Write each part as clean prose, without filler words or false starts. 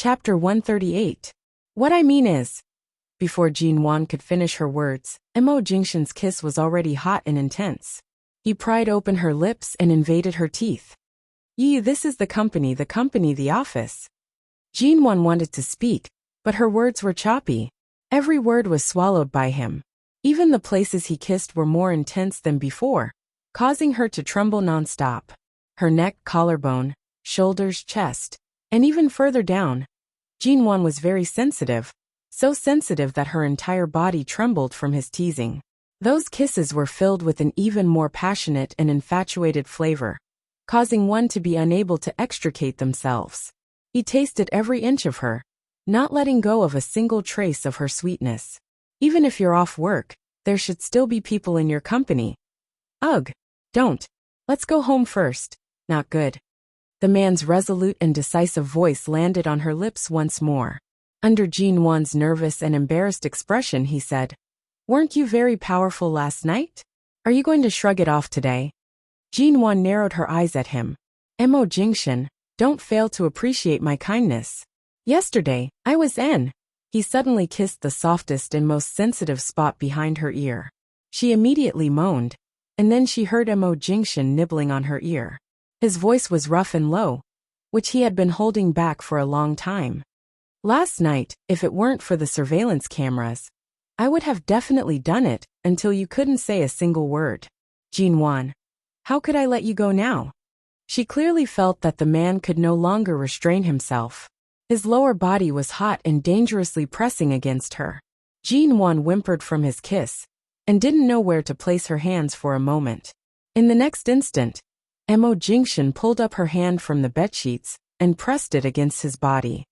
Chapter 138. What I mean is. Before Jinwan could finish her words, Mo Jingshan's kiss was already hot and intense. He pried open her lips and invaded her teeth. This is the company, the office. Jinwan wanted to speak, but her words were choppy. Every word was swallowed by him. Even the places he kissed were more intense than before, causing her to tremble nonstop. Her neck, collarbone, shoulders, chest, and even further down. Jinwan was very sensitive, so sensitive that her entire body trembled from his teasing. Those kisses were filled with an even more passionate and infatuated flavor, causing one to be unable to extricate themselves. He tasted every inch of her, not letting go of a single trace of her sweetness. Even if you're off work, there should still be people in your company. Ugh, don't. Let's go home first. Not good. The man's resolute and decisive voice landed on her lips once more. Under Jinwan's nervous and embarrassed expression, he said, "Weren't you very powerful last night? Are you going to shrug it off today?" Jinwan narrowed her eyes at him. Mo Jingshan, don't fail to appreciate my kindness. Yesterday, I was in. He suddenly kissed the softest and most sensitive spot behind her ear. She immediately moaned, and then she heard Mo Jingshan nibbling on her ear. His voice was rough and low, which he had been holding back for a long time. Last night, if it weren't for the surveillance cameras, I would have definitely done it until you couldn't say a single word. Jinwan, how could I let you go now? She clearly felt that the man could no longer restrain himself. His lower body was hot and dangerously pressing against her. Jinwan whimpered from his kiss and didn't know where to place her hands for a moment. In the next instant, Mo Jingshan pulled up her hand from the bedsheets and pressed it against his body.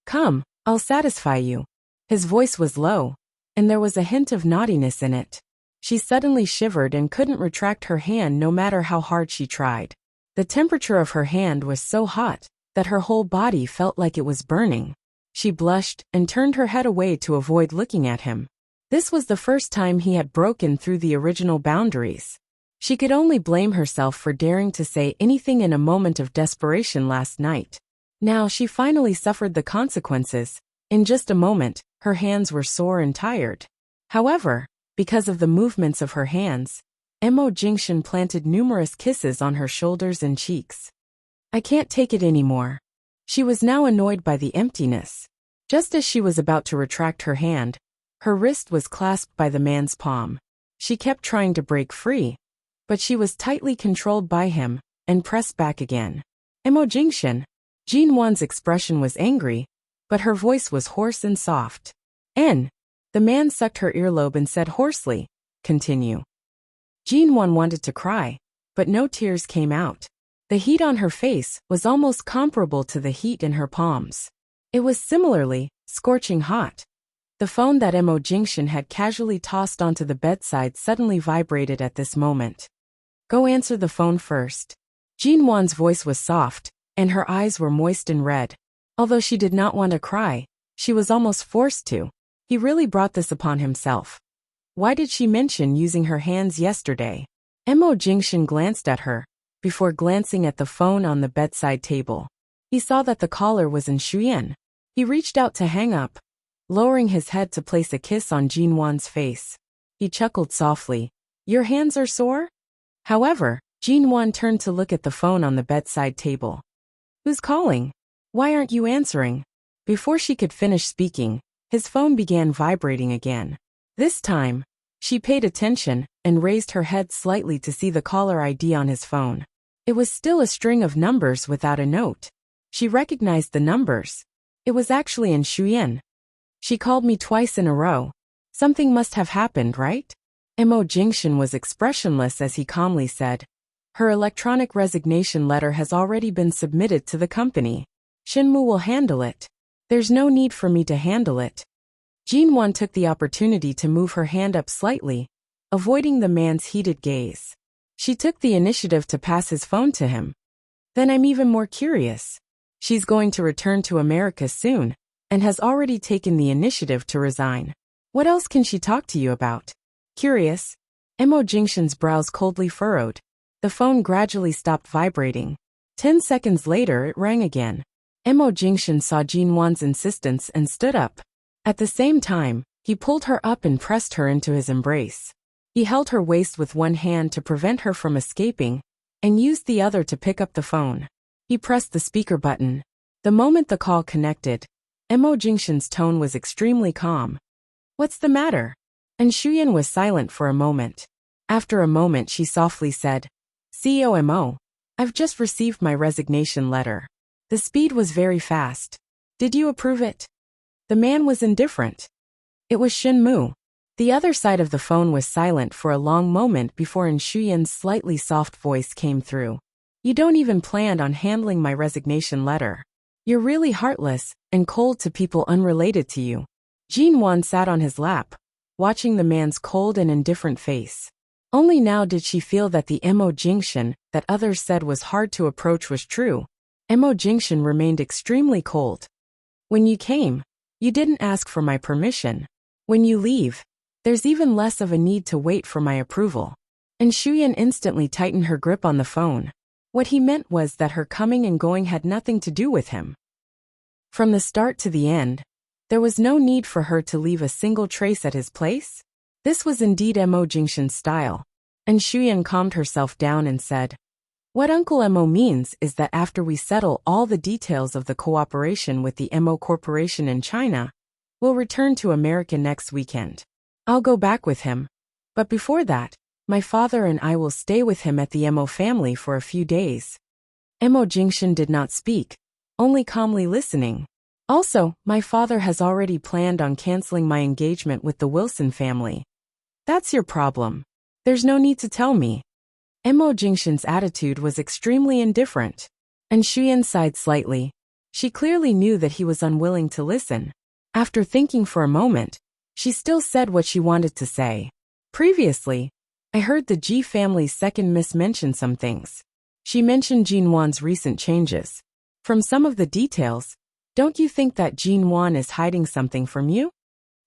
Come, I'll satisfy you. His voice was low, and there was a hint of naughtiness in it. She suddenly shivered and couldn't retract her hand no matter how hard she tried. The temperature of her hand was so hot that her whole body felt like it was burning. She blushed and turned her head away to avoid looking at him. This was the first time he had broken through the original boundaries. She could only blame herself for daring to say anything in a moment of desperation last night. Now she finally suffered the consequences. In just a moment, her hands were sore and tired. However, because of the movements of her hands, Mo Jingshan planted numerous kisses on her shoulders and cheeks. I can't take it anymore. She was now annoyed by the emptiness. Just as she was about to retract her hand, her wrist was clasped by the man's palm. She kept trying to break free, but she was tightly controlled by him and pressed back again. Mo Jingshan. Jinwan's expression was angry, but her voice was hoarse and soft. The man sucked her earlobe and said hoarsely, "Continue." Jinwan wanted to cry, but no tears came out. The heat on her face was almost comparable to the heat in her palms. It was similarly scorching hot. The phone that Mo Jingshan had casually tossed onto the bedside suddenly vibrated at this moment. Go answer the phone first. Jinwan's voice was soft, and her eyes were moist and red. Although she did not want to cry, she was almost forced to. He really brought this upon himself. Why did she mention using her hands yesterday? Mo Jingshan glanced at her, before glancing at the phone on the bedside table. He saw that the caller was in Shuyan. He reached out to hang up, lowering his head to place a kiss on Jinwan's face. He chuckled softly. Your hands are sore? However, Jinwan turned to look at the phone on the bedside table. Who's calling? Why aren't you answering? Before she could finish speaking, his phone began vibrating again. This time, she paid attention and raised her head slightly to see the caller ID on his phone. It was still a string of numbers without a note. She recognized the numbers. It was actually in Shuyan. She called me twice in a row. Something must have happened, right? Mo Jingshan was expressionless as he calmly said, her electronic resignation letter has already been submitted to the company. Shinmu will handle it. There's no need for me to handle it. Jinwan took the opportunity to move her hand up slightly, avoiding the man's heated gaze. She took the initiative to pass his phone to him. Then I'm even more curious. She's going to return to America soon, and has already taken the initiative to resign. What else can she talk to you about? Curious? Mo Jingshan's brows coldly furrowed. The phone gradually stopped vibrating. 10 seconds later it rang again. Mo Jingshan saw Jin Wan's insistence and stood up. At the same time, he pulled her up and pressed her into his embrace. He held her waist with one hand to prevent her from escaping, and used the other to pick up the phone. He pressed the speaker button. The moment the call connected, Mo Jingshan's tone was extremely calm. "What's the matter?" And Shuyan was silent for a moment. After a moment she softly said, "CEO Mo, I've just received my resignation letter." The speed was very fast. "Did you approve it?" The man was indifferent. It was Shin Mu. The other side of the phone was silent for a long moment before Shuyan's slightly soft voice came through. "You don't even plan on handling my resignation letter. You're really heartless and cold to people unrelated to you." Jin Wan sat on his lap, watching the man's cold and indifferent face. Only now did she feel that the Mo Jingshan that others said was hard to approach was true. Mo Jingshan remained extremely cold. "When you came, you didn't ask for my permission. When you leave, there's even less of a need to wait for my approval." And Shuyan instantly tightened her grip on the phone. What he meant was that her coming and going had nothing to do with him. From the start to the end, there was no need for her to leave a single trace at his place. This was indeed Mo Jingshan's style. And Shuyan calmed herself down and said, "What Uncle Mo means is that after we settle all the details of the cooperation with the Mo Corporation in China, we'll return to America next weekend. I'll go back with him. But before that, my father and I will stay with him at the Mo family for a few days." Mo Jingshan did not speak, only calmly listening. "Also, my father has already planned on canceling my engagement with the Wilson family. That's your problem. There's no need to tell me." Mo Jingshan's attitude was extremely indifferent. And Shuyan sighed slightly. She clearly knew that he was unwilling to listen. After thinking for a moment, she still said what she wanted to say. "Previously, I heard the Ji family's second miss mention some things. She mentioned Jin Wan's recent changes. From some of the details, don't you think that Jin Wan is hiding something from you?"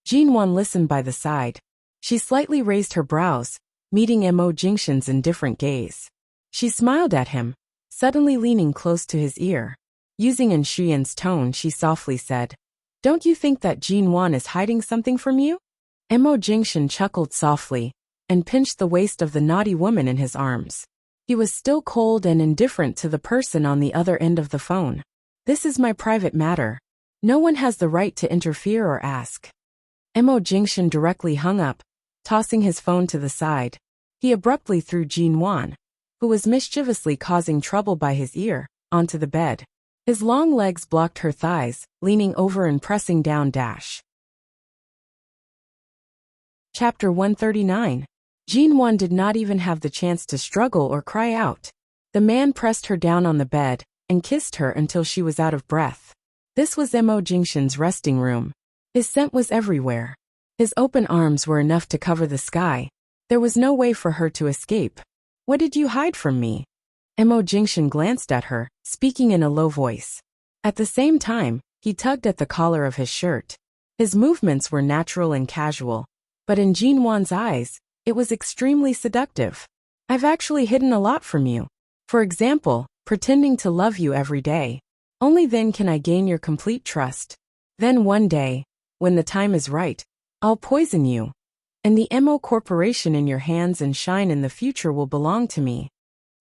Jin Wan listened by the side. She slightly raised her brows, meeting Mo Jingshan's indifferent gaze. She smiled at him, suddenly leaning close to his ear. Using Shuyan's tone, she softly said, "Don't you think that Jin Wan is hiding something from you?" Mo Jingshan chuckled softly and pinched the waist of the naughty woman in his arms. He was still cold and indifferent to the person on the other end of the phone. "This is my private matter. No one has the right to interfere or ask." Mo Jingshan directly hung up, tossing his phone to the side. He abruptly threw Jin Wan, who was mischievously causing trouble by his ear, onto the bed. His long legs blocked her thighs, leaning over and pressing down. Chapter 139. Jin Wan did not even have the chance to struggle or cry out. The man pressed her down on the bed and kissed her until she was out of breath. This was Mo Jingshan's resting room. His scent was everywhere. His open arms were enough to cover the sky. There was no way for her to escape. "What did you hide from me?" Mo Jingshan glanced at her, speaking in a low voice. At the same time, he tugged at the collar of his shirt. His movements were natural and casual, but in Jin Wan's eyes, it was extremely seductive. "I've actually hidden a lot from you. For example, pretending to love you every day. Only then can I gain your complete trust. Then one day, when the time is right, I'll poison you. And the Mo Corporation in your hands and shine in the future will belong to me."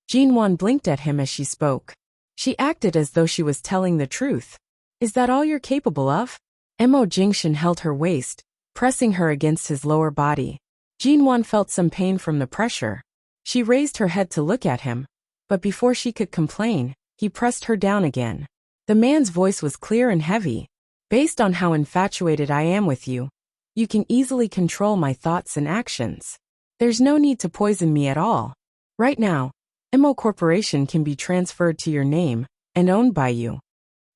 Jin Wan blinked at him as she spoke. She acted as though she was telling the truth. "Is that all you're capable of?" Mo Jingshan held her waist, pressing her against his lower body. Jin Wan felt some pain from the pressure. She raised her head to look at him, but before she could complain, he pressed her down again. The man's voice was clear and heavy. "Based on how infatuated I am with you, you can easily control my thoughts and actions. There's no need to poison me at all. Right now, Mo Corporation can be transferred to your name and owned by you.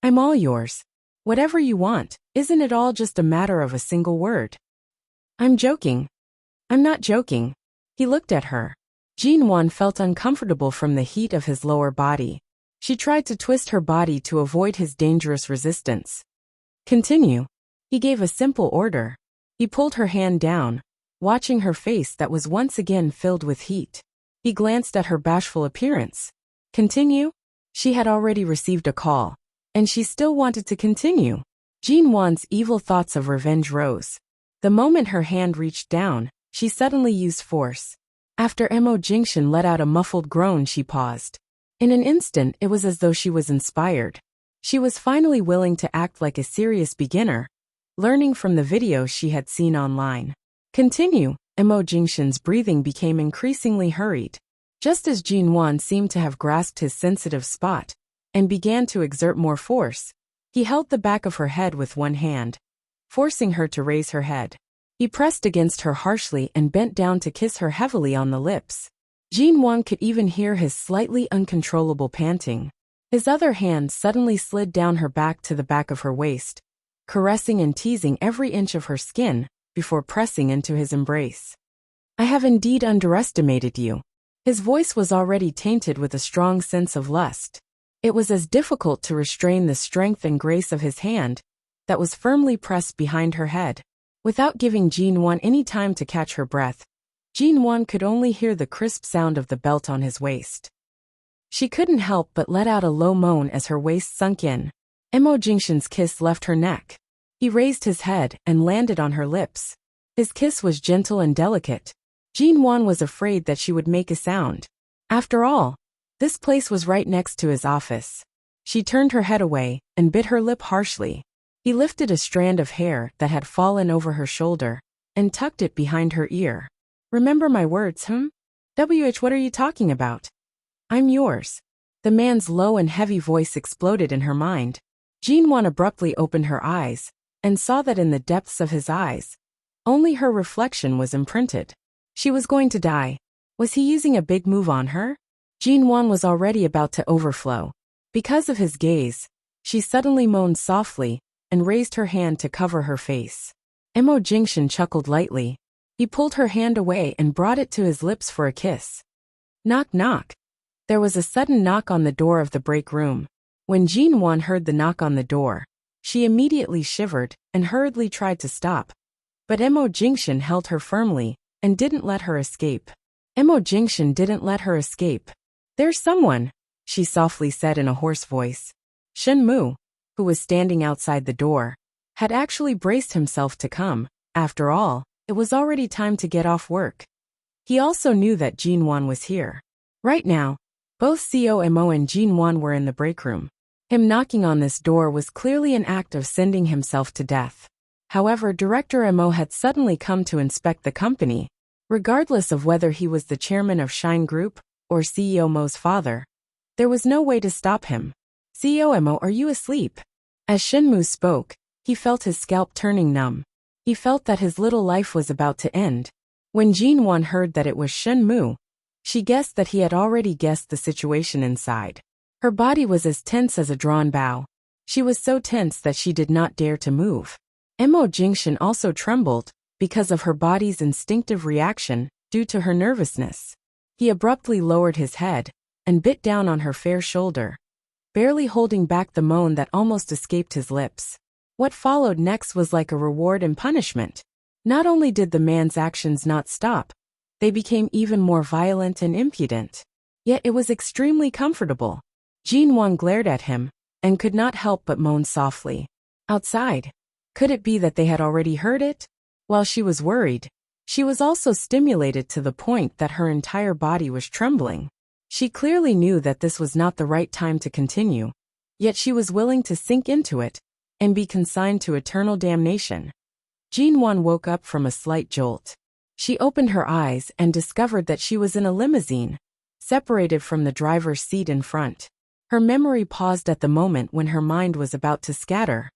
I'm all yours. Whatever you want, isn't it all just a matter of a single word?" "I'm joking." "I'm not joking." He looked at her. Jin Wan felt uncomfortable from the heat of his lower body. She tried to twist her body to avoid his dangerous resistance. "Continue." He gave a simple order. He pulled her hand down, watching her face that was once again filled with heat. He glanced at her bashful appearance. "Continue?" She had already received a call. and she still wanted to continue. Jin Wan's evil thoughts of revenge rose. The moment her hand reached down, she suddenly used force. After Mo Jingshan let out a muffled groan, she paused. In an instant, it was as though she was inspired. She was finally willing to act like a serious beginner, learning from the videos she had seen online. Continue. Mo Jingshan's breathing became increasingly hurried. Just as Jin Wan seemed to have grasped his sensitive spot and began to exert more force, he held the back of her head with one hand, forcing her to raise her head. He pressed against her harshly and bent down to kiss her heavily on the lips. Jin Wan could even hear his slightly uncontrollable panting. His other hand suddenly slid down her back to the back of her waist, caressing and teasing every inch of her skin before pressing into his embrace. I have indeed underestimated you. His voice was already tainted with a strong sense of lust. It was as difficult to restrain the strength and grace of his hand that was firmly pressed behind her head. Without giving Jin Wan any time to catch her breath, Jin Wan could only hear the crisp sound of the belt on his waist. She couldn't help but let out a low moan as her waist sunk in. Mo Jingshan's kiss left her neck. He raised his head and landed on her lips. His kiss was gentle and delicate. Jin Wan was afraid that she would make a sound. After all, this place was right next to his office. She turned her head away and bit her lip harshly. He lifted a strand of hair that had fallen over her shoulder and tucked it behind her ear. Remember my words, What are you talking about? I'm yours. The man's low and heavy voice exploded in her mind. Jin Wan abruptly opened her eyes and saw that in the depths of his eyes, only her reflection was imprinted. She was going to die. Was he using a big move on her? Jin Wan was already about to overflow. Because of his gaze, she suddenly moaned softly and raised her hand to cover her face. Mo Jingshan chuckled lightly. He pulled her hand away and brought it to his lips for a kiss. Knock knock. There was a sudden knock on the door of the break room. When Jin Wan heard the knock on the door, she immediately shivered and hurriedly tried to stop. But Mo Jingshan held her firmly and didn't let her escape. Mo Jingshan didn't let her escape. There's someone, she softly said in a hoarse voice. Shen Mu, who was standing outside the door, had actually braced himself to come. After all, it was already time to get off work. He also knew that Jin Wan was here. Right now, both Mo and Jin Wan were in the break room. Him knocking on this door was clearly an act of sending himself to death. However, Director Mo had suddenly come to inspect the company. Regardless of whether he was the chairman of Shine Group or CEO Mo's father, there was no way to stop him. CEO Mo, are you asleep? As Shenmu spoke, he felt his scalp turning numb. He felt that his little life was about to end. When Jin Wan heard that it was Shenmu, she guessed that he had already guessed the situation inside. Her body was as tense as a drawn bow. She was so tense that she did not dare to move. Mo Jingshan also trembled because of her body's instinctive reaction due to her nervousness. He abruptly lowered his head and bit down on her fair shoulder, barely holding back the moan that almost escaped his lips. What followed next was like a reward and punishment. Not only did the man's actions not stop, they became even more violent and impudent. Yet it was extremely comfortable. Jin Wan glared at him and could not help but moan softly. Outside, could it be that they had already heard it? While she was worried, she was also stimulated to the point that her entire body was trembling. She clearly knew that this was not the right time to continue, yet she was willing to sink into it and be consigned to eternal damnation. Jin Wan woke up from a slight jolt. She opened her eyes and discovered that she was in a limousine, separated from the driver's seat in front. Her memory paused at the moment when her mind was about to scatter.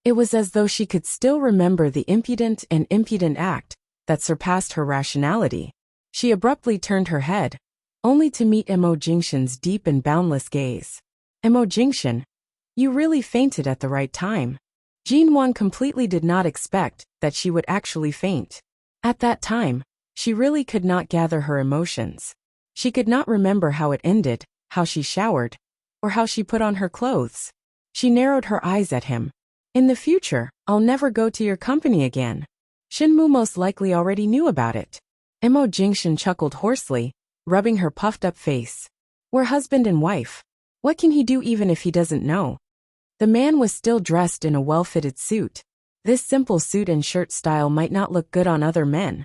It was as though she could still remember the impudent act that surpassed her rationality. She abruptly turned her head, only to meet Mo Jingshan's deep and boundless gaze. Mo Jingshan, you really fainted at the right time. Jin Wan completely did not expect that she would actually faint. At that time, she really could not gather her emotions. She could not remember how it ended, how she showered, or how she put on her clothes. She narrowed her eyes at him. In the future, I'll never go to your company again. Shinmu most likely already knew about it. Mo Jingshan chuckled hoarsely, rubbing her puffed-up face. We're husband and wife. What can he do even if he doesn't know? The man was still dressed in a well-fitted suit. This simple suit and shirt style might not look good on other men,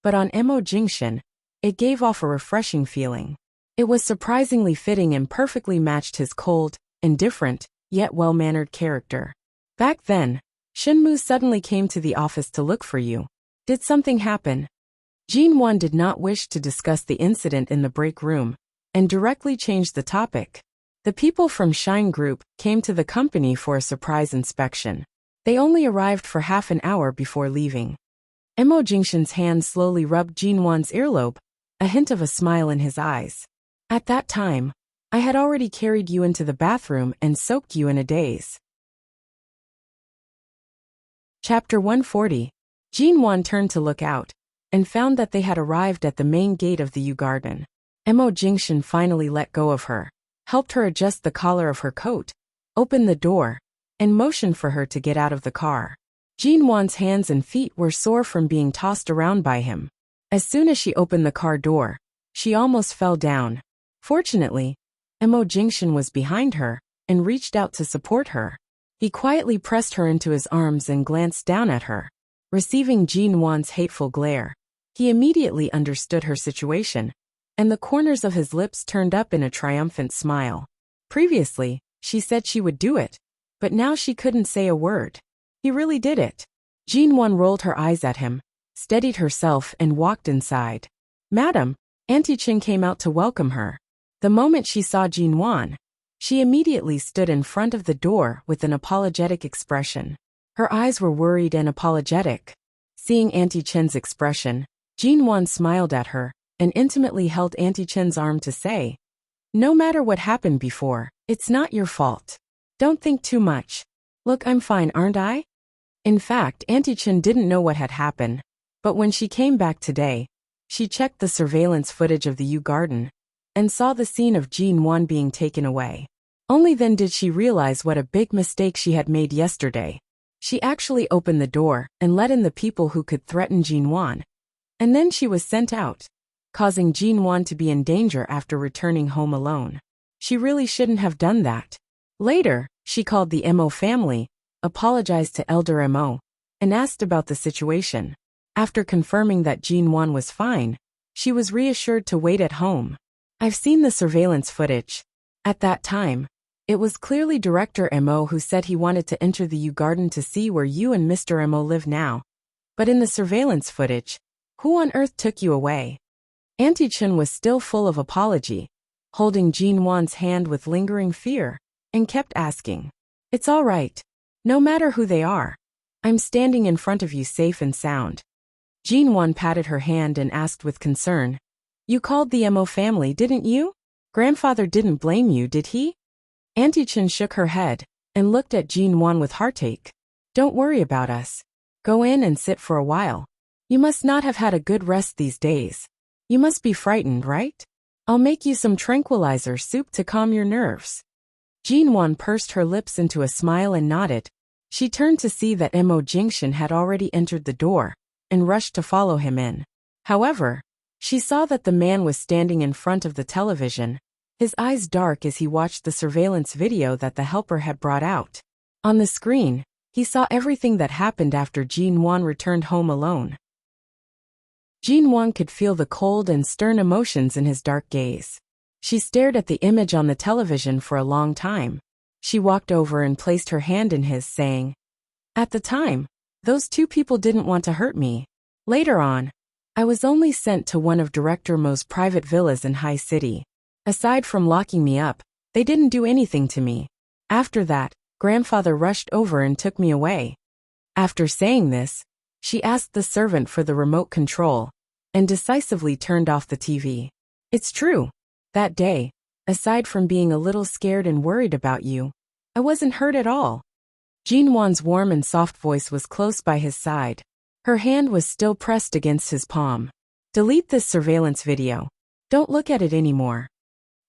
but on Mo Jingshan, it gave off a refreshing feeling. It was surprisingly fitting and perfectly matched his cold, indifferent, yet well-mannered character. Back then, Shinmu suddenly came to the office to look for you. Did something happen? Jinwon did not wish to discuss the incident in the break room, and directly changed the topic. The people from Shine Group came to the company for a surprise inspection. They only arrived for half an hour before leaving. Mo Jingshan's hand slowly rubbed Jinwon's earlobe, a hint of a smile in his eyes. At that time, I had already carried you into the bathroom and soaked you in a daze. Chapter 140. Jinwon turned to look out, and found that they had arrived at the main gate of the U Garden. Mo Jingshan finally let go of her, helped her adjust the collar of her coat, opened the door, and motioned for her to get out of the car. Jinwon's hands and feet were sore from being tossed around by him. As soon as she opened the car door, she almost fell down. Fortunately, Mo Jingshan was behind her and reached out to support her. He quietly pressed her into his arms and glanced down at her. Receiving Jinwon's hateful glare, he immediately understood her situation, and the corners of his lips turned up in a triumphant smile. Previously, she said she would do it, but now she couldn't say a word. He really did it. Jinwon rolled her eyes at him, steadied herself and walked inside. Madam, Auntie Chin came out to welcome her. The moment she saw Jinwon, she immediately stood in front of the door with an apologetic expression. Her eyes were worried and apologetic. Seeing Auntie Chin's expression, Jinwon smiled at her and intimately held Auntie Chin's arm to say, "No matter what happened before, it's not your fault. Don't think too much. Look, I'm fine, aren't I?" In fact, Auntie Chin didn't know what had happened, but when she came back today, she checked the surveillance footage of the U Garden and saw the scene of Jinwon being taken away. Only then did she realize what a big mistake she had made yesterday. She actually opened the door and let in the people who could threaten Jinwon, and then she was sent out, causing Jinwon to be in danger after returning home alone. She really shouldn't have done that. Later, she called the Mo family, apologized to Elder Mo, and asked about the situation. After confirming that Jinwon was fine, she was reassured to wait at home. I've seen the surveillance footage. At that time, it was clearly Director Mo who said he wanted to enter the U Garden to see where you and Mr. Mo live now. But in the surveillance footage, who on earth took you away? Auntie Chin was still full of apology, holding Jinwon's hand with lingering fear, and kept asking, "It's all right. No matter who they are, I'm standing in front of you safe and sound." Jinwon patted her hand and asked with concern, "You called the Mo family, didn't you? Grandfather didn't blame you, did he?" Auntie Chin shook her head and looked at Jinwon with heartache. "Don't worry about us. Go in and sit for a while. You must not have had a good rest these days. You must be frightened, right? I'll make you some tranquilizer soup to calm your nerves." Jinwon pursed her lips into a smile and nodded. She turned to see that Mo Jingshan had already entered the door and rushed to follow him in. However, she saw that the man was standing in front of the television, his eyes dark as he watched the surveillance video that the helper had brought out. On the screen, he saw everything that happened after Jinwon returned home alone. Jinwon could feel the cold and stern emotions in his dark gaze. She stared at the image on the television for a long time. She walked over and placed her hand in his, saying, "At the time, those two people didn't want to hurt me. Later on, I was only sent to one of Director Mo's private villas in High City. Aside from locking me up, they didn't do anything to me. After that, grandfather rushed over and took me away." After saying this, she asked the servant for the remote control and decisively turned off the TV. "It's true. That day, aside from being a little scared and worried about you, I wasn't hurt at all." Jinwon's warm and soft voice was close by his side. Her hand was still pressed against his palm. "Delete this surveillance video. Don't look at it anymore.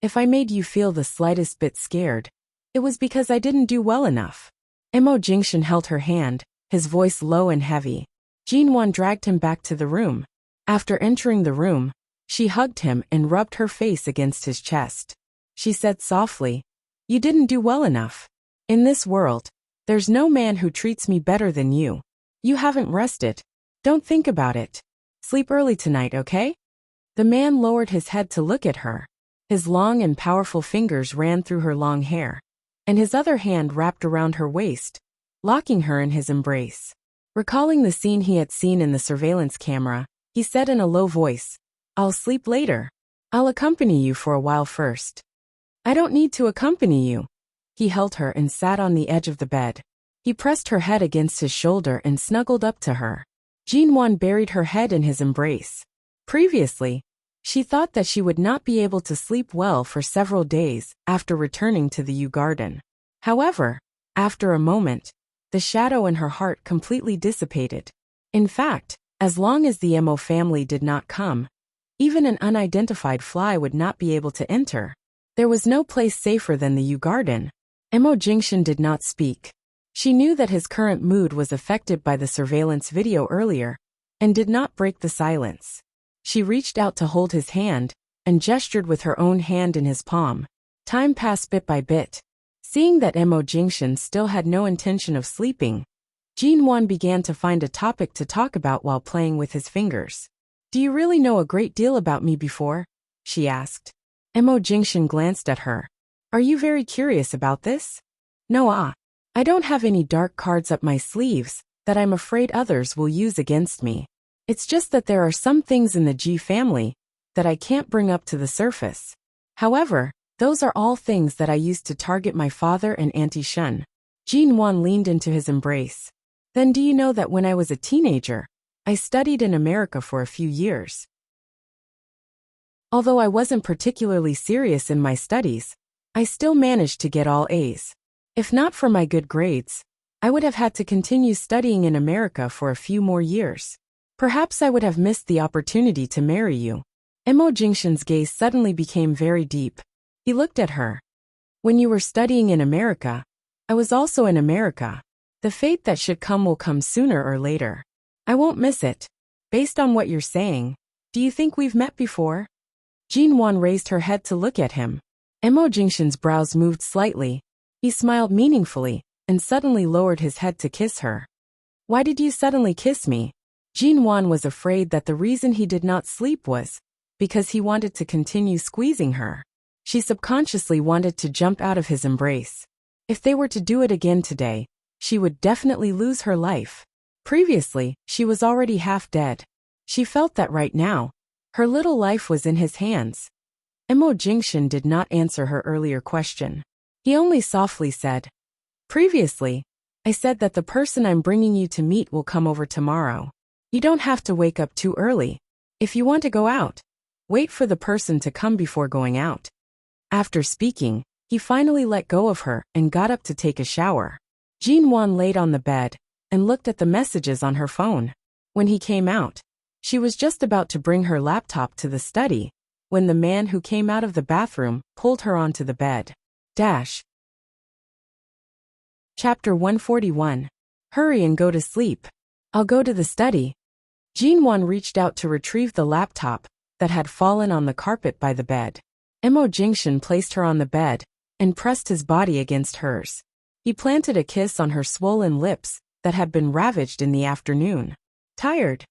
If I made you feel the slightest bit scared, it was because I didn't do well enough." Mo Jingshan held her hand, his voice low and heavy. Jinwon dragged him back to the room. After entering the room, she hugged him and rubbed her face against his chest. She said softly, You didn't do well enough. In this world, there's no man who treats me better than you. You haven't rested. Don't think about it. Sleep early tonight, okay? The man lowered his head to look at her. His long and powerful fingers ran through her long hair, and his other hand wrapped around her waist, locking her in his embrace. Recalling the scene he had seen in the surveillance camera, he said in a low voice, "I'll sleep later. I'll accompany you for a while first." "I don't need to accompany you." He held her and sat on the edge of the bed. He pressed her head against his shoulder and snuggled up to her. Jinwan buried her head in his embrace. Previously, she thought that she would not be able to sleep well for several days after returning to the Yew Garden. However, after a moment, the shadow in her heart completely dissipated. In fact, as long as the Mo family did not come, even an unidentified fly would not be able to enter. There was no place safer than the Yew Garden. Mo Jingshan did not speak. She knew that his current mood was affected by the surveillance video earlier, and did not break the silence. She reached out to hold his hand, and gestured with her own hand in his palm. Time passed bit by bit. Seeing that Mo Jingshan still had no intention of sleeping, Jinwan began to find a topic to talk about while playing with his fingers. "Do you really know a great deal about me before?" she asked. Mo Jingshan glanced at her. "Are you very curious about this?" "No, I don't have any dark cards up my sleeves that I'm afraid others will use against me. It's just that there are some things in the Ji family that I can't bring up to the surface. However, those are all things that I used to target my father and Auntie Shun." Jinwan leaned into his embrace. "Then do you know that when I was a teenager, I studied in America for a few years. Although I wasn't particularly serious in my studies, I still managed to get all A's. If not for my good grades, I would have had to continue studying in America for a few more years. Perhaps I would have missed the opportunity to marry you." Mo Jingshan's gaze suddenly became very deep. He looked at her. "When you were studying in America, I was also in America. The fate that should come will come sooner or later. I won't miss it. Based on what you're saying, do you think we've met before?" Jinwan raised her head to look at him. Mo Jingshan's brows moved slightly. He smiled meaningfully, and suddenly lowered his head to kiss her. "Why did you suddenly kiss me?" Jinwan was afraid that the reason he did not sleep was because he wanted to continue squeezing her. She subconsciously wanted to jump out of his embrace. If they were to do it again today, she would definitely lose her life. Previously, she was already half dead. She felt that right now, her little life was in his hands. Mo Jingshan did not answer her earlier question. He only softly said, "Previously, I said that the person I'm bringing you to meet will come over tomorrow. You don't have to wake up too early. If you want to go out, wait for the person to come before going out." After speaking, he finally let go of her and got up to take a shower. Jinwan laid on the bed and looked at the messages on her phone. When he came out, she was just about to bring her laptop to the study when the man who came out of the bathroom pulled her onto the bed. Chapter 141. Hurry and go to sleep. I'll go to the study. Jinwan reached out to retrieve the laptop that had fallen on the carpet by the bed. Mo Jingshan placed her on the bed and pressed his body against hers. He planted a kiss on her swollen lips that had been ravaged in the afternoon. "Tired?"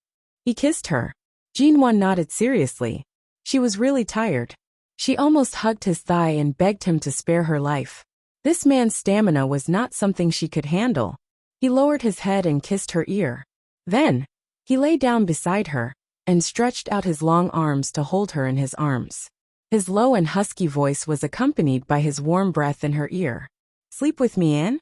He kissed her. Jinwan nodded seriously. She was really tired. She almost hugged his thigh and begged him to spare her life. This man's stamina was not something she could handle. He lowered his head and kissed her ear. Then, he lay down beside her and stretched out his long arms to hold her in his arms. His low and husky voice was accompanied by his warm breath in her ear. "Sleep with me, Anne?"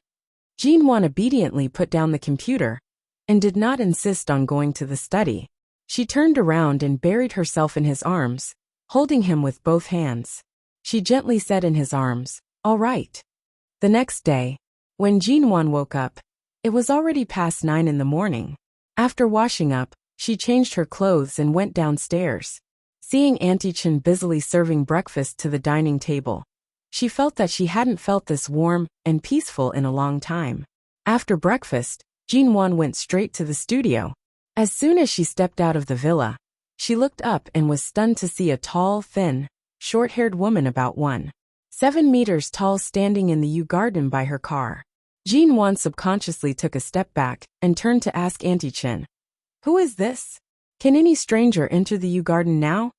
Jinwan obediently put down the computer and did not insist on going to the study. She turned around and buried herself in his arms, holding him with both hands. She gently said in his arms, "All right." The next day, when Jinwan woke up, it was already past 9 in the morning. After washing up, she changed her clothes and went downstairs. Seeing Auntie Chen busily serving breakfast to the dining table, she felt that she hadn't felt this warm and peaceful in a long time. After breakfast, Jinwan went straight to the studio. As soon as she stepped out of the villa, she looked up and was stunned to see a tall, thin, short-haired woman about 1. 7 meters tall, standing in the U garden by her car. Jean Wan subconsciously took a step back and turned to ask Auntie Chen, "Who is this? Can any stranger enter the U garden now?"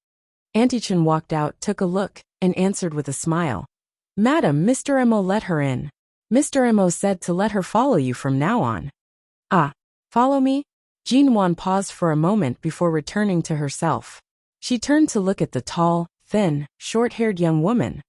Auntie Chen walked out, took a look, and answered with a smile, "Madam, Mr. Mo let her in. Mr. Mo said to let her follow you from now on." "Ah, follow me?" Jean Wan paused for a moment before returning to herself. She turned to look at the tall, thin, short-haired young woman.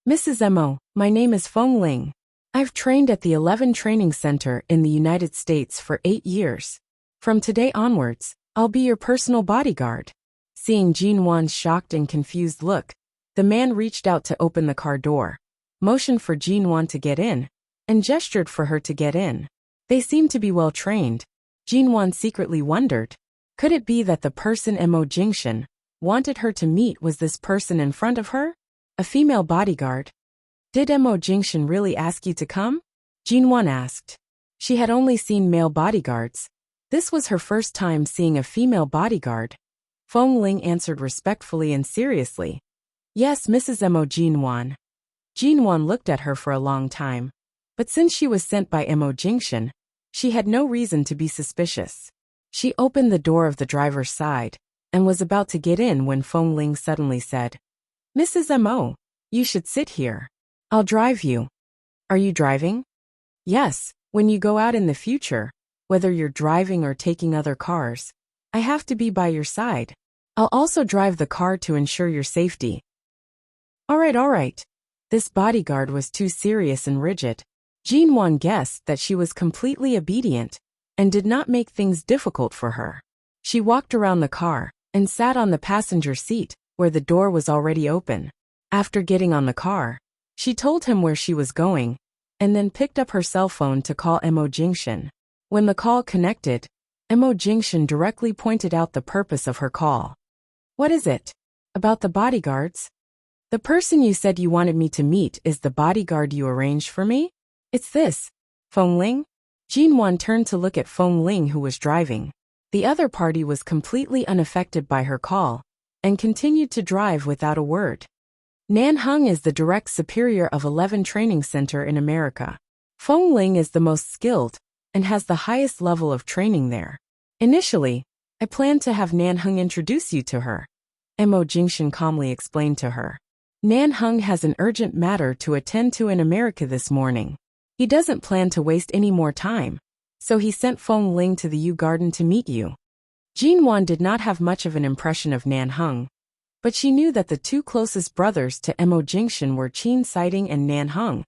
"Mrs. Mo, my name is Feng Ling. I've trained at the 11 Training Center in the United States for 8 years. From today onwards, I'll be your personal bodyguard." Seeing Jean Wan's shocked and confused look, the man reached out to open the car door, motioned for Jean Wan to get in, and gestured for her to get in. They seemed to be well trained. Jean Wan secretly wondered, could it be that the person Mo Jingshan wanted her to meet was this person in front of her? A female bodyguard? "Did Mo Jingshan really ask you to come?" Jean Wan asked. She had only seen male bodyguards. This was her first time seeing a female bodyguard. Feng Ling answered respectfully and seriously, "Yes, Mrs. Mo Jean Wan." Jean Wan looked at her for a long time, but since she was sent by Mo Jingshan, she had no reason to be suspicious. She opened the door of the driver's side and was about to get in when Feng Ling suddenly said, "Mrs. Mo, you should sit here. I'll drive you." "Are you driving?" "Yes, when you go out in the future, whether you're driving or taking other cars, I have to be by your side. I'll also drive the car to ensure your safety." All right. This bodyguard was too serious and rigid. Jean Wan guessed that she was completely obedient and did not make things difficult for her. She walked around the car and sat on the passenger seat where the door was already open. After getting on the car, she told him where she was going and then picked up her cell phone to call Mo Jingshan. When the call connected, Mo Jingshan directly pointed out the purpose of her call. "What is it? About the bodyguards? The person you said you wanted me to meet is the bodyguard you arranged for me? It's this, Feng Ling?" Jean Wan turned to look at Feng Ling, who was driving. The other party was completely unaffected by her call and continued to drive without a word. Nanhung is the direct superior of 11 Training Center in America. Feng Ling is the most skilled and has the highest level of training there. Initially, I planned to have Nanhung introduce you to her, Mo Jingshan calmly explained to her. Nanhung has an urgent matter to attend to in America this morning. He doesn't plan to waste any more time, so he sent Feng Ling to the U Garden to meet you. Jean Wan did not have much of an impression of Nanhung, but she knew that the two closest brothers to Mo Jingshan were Qin Siding and Nanhung,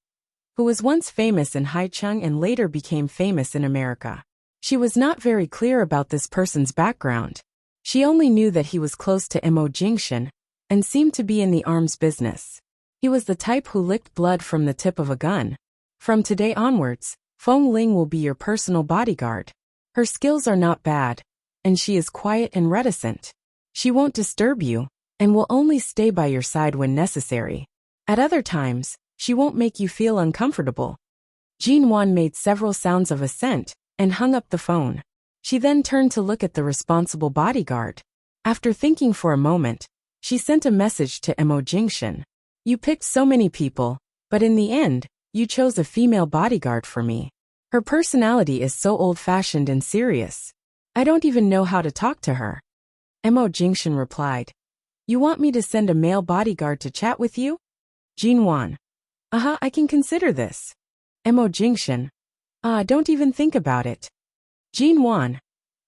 who was once famous in Haicheng and later became famous in America. She was not very clear about this person's background. She only knew that he was close to Mo Jingshan and seemed to be in the arms business. He was the type who licked blood from the tip of a gun. From today onwards, Feng Ling will be your personal bodyguard. Her skills are not bad, and she is quiet and reticent. She won't disturb you and will only stay by your side when necessary. At other times, she won't make you feel uncomfortable. Jean Wan made several sounds of assent and hung up the phone. She then turned to look at the responsible bodyguard. After thinking for a moment, she sent a message to Mo Jingshan. "You picked so many people, but in the end, you chose a female bodyguard for me. Her personality is so old-fashioned and serious. I don't even know how to talk to her." Mo Jingshan replied, "You want me to send a male bodyguard to chat with you?" Jean Wan, I can consider this." Mo Jingshan, don't even think about it." Jean Wan.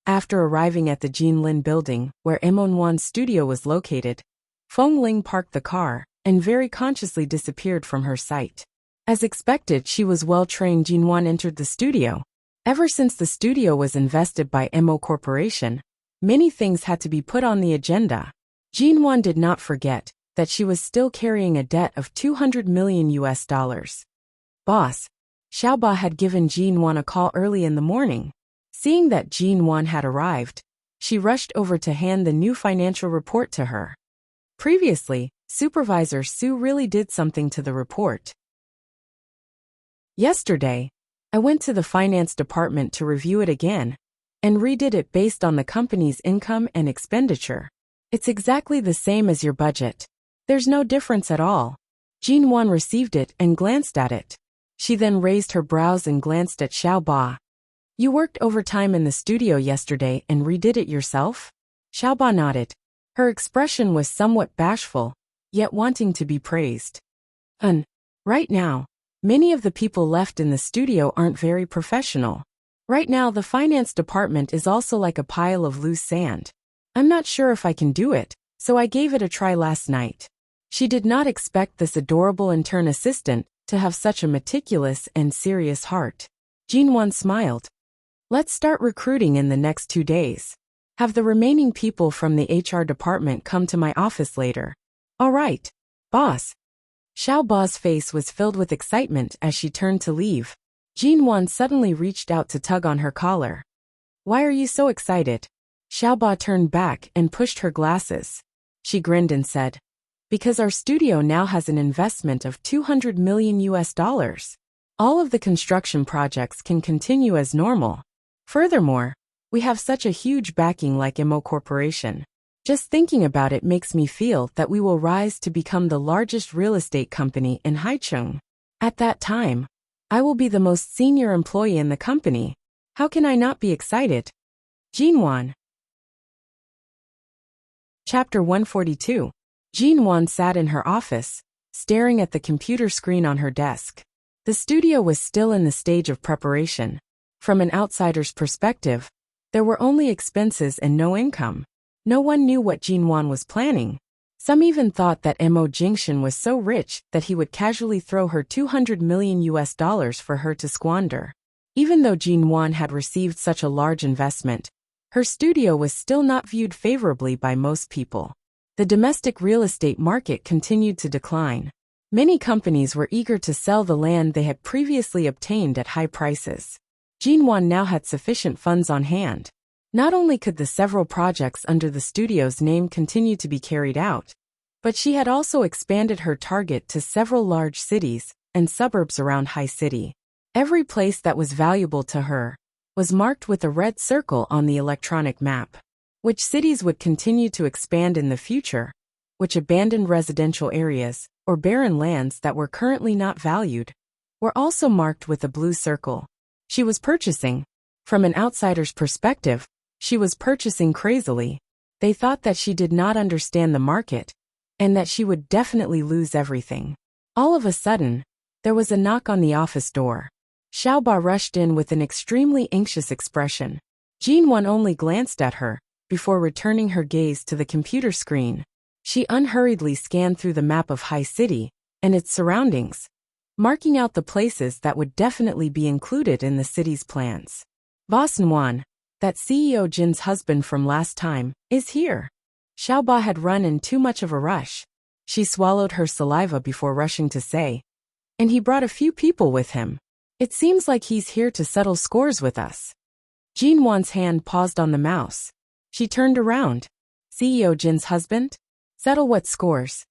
After arriving at the Jinlin building, where Mo Wan's studio was located, Feng Ling parked the car and very consciously disappeared from her sight. As expected, she was well-trained. Jean Wan entered the studio. Ever since the studio was invested by Mo Corporation, many things had to be put on the agenda. Jean Wan did not forget that she was still carrying a debt of $200 million. Boss, Xiaoba had given Jean Wan a call early in the morning. Seeing that Jean Wan had arrived, she rushed over to hand the new financial report to her. Previously, Supervisor Su really did something to the report. Yesterday, I went to the finance department to review it again and redid it based on the company's income and expenditure. It's exactly the same as your budget. There's no difference at all. Jin Wan received it and glanced at it. She then raised her brows and glanced at Xiao Ba. You worked overtime in the studio yesterday and redid it yourself? Xiao Ba nodded. Her expression was somewhat bashful, yet wanting to be praised. Right now, many of the people left in the studio aren't very professional. Right now the finance department is also like a pile of loose sand. I'm not sure if I can do it, so I gave it a try last night. She did not expect this adorable intern assistant to have such a meticulous and serious heart. Jin Wan smiled. Let's start recruiting in the next 2 days. Have the remaining people from the HR department come to my office later. All right, boss. Xiao Ba's face was filled with excitement as she turned to leave. Jin Wan suddenly reached out to tug on her collar. Why are you so excited? Xiao Ba turned back and pushed her glasses. She grinned and said, because our studio now has an investment of $200 million. All of the construction projects can continue as normal. Furthermore, we have such a huge backing like MO Corporation. Just thinking about it makes me feel that we will rise to become the largest real estate company in Haicheng. At that time, I will be the most senior employee in the company. How can I not be excited? Jin Wan. Chapter 142. Jin Wan sat in her office, staring at the computer screen on her desk. The studio was still in the stage of preparation. From an outsider's perspective, there were only expenses and no income. No one knew what Jin Wan was planning. Some even thought that Mo Jingshan was so rich that he would casually throw her $200 million for her to squander. Even though Jin Wan had received such a large investment, her studio was still not viewed favorably by most people. The domestic real estate market continued to decline. Many companies were eager to sell the land they had previously obtained at high prices. Jin Wan now had sufficient funds on hand. Not only could the several projects under the studio's name continue to be carried out, but she had also expanded her target to several large cities and suburbs around High City. Every place that was valuable to her was marked with a red circle on the electronic map. Which cities would continue to expand in the future, which abandoned residential areas or barren lands that were currently not valued, were also marked with a blue circle. She was purchasing. From an outsider's perspective, she was purchasing crazily. They thought that she did not understand the market, and that she would definitely lose everything. All of a sudden, there was a knock on the office door. Xiao Ba rushed in with an extremely anxious expression. Jin Wan only glanced at her, before returning her gaze to the computer screen. She unhurriedly scanned through the map of High City and its surroundings, marking out the places that would definitely be included in the city's plans. Boss Nguyen, that CEO Jin's husband from last time, is here. Xiao Ba had run in too much of a rush. She swallowed her saliva before rushing to say, and he brought a few people with him. It seems like he's here to settle scores with us. Jin Wan's hand paused on the mouse. She turned around. CEO Jin's husband? Settle what scores?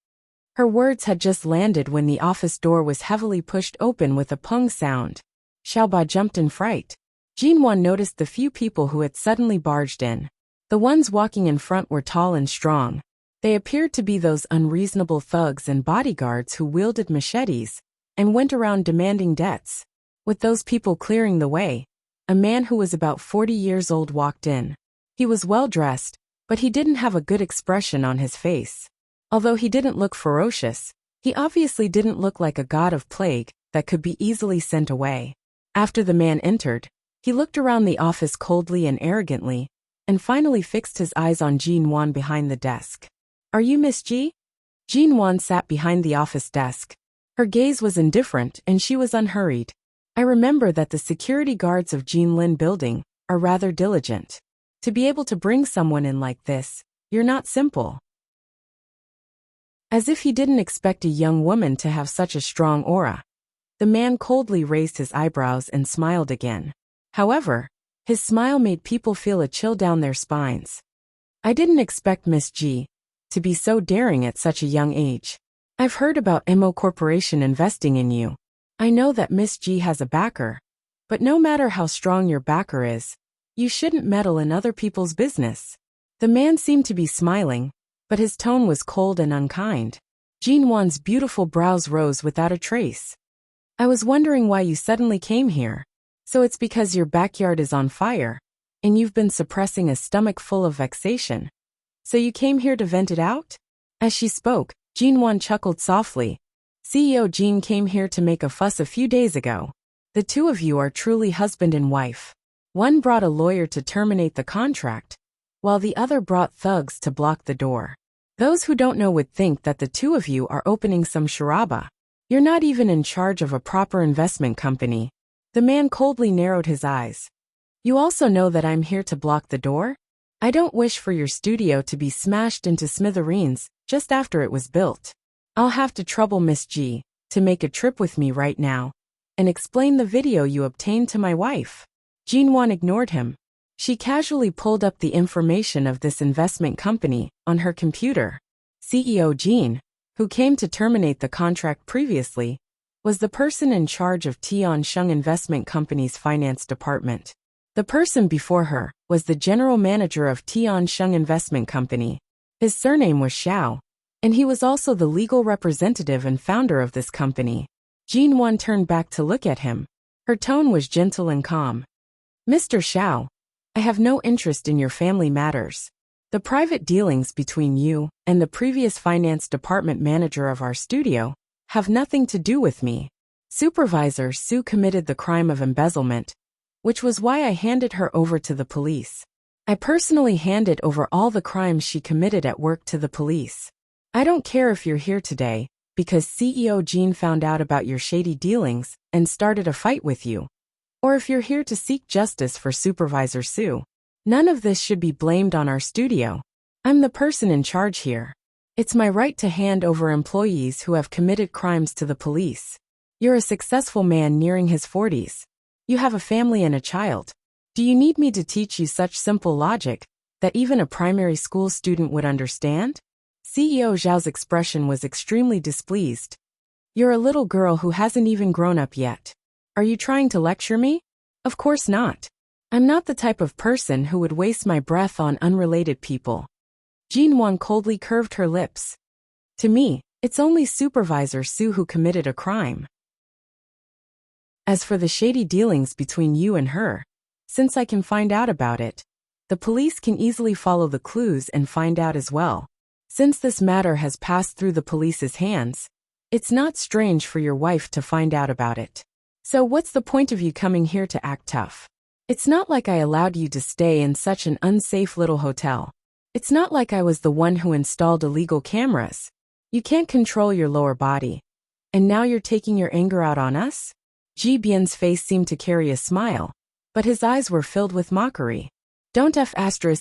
Her words had just landed when the office door was heavily pushed open with a pung sound. Xiao Ba jumped in fright. Jin Wan noticed the few people who had suddenly barged in. The ones walking in front were tall and strong. They appeared to be those unreasonable thugs and bodyguards who wielded machetes and went around demanding debts. With those people clearing the way, a man who was about 40 years old walked in. He was well dressed, but he didn't have a good expression on his face. Although he didn't look ferocious, he obviously didn't look like a god of plague that could be easily sent away. After the man entered, he looked around the office coldly and arrogantly, and finally fixed his eyes on Jin Wan behind the desk. Are you Miss Ji? Jin Wan sat behind the office desk. Her gaze was indifferent and she was unhurried. I remember that the security guards of Jinlin building are rather diligent. To be able to bring someone in like this, you're not simple. As if he didn't expect a young woman to have such a strong aura. The man coldly raised his eyebrows and smiled again. However, his smile made people feel a chill down their spines. I didn't expect Miss G to be so daring at such a young age. I've heard about MO Corporation investing in you. I know that Miss G has a backer, but no matter how strong your backer is, you shouldn't meddle in other people's business. The man seemed to be smiling, but his tone was cold and unkind. Jin Wan's beautiful brows rose without a trace. I was wondering why you suddenly came here. So it's because your backyard is on fire, and you've been suppressing a stomach full of vexation. So you came here to vent it out? As she spoke, Jin Wan chuckled softly. CEO Jin came here to make a fuss a few days ago. The two of you are truly husband and wife. One brought a lawyer to terminate the contract, while the other brought thugs to block the door. Those who don't know would think that the two of you are opening some charaba. You're not even in charge of a proper investment company. The man coldly narrowed his eyes. You also know that I'm here to block the door? I don't wish for your studio to be smashed into smithereens just after it was built. I'll have to trouble Miss G to make a trip with me right now and explain the video you obtained to my wife. Jin Wan ignored him. She casually pulled up the information of this investment company on her computer. CEO Jin, who came to terminate the contract previously, was the person in charge of Tiansheng Investment Company's finance department. The person before her was the general manager of Tiansheng Investment Company. His surname was Xiao, and he was also the legal representative and founder of this company. Jin Wan turned back to look at him. Her tone was gentle and calm. Mr. Xiao, I have no interest in your family matters. The private dealings between you and the previous finance department manager of our studio have nothing to do with me. Supervisor Su committed the crime of embezzlement, which was why I handed her over to the police. I personally handed over all the crimes she committed at work to the police. I don't care if you're here today, because CEO Jin found out about your shady dealings and started a fight with you. Or if you're here to seek justice for Supervisor Su. None of this should be blamed on our studio. I'm the person in charge here. It's my right to hand over employees who have committed crimes to the police. You're a successful man nearing his 40s. You have a family and a child. Do you need me to teach you such simple logic that even a primary school student would understand? CEO Zhao's expression was extremely displeased. You're a little girl who hasn't even grown up yet. Are you trying to lecture me? Of course not. I'm not the type of person who would waste my breath on unrelated people. Jin Wan coldly curved her lips. To me, it's only Supervisor Su who committed a crime. As for the shady dealings between you and her, since I can find out about it, the police can easily follow the clues and find out as well. Since this matter has passed through the police's hands, it's not strange for your wife to find out about it. So what's the point of you coming here to act tough? It's not like I allowed you to stay in such an unsafe little hotel. It's not like I was the one who installed illegal cameras. You can't control your lower body. And now you're taking your anger out on us? Ji Bian's face seemed to carry a smile, but his eyes were filled with mockery. Don't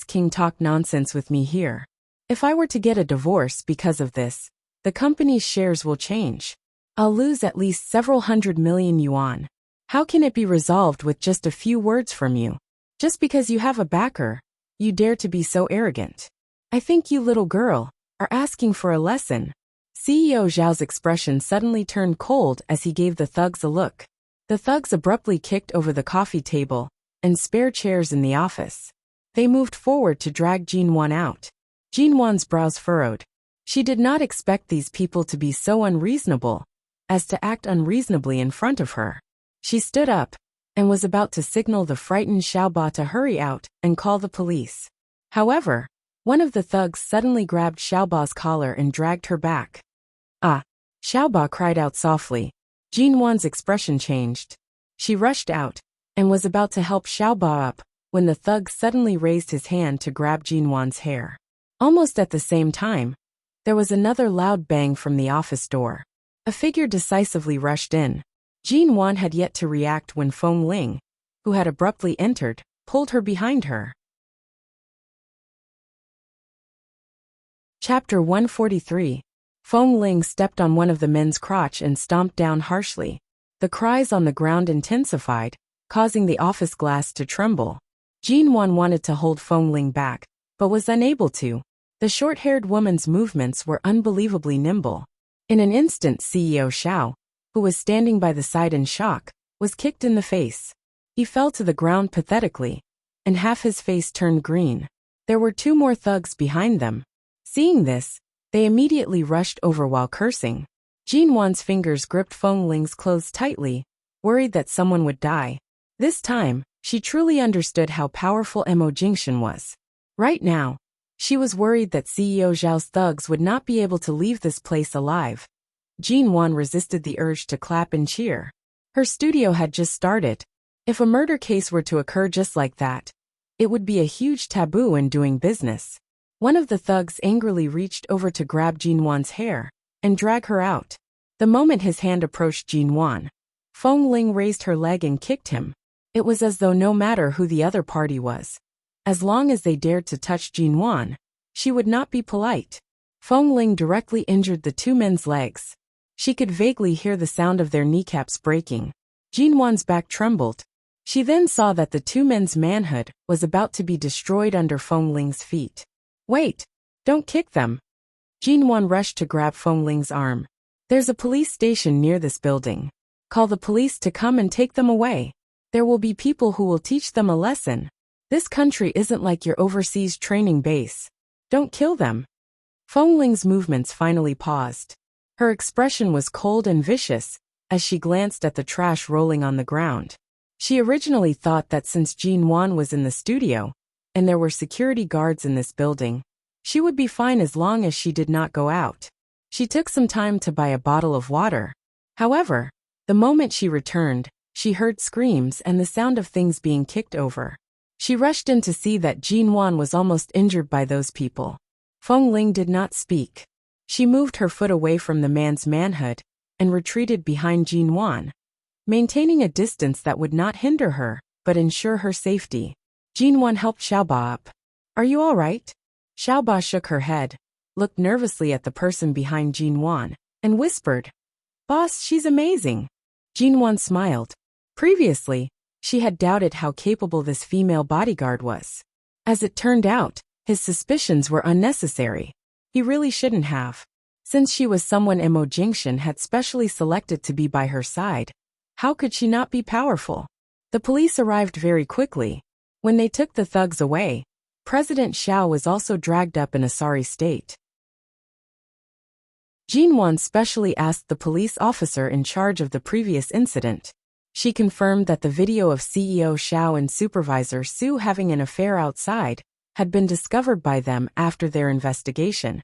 King talk nonsense with me here. If I were to get a divorce because of this, the company's shares will change. I'll lose at least several hundred million yuan. How can it be resolved with just a few words from you? Just because you have a backer, you dare to be so arrogant. I think you little girl are asking for a lesson. CEO Zhao's expression suddenly turned cold as he gave the thugs a look. The thugs abruptly kicked over the coffee table and spare chairs in the office. They moved forward to drag Jin Wan out. Jin Wan's brows furrowed. She did not expect these people to be so unreasonable as to act unreasonably in front of her. She stood up and was about to signal the frightened Xiaoba to hurry out and call the police. However, one of the thugs suddenly grabbed Xiaoba's collar and dragged her back. Ah! Xiaoba cried out softly. Jin Wan's expression changed. She rushed out and was about to help Xiaoba up when the thug suddenly raised his hand to grab Jin Wan's hair. Almost at the same time, there was another loud bang from the office door. A figure decisively rushed in. Jin Wan had yet to react when Feng Ling, who had abruptly entered, pulled her behind her. Chapter 143. Feng Ling stepped on one of the men's crotch and stomped down harshly. The cries on the ground intensified, causing the office glass to tremble. Jin Wan wanted to hold Feng Ling back, but was unable to. The short-haired woman's movements were unbelievably nimble. In an instant, CEO Xiao, who was standing by the side in shock, was kicked in the face. He fell to the ground pathetically, and half his face turned green. There were two more thugs behind them. Seeing this, They immediately rushed over while cursing. Jin Wan's fingers gripped Feng Ling's clothes tightly, worried that someone would die. This time, she truly understood how powerful Mo Jingshan was. Right now, she was worried that CEO Zhao's thugs would not be able to leave this place alive. Jin Wan resisted the urge to clap and cheer. Her studio had just started. If a murder case were to occur just like that, it would be a huge taboo in doing business. One of the thugs angrily reached over to grab Jin Wan's hair and drag her out. The moment his hand approached Jin Wan, Feng Ling raised her leg and kicked him. It was as though no matter who the other party was, as long as they dared to touch Jin Wan, she would not be polite. Feng Ling directly injured the two men's legs. She could vaguely hear the sound of their kneecaps breaking. Jin Wan's back trembled. She then saw that the two men's manhood was about to be destroyed under Feng Ling's feet. Wait! Don't kick them! Jin Wan rushed to grab Feng Ling's arm. There's a police station near this building. Call the police to come and take them away. There will be people who will teach them a lesson. This country isn't like your overseas training base. Don't kill them. Feng Ling's movements finally paused. Her expression was cold and vicious as she glanced at the trash rolling on the ground. She originally thought that since Jin Wan was in the studio, and there were security guards in this building, she would be fine as long as she did not go out. She took some time to buy a bottle of water. However, the moment she returned, she heard screams and the sound of things being kicked over. She rushed in to see that Jin Wan was almost injured by those people. Feng Ling did not speak. She moved her foot away from the man's manhood and retreated behind Jin Wan, maintaining a distance that would not hinder her, but ensure her safety. Jin Wan helped Xiaoba up. Are you all right? Xiaoba shook her head, looked nervously at the person behind Jin Wan, and whispered, Boss, she's amazing. Jin Wan smiled. Previously, she had doubted how capable this female bodyguard was. As it turned out, his suspicions were unnecessary. He really shouldn't have. Since she was someone Mo Jingshan had specially selected to be by her side, how could she not be powerful? The police arrived very quickly. When they took the thugs away, President Xiao was also dragged up in a sorry state. Jin Wan specially asked the police officer in charge of the previous incident. She confirmed that the video of CEO Xiao and Supervisor Su having an affair outside had been discovered by them after their investigation,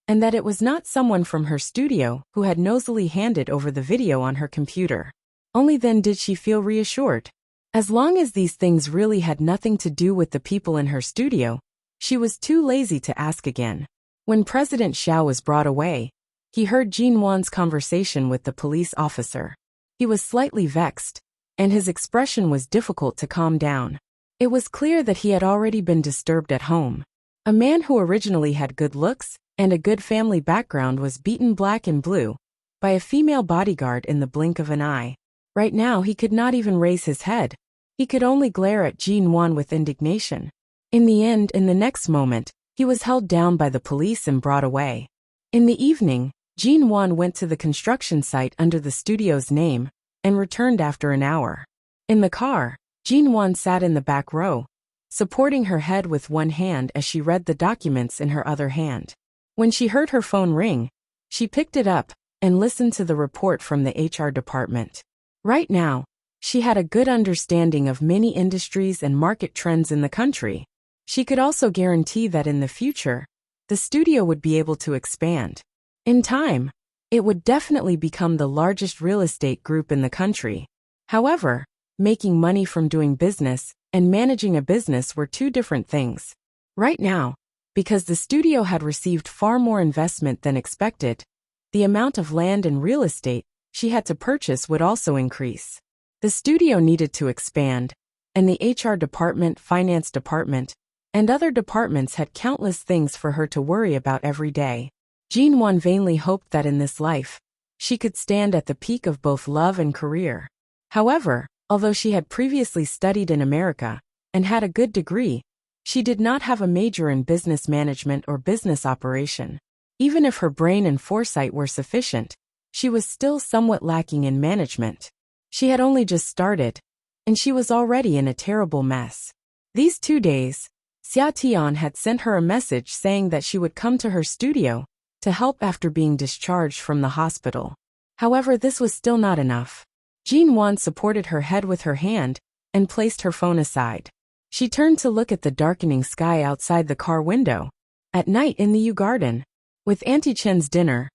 and that it was not someone from her studio who had nosily handed over the video on her computer. Only then did she feel reassured. As long as these things really had nothing to do with the people in her studio, she was too lazy to ask again. When President Xiao was brought away, he heard Jin Wan's conversation with the police officer. He was slightly vexed, and his expression was difficult to calm down. It was clear that he had already been disturbed at home. A man who originally had good looks and a good family background was beaten black and blue by a female bodyguard in the blink of an eye. Right now he could not even raise his head. He could only glare at Jin Wan with indignation. In the end, in the next moment, he was held down by the police and brought away. In the evening, Jin Wan went to the construction site under the studio's name and returned after an hour. In the car, Jin Wan sat in the back row, supporting her head with one hand as she read the documents in her other hand. When she heard her phone ring, she picked it up and listened to the report from the HR department. Right now, she had a good understanding of many industries and market trends in the country. She could also guarantee that in the future, the studio would be able to expand. In time, it would definitely become the largest real estate group in the country. However, making money from doing business and managing a business were two different things. Right now, because the studio had received far more investment than expected, the amount of land and real estate she had to purchase would also increase. The studio needed to expand, and the HR department, finance department, and other departments had countless things for her to worry about every day. Jin Wan vainly hoped that in this life, she could stand at the peak of both love and career. However, although she had previously studied in America and had a good degree, she did not have a major in business management or business operation. Even if her brain and foresight were sufficient, she was still somewhat lacking in management. She had only just started, and she was already in a terrible mess. These 2 days, Xia Tian had sent her a message saying that she would come to her studio to help after being discharged from the hospital. However, this was still not enough. Jinwan supported her head with her hand and placed her phone aside. She turned to look at the darkening sky outside the car window. At night in the U Garden, with Auntie Chen's dinner,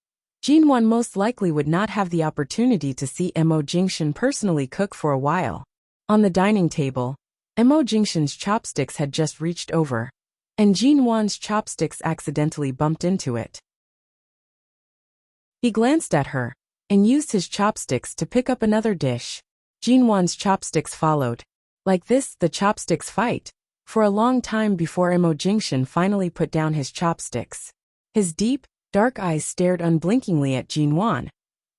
Jinwan most likely would not have the opportunity to see Mo Jingshan personally cook for a while. On the dining table, Mo Jingshan's chopsticks had just reached over, and Jinwan's chopsticks accidentally bumped into it. He glanced at her and used his chopsticks to pick up another dish. Jinwan's chopsticks followed. Like this, the chopsticks fight for a long time before Mo Jingshan finally put down his chopsticks. His deep, dark eyes stared unblinkingly at Jinwan,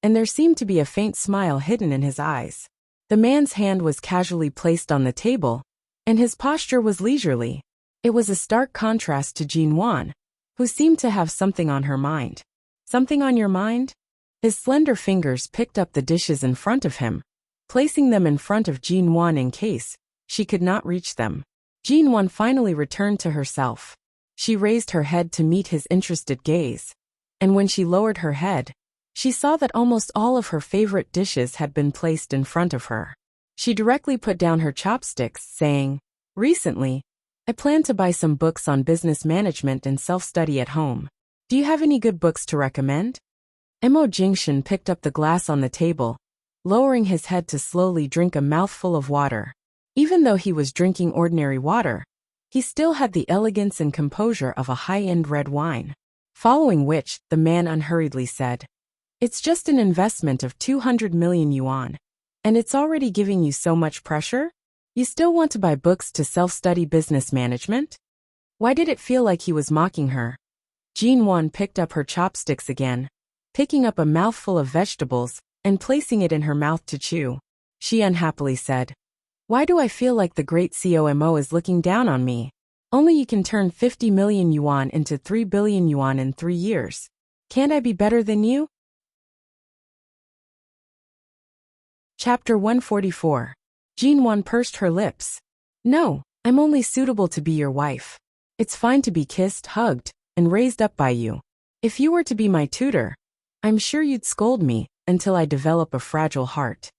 and there seemed to be a faint smile hidden in his eyes. The man's hand was casually placed on the table, and his posture was leisurely. It was a stark contrast to Jinwan, who seemed to have something on her mind. Something on your mind? His slender fingers picked up the dishes in front of him, placing them in front of Jinwan in case she could not reach them. Jinwan finally returned to herself. She raised her head to meet his interested gaze, and when she lowered her head, she saw that almost all of her favorite dishes had been placed in front of her. She directly put down her chopsticks, saying, "Recently, I plan to buy some books on business management and self-study at home. Do you have any good books to recommend?" Mo Jingshan picked up the glass on the table, lowering his head to slowly drink a mouthful of water. Even though he was drinking ordinary water, he still had the elegance and composure of a high-end red wine. Following which, the man unhurriedly said, "It's just an investment of 200 million yuan, and it's already giving you so much pressure? You still want to buy books to self-study business management?" Why did it feel like he was mocking her? Jinwan picked up her chopsticks again, picking up a mouthful of vegetables and placing it in her mouth to chew. She unhappily said, "Why do I feel like the great COMO is looking down on me? Only you can turn 50 million yuan into 3 billion yuan in 3 years. Can't I be better than you?" Chapter 144. Jinwan pursed her lips. "No, I'm only suitable to be your wife. It's fine to be kissed, hugged, and raised up by you. If you were to be my tutor, I'm sure you'd scold me until I develop a fragile heart."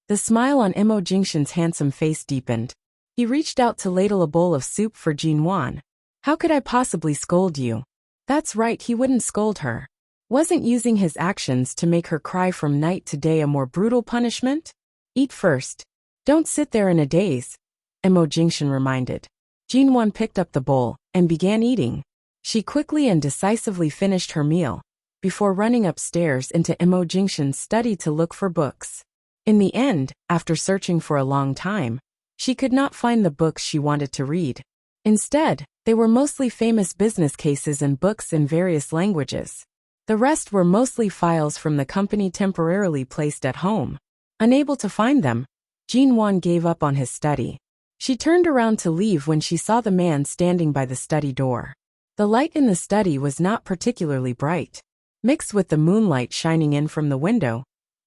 The smile on Mo Jingshan's handsome face deepened. He reached out to ladle a bowl of soup for Jinwan. "How could I possibly scold you?" That's right, he wouldn't scold her. Wasn't using his actions to make her cry from night to day a more brutal punishment? "Eat first. Don't sit there in a daze," Mo Jingshan reminded. Jinwan picked up the bowl and began eating. She quickly and decisively finished her meal before running upstairs into Mo Jingshan's study to look for books. In the end, after searching for a long time, she could not find the books she wanted to read. Instead, they were mostly famous business cases and books in various languages. The rest were mostly files from the company temporarily placed at home. Unable to find them, Jinwan gave up on his study. She turned around to leave when she saw the man standing by the study door. The light in the study was not particularly bright. Mixed with the moonlight shining in from the window,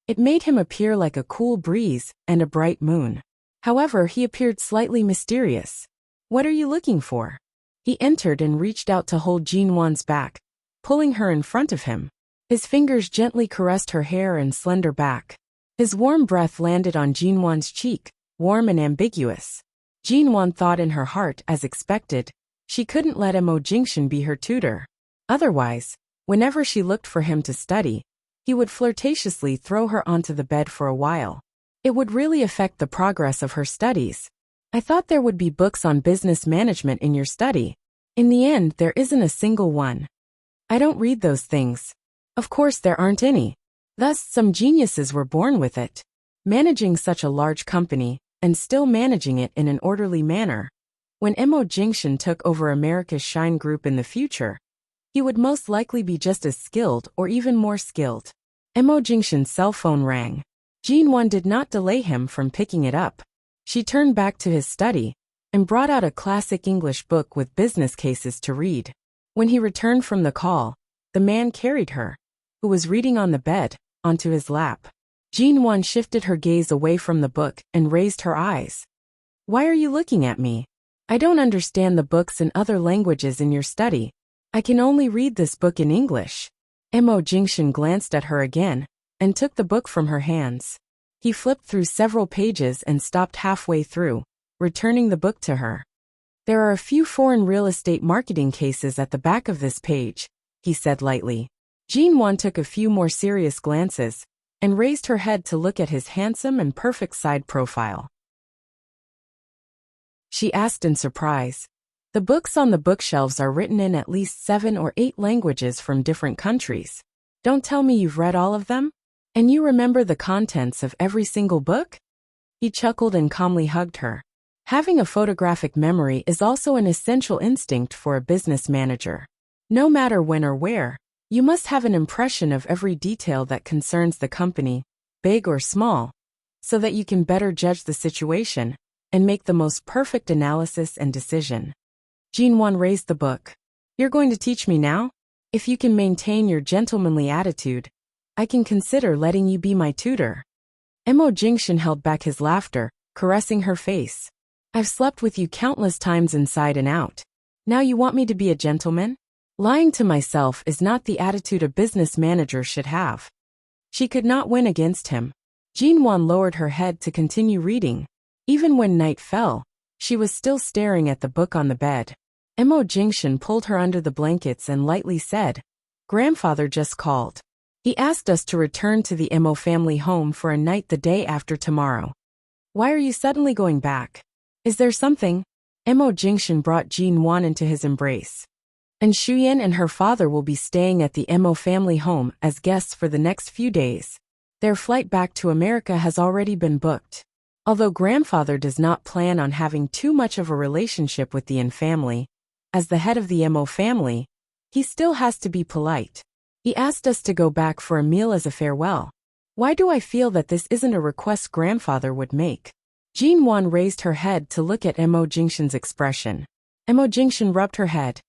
it made him appear like a cool breeze and a bright moon. However, he appeared slightly mysterious. "What are you looking for?" He entered and reached out to hold Jinwan's back, pulling her in front of him. His fingers gently caressed her hair and slender back. His warm breath landed on Jinwan's cheek, warm and ambiguous. Jinwan thought in her heart, as expected, she couldn't let Mo Jingshan be her tutor. Otherwise, whenever she looked for him to study, he would flirtatiously throw her onto the bed for a while. It would really affect the progress of her studies. "I thought there would be books on business management in your study. In the end, there isn't a single one. I don't read those things. Of course there aren't any. Thus, some geniuses were born with it. Managing such a large company, and still managing it in an orderly manner. When Mo Jingshan took over America's Shine Group in the future, he would most likely be just as skilled or even more skilled." Mo Jingshan's cell phone rang. Jinwan did not delay him from picking it up. She turned back to his study and brought out a classic English book with business cases to read. When he returned from the call, the man carried her, who was reading on the bed, onto his lap. Jinwan shifted her gaze away from the book and raised her eyes. "Why are you looking at me? I don't understand the books in other languages in your study. I can only read this book in English." Mo Jingshan glanced at her again and took the book from her hands. He flipped through several pages and stopped halfway through, returning the book to her. There are a few foreign real estate marketing cases at the back of this page, he said lightly. Jinwan took a few more serious glances and raised her head to look at his handsome and perfect side profile. She asked in surprise. The books on the bookshelves are written in at least 7 or 8 languages from different countries. Don't tell me you've read all of them? And you remember the contents of every single book? He chuckled and calmly hugged her. Having a photographic memory is also an essential instinct for a business manager. No matter when or where, you must have an impression of every detail that concerns the company, big or small, so that you can better judge the situation and make the most perfect analysis and decision. Jinwan raised the book. You're going to teach me now? If you can maintain your gentlemanly attitude, I can consider letting you be my tutor. Mo Jingshan held back his laughter, caressing her face. I've slept with you countless times inside and out. Now you want me to be a gentleman? Lying to myself is not the attitude a business manager should have. She could not win against him. Jinwan lowered her head to continue reading. Even when night fell, she was still staring at the book on the bed. Mo Jingshan pulled her under the blankets and lightly said, "Grandfather just called. He asked us to return to the Mo family home for a night the day after tomorrow. Why are you suddenly going back? Is there something?" Mo Jingshan brought Jinwan into his embrace. And Shuyan and her father will be staying at the Mo family home as guests for the next few days. Their flight back to America has already been booked. Although grandfather does not plan on having too much of a relationship with the Yin family, as the head of the Mo family, he still has to be polite. He asked us to go back for a meal as a farewell. Why do I feel that this isn't a request grandfather would make? Jinwan raised her head to look at Mo Jingshan's expression. Mo Jingshan rubbed her head.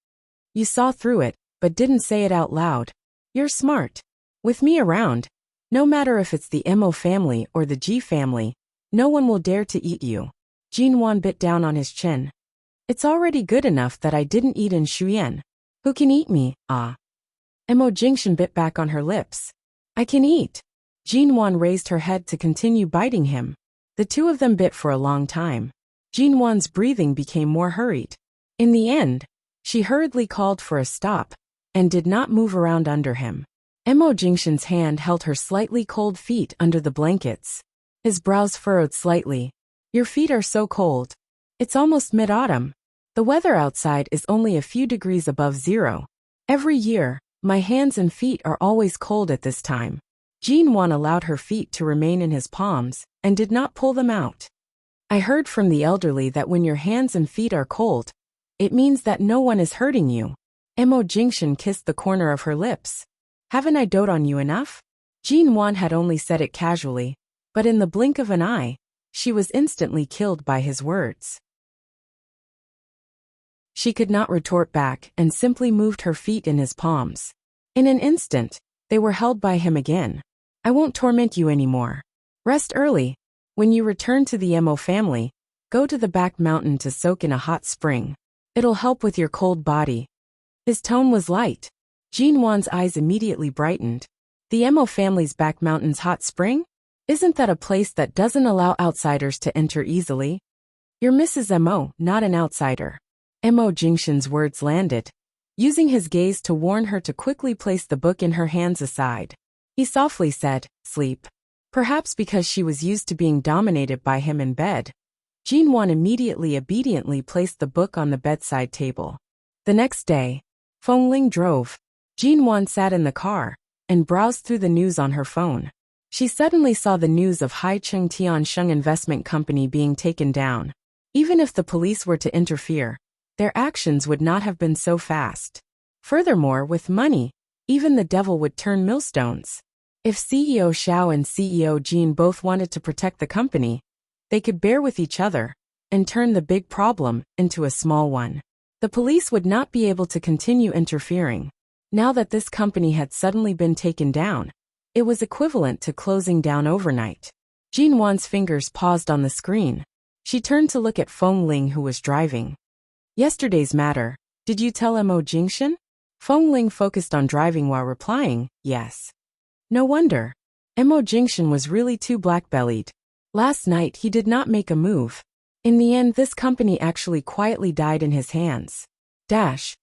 You saw through it, but didn't say it out loud. You're smart. With me around, no matter if it's the Mo family or the Ji family, no one will dare to eat you. Jinwan bit down on his chin. It's already good enough that I didn't eat in Shuyan. Who can eat me, ah? Mo Jingshan bit back on her lips. I can eat. Jinwan raised her head to continue biting him. The two of them bit for a long time. Jinwan's breathing became more hurried. In the end, she hurriedly called for a stop and did not move around under him. Mo Jingshan's hand held her slightly cold feet under the blankets. His brows furrowed slightly. Your feet are so cold. It's almost mid-autumn. The weather outside is only a few degrees above zero. Every year, my hands and feet are always cold at this time. Jinwan allowed her feet to remain in his palms and did not pull them out. I heard from the elderly that when your hands and feet are cold, it means that no one is hurting you. Mo Jingshan kissed the corner of her lips. Haven't I doted on you enough? Jinwan had only said it casually, but in the blink of an eye, she was instantly killed by his words. She could not retort back and simply moved her feet in his palms. In an instant, they were held by him again. I won't torment you anymore. Rest early. When you return to the Mo family, go to the back mountain to soak in a hot spring. It'll help with your cold body. His tone was light. Jinwan's eyes immediately brightened. The Mo family's back mountain's hot spring? Isn't that a place that doesn't allow outsiders to enter easily? You're Mrs. Mo, not an outsider. Mo Jingshan's words landed, using his gaze to warn her to quickly place the book in her hands aside. He softly said, sleep. Perhaps because she was used to being dominated by him in bed, Jinwan immediately obediently placed the book on the bedside table. The next day, Fengling drove. Jinwan sat in the car and browsed through the news on her phone. She suddenly saw the news of Haicheng Tiansheng Investment Company being taken down. Even if the police were to interfere, their actions would not have been so fast. Furthermore, with money, even the devil would turn millstones. If CEO Xiao and CEO Jin both wanted to protect the company, they could bear with each other and turn the big problem into a small one. The police would not be able to continue interfering. Now that this company had suddenly been taken down, it was equivalent to closing down overnight. Jinwan's fingers paused on the screen. She turned to look at Fengling, who was driving. Yesterday's matter, did you tell Mo Jingshan? Feng Ling focused on driving while replying, yes. No wonder. Mo Jingshan was really too black-bellied. Last night he did not make a move. In the end, this company actually quietly died in his hands. Dash.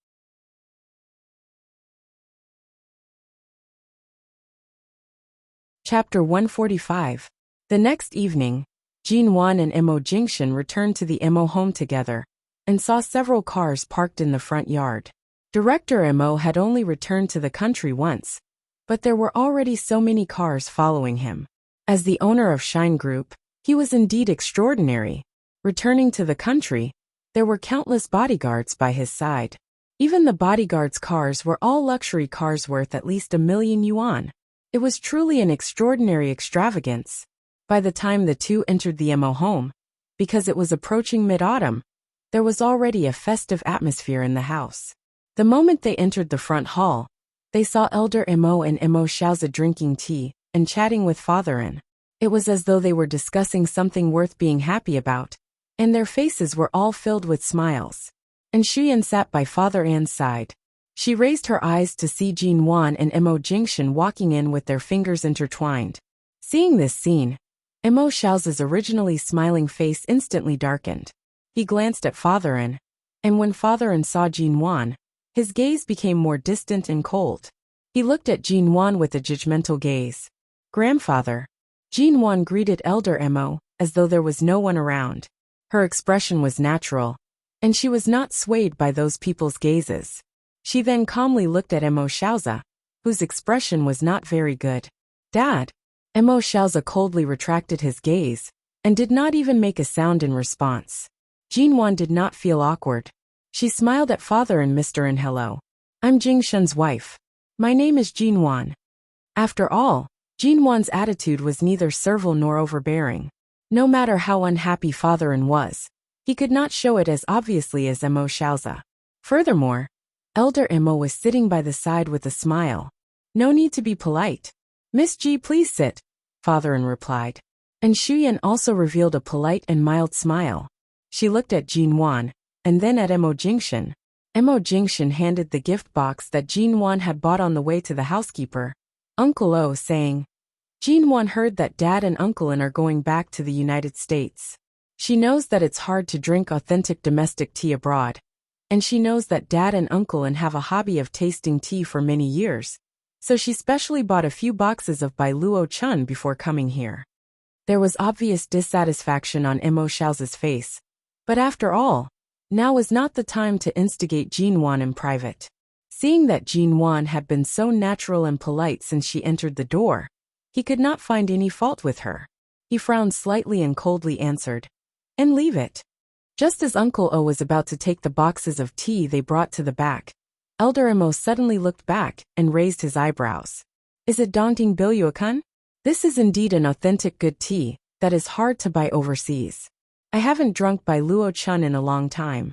Chapter 145. The next evening, Jin Wan and Mo Jingshan returned to the Mo home together and saw several cars parked in the front yard. Director Mo had only returned to the country once, but there were already so many cars following him. As the owner of Shine Group, he was indeed extraordinary. Returning to the country, there were countless bodyguards by his side. Even the bodyguards' cars were all luxury cars worth at least 1,000,000 yuan. It was truly an extraordinary extravagance. By the time the two entered the Mo home, because it was approaching mid-autumn, there was already a festive atmosphere in the house. The moment they entered the front hall, they saw Elder Mo and Mo Xiaozi drinking tea and chatting with Father An. It was as though they were discussing something worth being happy about, and their faces were all filled with smiles. And Xuyan sat by Father An's side. She raised her eyes to see Jin Wan and Mo Jingshan walking in with their fingers intertwined. Seeing this scene, Mo Xiaozi's originally smiling face instantly darkened. He glanced at Father An, and when Father An saw Jin Wan, his gaze became more distant and cold. He looked at Jin Wan with a judgmental gaze. Grandfather. Jin Wan greeted Elder Mo, as though there was no one around. Her expression was natural, and she was not swayed by those people's gazes. She then calmly looked at Mo Xiaozi, whose expression was not very good. Dad. Mo Xiaozi coldly retracted his gaze, and did not even make a sound in response. Jin Wan did not feel awkward. She smiled at Father and Mr. An. Hello. I'm Jingshan's wife. My name is Jin Wan. After all, Jin Wan's attitude was neither servile nor overbearing. No matter how unhappy Father An was, he could not show it as obviously as Mo Xiaozi. Furthermore, Elder Mo was sitting by the side with a smile. No need to be polite. Miss Ji, please sit, Father An replied. And Xuyan also revealed a polite and mild smile. She looked at Jin Wan, and then at Mo Jingshan. Mo Jingshan handed the gift box that Jin Wan had bought on the way to the housekeeper, Uncle O, saying, Jin Wan heard that Dad and Uncle An are going back to the United States. She knows that it's hard to drink authentic domestic tea abroad, and she knows that Dad and Uncle An have a hobby of tasting tea for many years, so she specially bought a few boxes of Bai Luo Chun before coming here. There was obvious dissatisfaction on Mo Xiaozi's face, but after all, now was not the time to instigate Jin Wan in private. Seeing that Jin Wan had been so natural and polite since she entered the door, he could not find any fault with her. He frowned slightly and coldly answered, and leave it. Just as Uncle O was about to take the boxes of tea they brought to the back, Elder Mo suddenly looked back and raised his eyebrows. Is it Dongting Bilyuekun? This is indeed an authentic good tea that is hard to buy overseas. I haven't drunk Bai Luo Chun in a long time.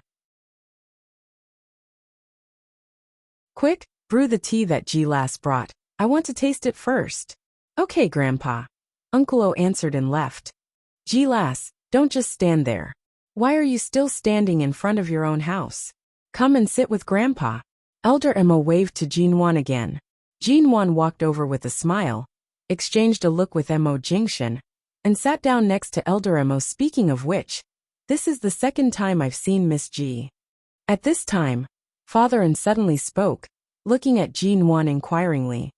Quick, brew the tea that Ji last brought. I want to taste it first. Okay, Grandpa. Uncle O answered and left. Ji lass, don't just stand there. Why are you still standing in front of your own house? Come and sit with Grandpa. Elder Mo waved to Jin Wan again. Jin Wan walked over with a smile, exchanged a look with Mo Jingshan, and sat down next to Elder Mo. Speaking of which, this is the second time I've seen Miss Ji. At this time, Father An suddenly spoke, looking at Jin Wan inquiringly.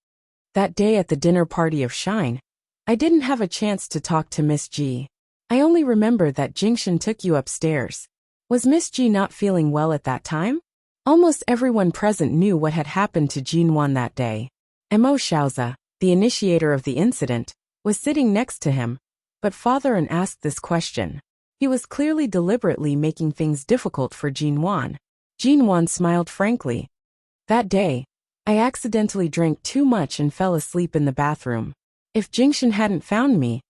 That day at the dinner party of Shine, I didn't have a chance to talk to Miss Ji. I only remember that Jingshan took you upstairs. Was Miss Ji not feeling well at that time? Almost everyone present knew what had happened to Jin Wan that day. Mo Xiaozi, the initiator of the incident, was sitting next to him, but Father An asked this question. He was clearly deliberately making things difficult for Jin Wan. Jin Wan smiled frankly. That day, I accidentally drank too much and fell asleep in the bathroom. If Jingshan hadn't found me,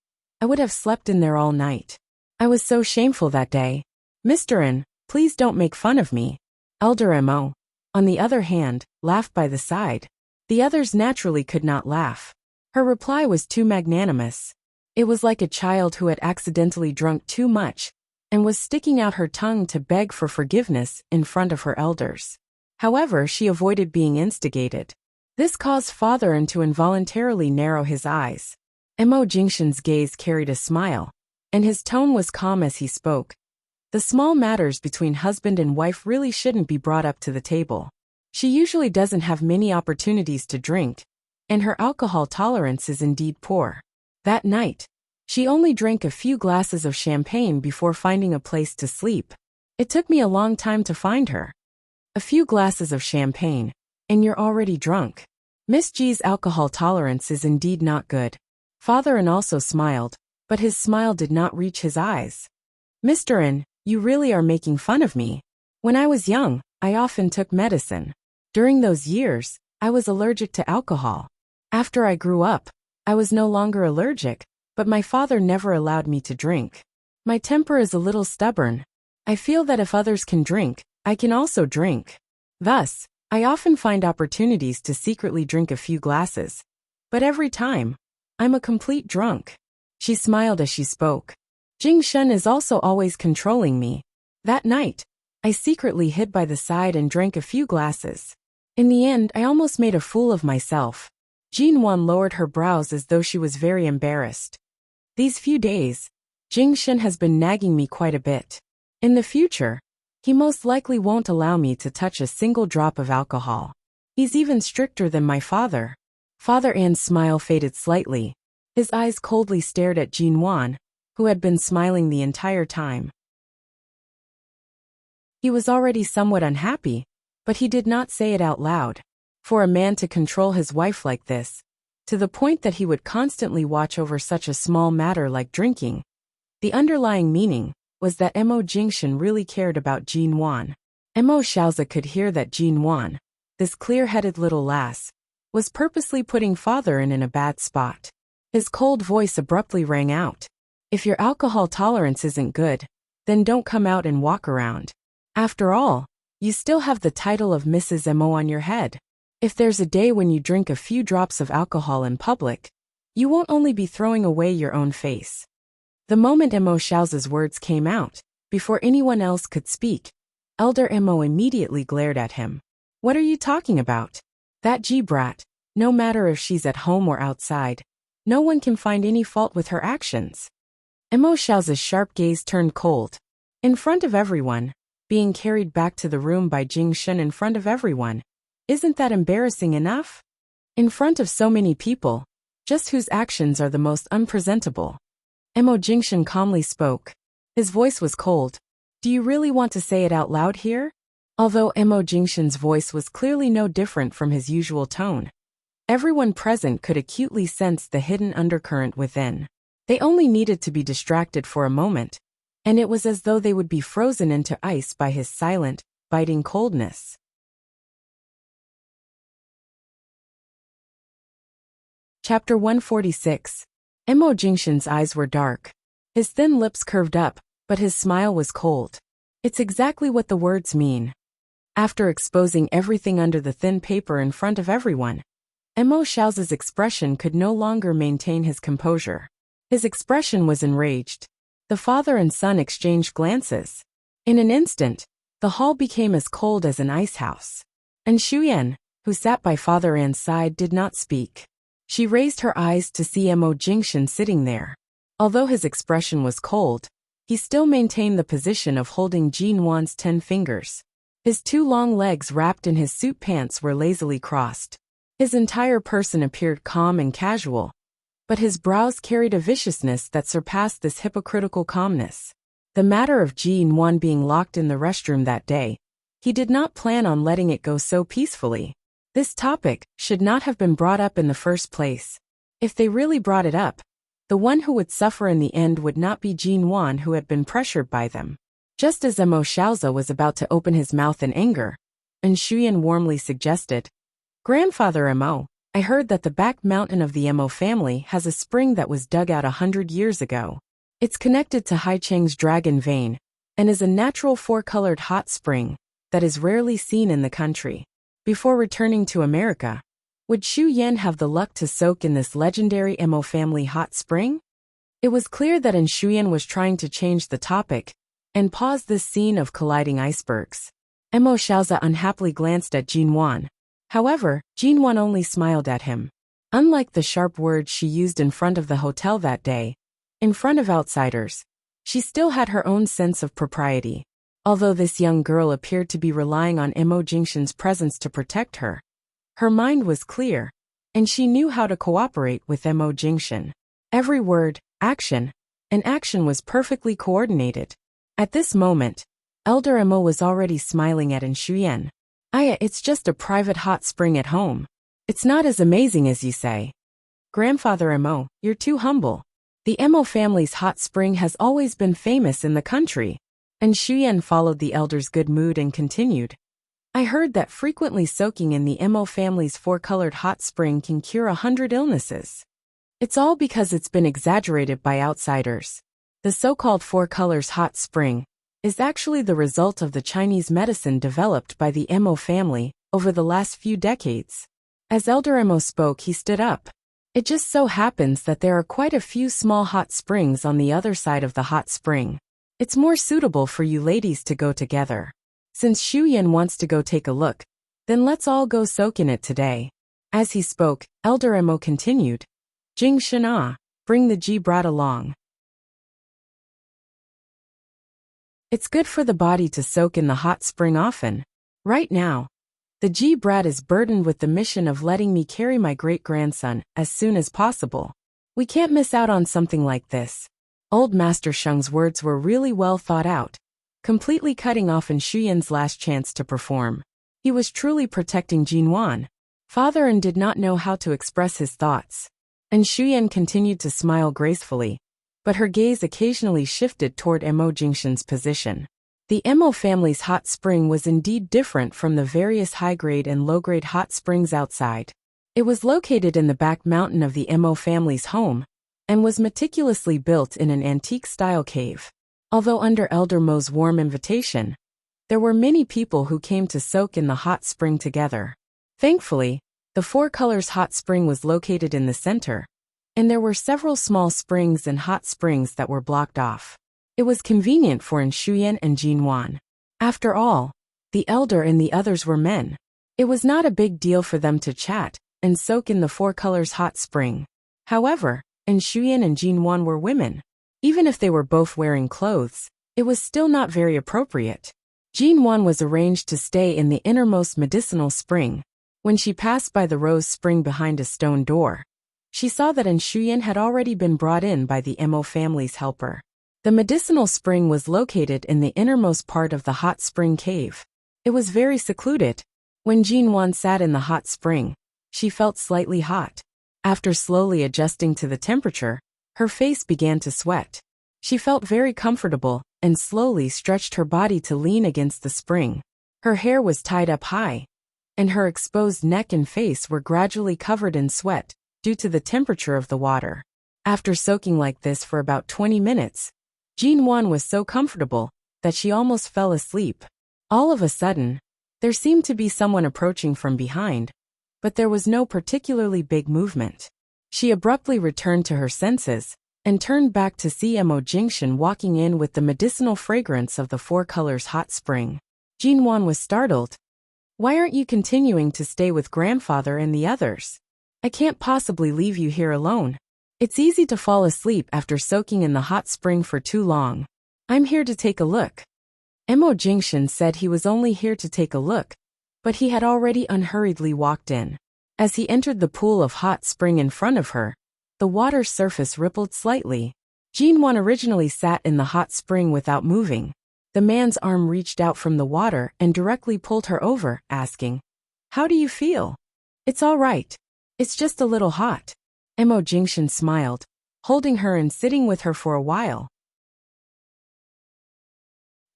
I would have slept in there all night. I was so shameful that day. Mr. An, please don't make fun of me. Elder Mo, on the other hand, laughed by the side. The others naturally could not laugh. Her reply was too magnanimous. It was like a child who had accidentally drunk too much and was sticking out her tongue to beg for forgiveness in front of her elders. However, she avoided being instigated. This caused Father An to involuntarily narrow his eyes. Mo Jingshan's gaze carried a smile, and his tone was calm as he spoke. The small matters between husband and wife really shouldn't be brought up to the table. She usually doesn't have many opportunities to drink, and her alcohol tolerance is indeed poor. That night, she only drank a few glasses of champagne before finding a place to sleep. It took me a long time to find her. A few glasses of champagne, and you're already drunk. Miss G's alcohol tolerance is indeed not good. Father An also smiled, but his smile did not reach his eyes. Mr. An, you really are making fun of me. When I was young, I often took medicine. During those years, I was allergic to alcohol. After I grew up, I was no longer allergic, but my father never allowed me to drink. My temper is a little stubborn. I feel that if others can drink, I can also drink. Thus, I often find opportunities to secretly drink a few glasses. But every time, I'm a complete drunk. She smiled as she spoke. Jing Shun is also always controlling me. That night, I secretly hid by the side and drank a few glasses. In the end, I almost made a fool of myself. Jin Wan lowered her brows as though she was very embarrassed. These few days, Jing Shun has been nagging me quite a bit. In the future, he most likely won't allow me to touch a single drop of alcohol. He's even stricter than my father. Father An's smile faded slightly. His eyes coldly stared at Jin Wan, who had been smiling the entire time. He was already somewhat unhappy, but he did not say it out loud. For a man to control his wife like this, to the point that he would constantly watch over such a small matter like drinking, the underlying meaning was that Mo Jingshan really cared about Jin Wan. Mo Xiaozi could hear that Jin Wan, this clear-headed little lass, was purposely putting Father An in a bad spot. His cold voice abruptly rang out. If your alcohol tolerance isn't good, then don't come out and walk around. After all, you still have the title of Mrs. Mo on your head. If there's a day when you drink a few drops of alcohol in public, you won't only be throwing away your own face. The moment Mo Xiaozi's words came out, before anyone else could speak, Elder Mo immediately glared at him. What are you talking about? That G-brat, no matter if she's at home or outside, no one can find any fault with her actions. Mo Xiaozi's sharp gaze turned cold. In front of everyone, being carried back to the room by Jing Shun in front of everyone. Isn't that embarrassing enough? In front of so many people, just whose actions are the most unpresentable. Mo Jingshan calmly spoke. His voice was cold. Do you really want to say it out loud here? Although Mo Jingshan's voice was clearly no different from his usual tone, everyone present could acutely sense the hidden undercurrent within. They only needed to be distracted for a moment, and it was as though they would be frozen into ice by his silent, biting coldness. Chapter 146. Mo Jingshan's eyes were dark. His thin lips curved up, but his smile was cold. It's exactly what the words mean. After exposing everything under the thin paper in front of everyone, Mo Xiaozi's expression could no longer maintain his composure. His expression was enraged. The father and son exchanged glances. In an instant, the hall became as cold as an ice house. And Shuyan, who sat by Father An's side, did not speak. She raised her eyes to see Mo Jingshan sitting there. Although his expression was cold, he still maintained the position of holding Jin Wan's 10 fingers. His 2 long legs wrapped in his suit pants were lazily crossed. His entire person appeared calm and casual, but his brows carried a viciousness that surpassed this hypocritical calmness. The matter of Jin Wan being locked in the restroom that day, he did not plan on letting it go so peacefully. This topic should not have been brought up in the first place. If they really brought it up, the one who would suffer in the end would not be Jin Wan, who had been pressured by them. Just as Mo Xiaozi was about to open his mouth in anger, and Shuyan warmly suggested, Grandfather Mo, I heard that the back mountain of the Mo family has a spring that was dug out 100 years ago. It's connected to Haicheng's dragon vein, and is a natural 4-colored hot spring that is rarely seen in the country. Before returning to America, would Xu Yan have the luck to soak in this legendary Mo family hot spring? It was clear that Shuyan was trying to change the topic and pause this scene of colliding icebergs. Mo Xiaoza unhappily glanced at Jinwan. However, Jinwan only smiled at him. Unlike the sharp words she used in front of the hotel that day, in front of outsiders, she still had her own sense of propriety. Although this young girl appeared to be relying on Mo Jingshan's presence to protect her, her mind was clear, and she knew how to cooperate with Mo Jingshan. Every word, action, and action was perfectly coordinated. At this moment, Elder Mo was already smiling at Shuyan. It's just a private hot spring at home. It's not as amazing as you say. Grandfather Mo, you're too humble. The Mo family's hot spring has always been famous in the country. And Shuyan followed the elder's good mood and continued. I heard that frequently soaking in the Mo family's four-colored hot spring can cure 100 illnesses. It's all because it's been exaggerated by outsiders. The so-called four colors hot spring is actually the result of the Chinese medicine developed by the Mo family over the last few decades. As Elder Mo spoke, he stood up. It just so happens that there are quite a few small hot springs on the other side of the hot spring. It's more suitable for you ladies to go together. Since Shuyan wants to go take a look, then let's all go soak in it today. As he spoke, Elder Mo continued. Jing Shana, bring the Ji brat along. It's good for the body to soak in the hot spring often. Right now, the Ji brat is burdened with the mission of letting me carry my great-grandson as soon as possible. We can't miss out on something like this. Old Master Sheng's words were really well thought out, completely cutting off Shuyan's last chance to perform. He was truly protecting Jinwan. Father did not know how to express his thoughts. And Shuyan continued to smile gracefully, but her gaze occasionally shifted toward Mo Jingshan's position. The Mo family's hot spring was indeed different from the various high-grade and low-grade hot springs outside. It was located in the back mountain of the Mo family's home, and was meticulously built in an antique-style cave. Although under Elder Mo's warm invitation, there were many people who came to soak in the hot spring together. Thankfully, the Four Colors hot spring was located in the center, and there were several small springs and hot springs that were blocked off. It was convenient for Shuyan and Jinwan. After all, the elder and the others were men. It was not a big deal for them to chat and soak in the Four Colors hot spring. However, Shuyan and Jinwan were women. Even if they were both wearing clothes, it was still not very appropriate. Jinwan was arranged to stay in the innermost medicinal spring. When she passed by the rose spring behind a stone door, she saw that Shuyan had already been brought in by the Mo family's helper. The medicinal spring was located in the innermost part of the hot spring cave. It was very secluded. When Jinwan sat in the hot spring, she felt slightly hot. After slowly adjusting to the temperature, her face began to sweat. She felt very comfortable and slowly stretched her body to lean against the spring. Her hair was tied up high, and her exposed neck and face were gradually covered in sweat due to the temperature of the water. After soaking like this for about 20 minutes, Jinwan was so comfortable that she almost fell asleep. All of a sudden, there seemed to be someone approaching from behind, but there was no particularly big movement. She abruptly returned to her senses and turned back to see Mo Jingshan walking in with the medicinal fragrance of the Four Colors hot spring. Jinwan was startled. Why aren't you continuing to stay with grandfather and the others? I can't possibly leave you here alone. It's easy to fall asleep after soaking in the hot spring for too long. I'm here to take a look. Mo Jingshan said he was only here to take a look, but he had already unhurriedly walked in. As he entered the pool of hot spring in front of her, the water's surface rippled slightly. Jinwan originally sat in the hot spring without moving. The man's arm reached out from the water and directly pulled her over, asking, "How do you feel?" "It's all right. It's just a little hot." Mo Jingshan smiled, holding her and sitting with her for a while.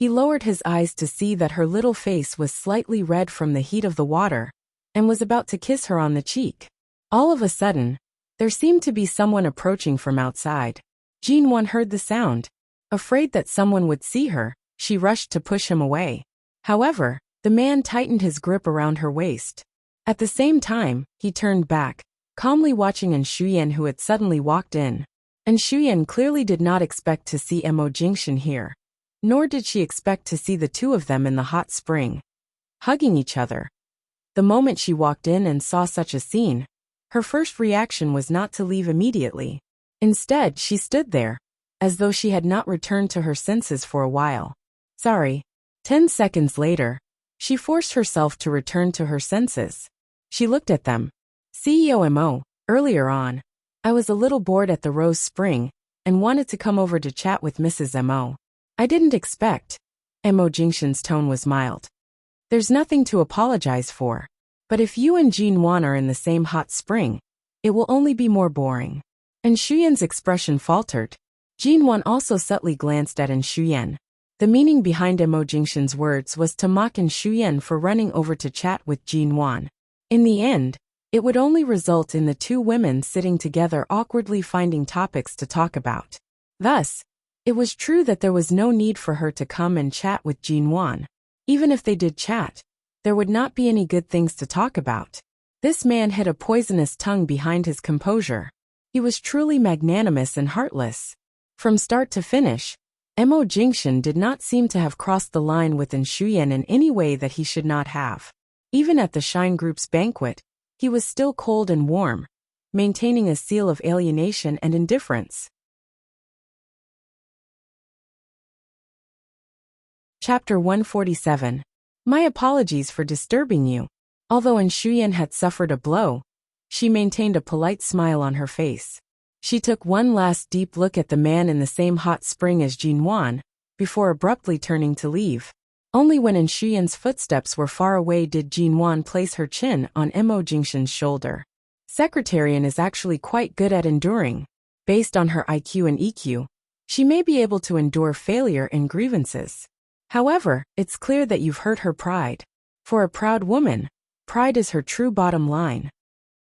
He lowered his eyes to see that her little face was slightly red from the heat of the water, and was about to kiss her on the cheek. All of a sudden, there seemed to be someone approaching from outside. Jinwan heard the sound. Afraid that someone would see her, she rushed to push him away. However, the man tightened his grip around her waist. At the same time, he turned back, calmly watching Shuyan, who had suddenly walked in. Shuyan clearly did not expect to see Mo Jingshan here, nor did she expect to see the two of them in the hot spring. hugging each other. The moment she walked in and saw such a scene, her first reaction was not to leave immediately. Instead, she stood there, as though she had not returned to her senses for a while. Sorry. 10 seconds later, she forced herself to return to her senses. She looked at them. CEO Mo, earlier on, I was a little bored at the Rose Spring and wanted to come over to chat with Mrs. Mo. I didn't expect. Mo Jingshan's tone was mild. There's nothing to apologize for. But if you and Jin Wan are in the same hot spring, it will only be more boring. And Shuyan's expression faltered. Jin Wan also subtly glanced at Shuyan. The meaning behind Mo Jingshan's words was to mock Shuyan for running over to chat with Jin Wan. In the end, it would only result in the two women sitting together awkwardly finding topics to talk about. Thus, it was true that there was no need for her to come and chat with Jin Wan. Even if they did chat, there would not be any good things to talk about. This man had a poisonous tongue behind his composure. He was truly magnanimous and heartless. From start to finish, Mo Jingshan did not seem to have crossed the line with Shuyan in any way that he should not have. Even at the Shine Group's banquet, he was still cold and warm, maintaining a seal of alienation and indifference. Chapter 147. My apologies for disturbing you. Although Shuyan had suffered a blow, she maintained a polite smile on her face. She took one last deep look at the man in the same hot spring as Jin Wan, before abruptly turning to leave. Only when Shuyan's footsteps were far away did Jin Wan place her chin on Mo Jingshan's shoulder. Secretarian is actually quite good at enduring. Based on her IQ and EQ, she may be able to endure failure and grievances. However, it's clear that you've hurt her pride. For a proud woman, pride is her true bottom line.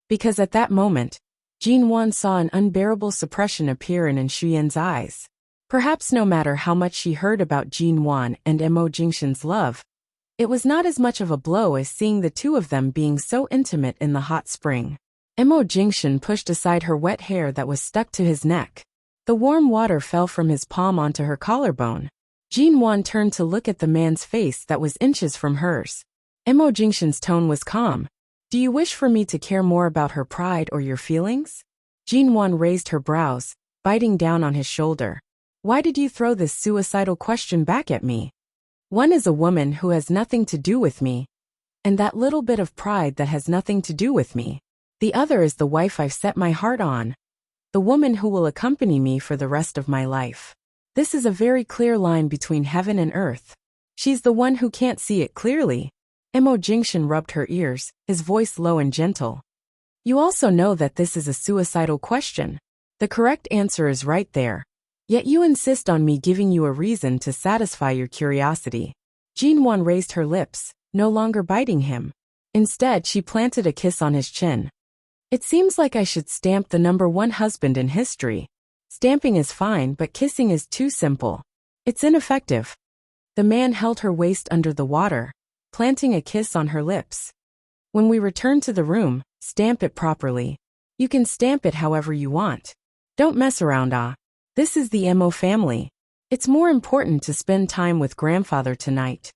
Because at that moment, Jin Wan saw an unbearable suppression appear in Shuyan's eyes. Perhaps no matter how much she heard about Jin Wan and Mo Jingshan's love, it was not as much of a blow as seeing the two of them being so intimate in the hot spring. Mo Jingshan pushed aside her wet hair that was stuck to his neck. The warm water fell from his palm onto her collarbone. Jin Wan turned to look at the man's face that was inches from hers. Mo Jingshan's tone was calm. Do you wish for me to care more about her pride or your feelings? Jin Wan raised her brows, biting down on his shoulder. Why did you throw this suicidal question back at me? One is a woman who has nothing to do with me, and that little bit of pride that has nothing to do with me. The other is the wife I've set my heart on, the woman who will accompany me for the rest of my life. This is a very clear line between heaven and earth. She's the one who can't see it clearly. Mo Jingshan rubbed her ears, his voice low and gentle. You also know that this is a suicidal question. The correct answer is right there. Yet you insist on me giving you a reason to satisfy your curiosity. Jin Wan raised her lips, no longer biting him. Instead, she planted a kiss on his chin. It seems like I should stamp the #1 husband in history. Stamping is fine, but kissing is too simple. It's ineffective. The man held her waist under the water, planting a kiss on her lips. When we return to the room, stamp it properly. You can stamp it however you want. Don't mess around, This is the Mo family. It's more important to spend time with grandfather tonight.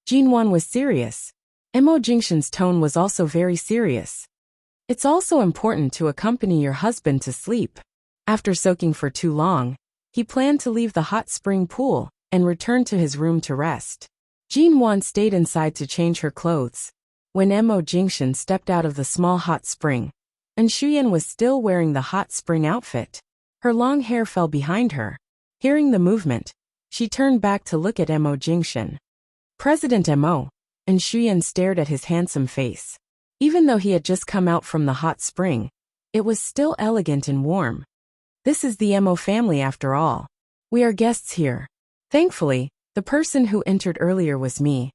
Jin Wan was serious. Mo Jingshan's tone was also very serious. It's also important to accompany your husband to sleep. After soaking for too long, he planned to leave the hot spring pool and return to his room to rest. Jin Wan stayed inside to change her clothes. When Mo Jingshan stepped out of the small hot spring, Shuyan was still wearing the hot spring outfit. Her long hair fell behind her. Hearing the movement, she turned back to look at Mo Jingshan. President Mo, Shuyan stared at his handsome face. Even though he had just come out from the hot spring, it was still elegant and warm. This is the Mo family after all. We are guests here. Thankfully, the person who entered earlier was me.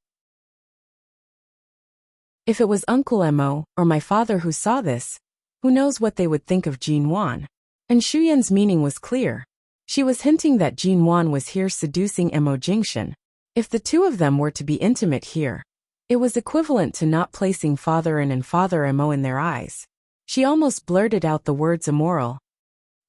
If it was Uncle Mo or my father who saw this, who knows what they would think of Jin Wan. Shuyan's meaning was clear. She was hinting that Jin Wan was here seducing Mo Jingshan. If the two of them were to be intimate here, it was equivalent to not placing father and father Mo in their eyes. She almost blurted out the words immoral.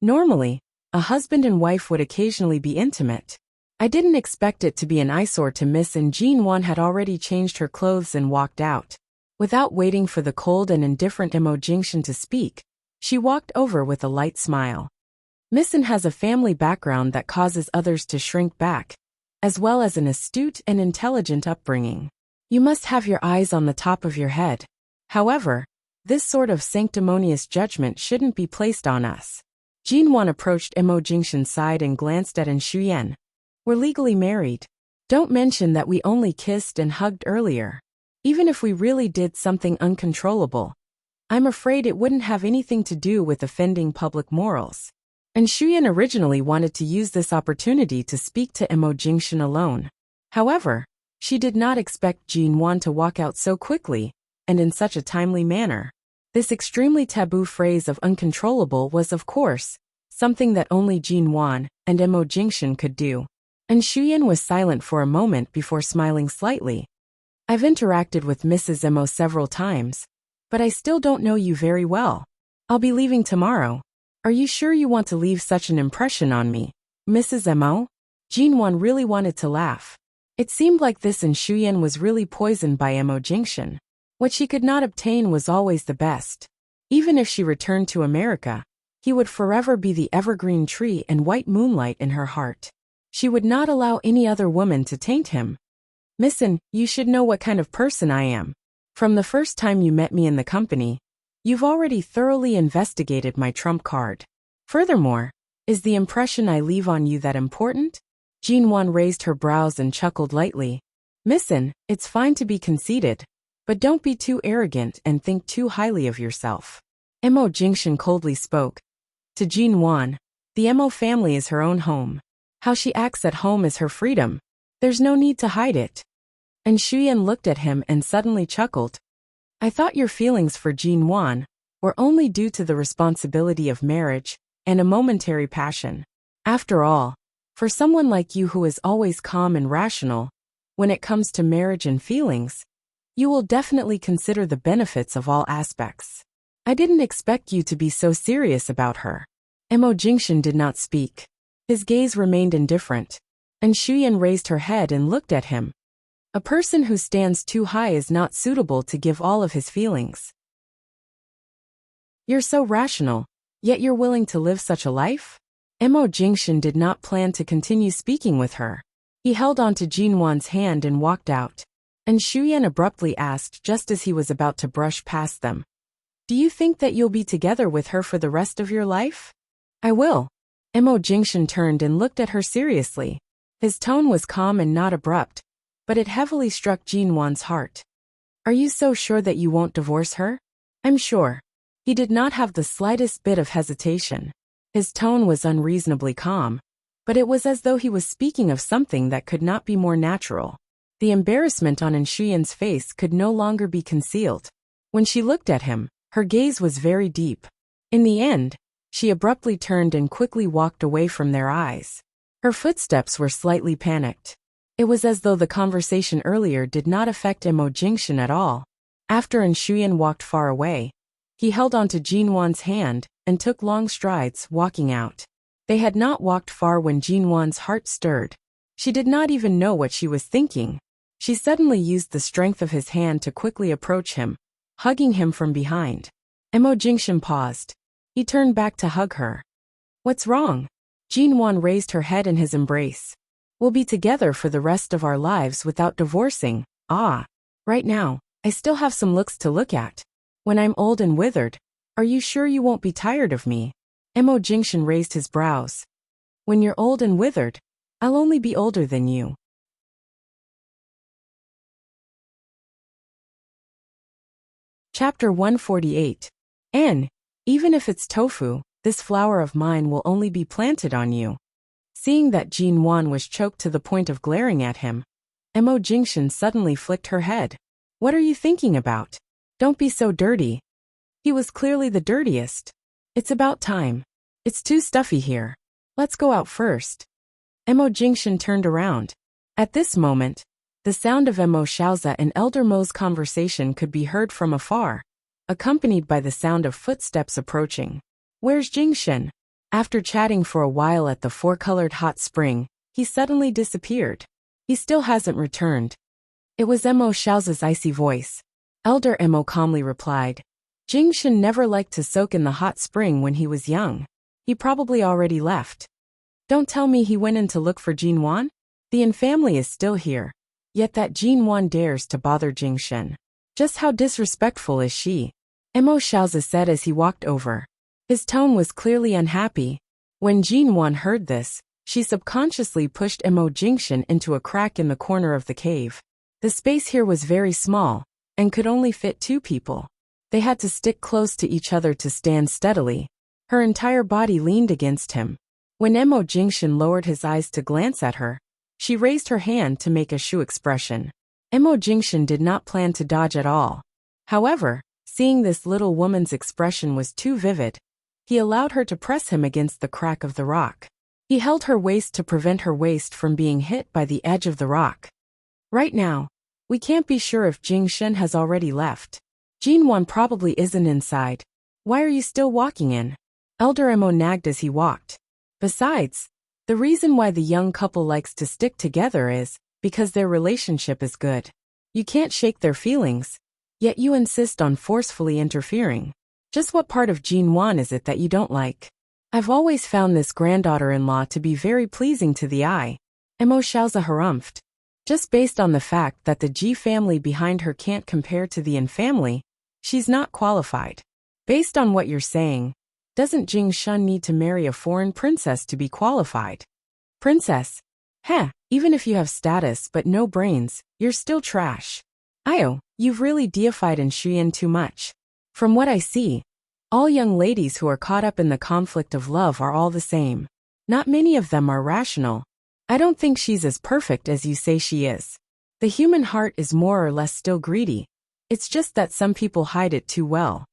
Normally, a husband and wife would occasionally be intimate. I didn't expect it to be an eyesore to miss, and Jean Wan had already changed her clothes and walked out. Without waiting for the cold and indifferent Mo Jingxian to speak, she walked over with a light smile. Missin has a family background that causes others to shrink back, as well as an astute and intelligent upbringing. You must have your eyes on the top of your head. However, this sort of sanctimonious judgment shouldn't be placed on us. Jean Wan approached Mo Jingxian's side and glanced at Shuyan. We're legally married. Don't mention that we only kissed and hugged earlier. Even if we really did something uncontrollable, I'm afraid it wouldn't have anything to do with offending public morals. And Shuyan originally wanted to use this opportunity to speak to Mo Jingxian alone. However, she did not expect Jean Wan to walk out so quickly, and in such a timely manner. This extremely taboo phrase of uncontrollable was, of course, something that only Jean Wan and Mo Jingxian could do. And Shuyan was silent for a moment before smiling slightly. I've interacted with Mrs. Mo several times, but I still don't know you very well. I'll be leaving tomorrow. Are you sure you want to leave such an impression on me, Mrs. Mo? Jean Wan really wanted to laugh. It seemed like this, and Shuyan was really poisoned by Mo Jingxian. What she could not obtain was always the best. Even if she returned to America, he would forever be the evergreen tree and white moonlight in her heart. She would not allow any other woman to taint him. Missin, you should know what kind of person I am. From the first time you met me in the company, you've already thoroughly investigated my trump card. Furthermore, is the impression I leave on you that important? Jean Wan raised her brows and chuckled lightly. Missin, it's fine to be conceited, but don't be too arrogant and think too highly of yourself. Mo Jingxian coldly spoke. To Jean Wan, the Mo family is her own home. How she acts at home is her freedom. There's no need to hide it. And Shuyan looked at him and suddenly chuckled. I thought your feelings for Jean Wan were only due to the responsibility of marriage and a momentary passion. After all, for someone like you who is always calm and rational, when it comes to marriage and feelings, you will definitely consider the benefits of all aspects. I didn't expect you to be so serious about her. Mo Jingxian did not speak. His gaze remained indifferent, and Shuyan raised her head and looked at him. A person who stands too high is not suitable to give all of his feelings. You're so rational, yet you're willing to live such a life? Mo Jingxian did not plan to continue speaking with her. He held on to Jean Wan's hand and walked out. And Shuyan abruptly asked just as he was about to brush past them. Do you think that you'll be together with her for the rest of your life? I will. Mo Jingxian turned and looked at her seriously. His tone was calm and not abrupt, but it heavily struck Jean Wan's heart. Are you so sure that you won't divorce her? I'm sure. He did not have the slightest bit of hesitation. His tone was unreasonably calm, but it was as though he was speaking of something that could not be more natural. The embarrassment on Shuyan's face could no longer be concealed. When she looked at him, her gaze was very deep. In the end, she abruptly turned and quickly walked away from their eyes. Her footsteps were slightly panicked. It was as though the conversation earlier did not affect Mo Jingxian at all. After Shuyan walked far away, he held onto Jean Wan's hand and took long strides, walking out. They had not walked far when Jean Wan's heart stirred. She did not even know what she was thinking. She suddenly used the strength of his hand to quickly approach him, hugging him from behind. Mo Jingxian paused. He turned back to hug her. What's wrong? Jean Wan raised her head in his embrace. We'll be together for the rest of our lives without divorcing. Ah. Right now, I still have some looks to look at. When I'm old and withered, are you sure you won't be tired of me? Mo Jingxian raised his brows. When you're old and withered, I'll only be older than you. Chapter 148. Even if it's tofu, this flower of mine will only be planted on you. Seeing that Jean Wan was choked to the point of glaring at him, Mo Jingxian suddenly flicked her head. What are you thinking about? Don't be so dirty. He was clearly the dirtiest. It's about time. It's too stuffy here. Let's go out first. Mo Jingxian turned around. At this moment, the sound of Mo Xiaoza and Elder Mo's conversation could be heard from afar, accompanied by the sound of footsteps approaching. Where's Jingxian? After chatting for a while at the four-colored hot spring, He suddenly disappeared. He still hasn't returned. It was Mo Xiao's icy voice. Elder Mo calmly replied. Jingshan never liked to soak in the hot spring when he was young. He probably already left. Don't tell me he went in to look for Jinwan? The Yin family is still here. Yet that Jinwan dares to bother Jingshan. Just how disrespectful is she? Mo Xiaozi said as he walked over. His tone was clearly unhappy. When Jinwan heard this, she subconsciously pushed Mo Jingshan into a crack in the corner of the cave. The space here was very small, and could only fit 2 people. They had to stick close to each other to stand steadily. Her entire body leaned against him. When Mo Jingshan lowered his eyes to glance at her, she raised her hand to make a shu expression. Mo Jingshan did not plan to dodge at all. However, seeing this little woman's expression was too vivid, he allowed her to press him against the crack of the rock. He held her waist to prevent her waist from being hit by the edge of the rock. Right now, we can't be sure if Jingshan has already left. Jinwan probably isn't inside. Why are you still walking in? Elder Mo nagged as he walked. Besides, the reason why the young couple likes to stick together is because their relationship is good. You can't shake their feelings, yet you insist on forcefully interfering. Just what part of Jinwan is it that you don't like? I've always found this granddaughter-in-law to be very pleasing to the eye. Mo Xiaozi harumphed. Just based on the fact that the Ji family behind her can't compare to the Yin family, she's not qualified. Based on what you're saying, doesn't Jingshan need to marry a foreign princess to be qualified? Princess? Heh, even if you have status but no brains, you're still trash. Io, you've really deified Shuyan too much. From what I see, all young ladies who are caught up in the conflict of love are all the same. Not many of them are rational. I don't think she's as perfect as you say she is. The human heart is more or less still greedy. It's just that some people hide it too well.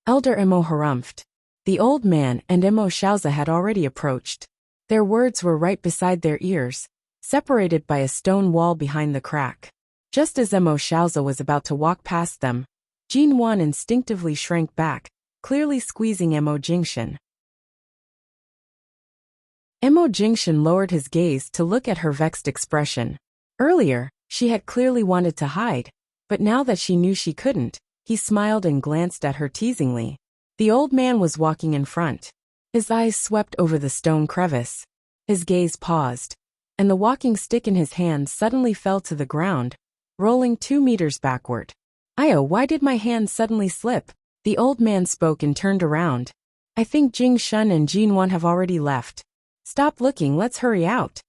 Elder Mo harumphed. The old man and Mo Xiaozi had already approached. Their words were right beside their ears, separated by a stone wall behind the crack. Just as Mo Xiaozi was about to walk past them, Jinwan instinctively shrank back, clearly squeezing Mo Jingshan. Mo Jingshan lowered his gaze to look at her vexed expression. Earlier, she had clearly wanted to hide, but now that she knew she couldn't, he smiled and glanced at her teasingly. The old man was walking in front. His eyes swept over the stone crevice. His gaze paused, and the walking stick in his hand suddenly fell to the ground, rolling 2 meters backward. Io, why did my hand suddenly slip? The old man spoke and turned around. I think Jingshan and Jinwan have already left. Stop looking, let's hurry out.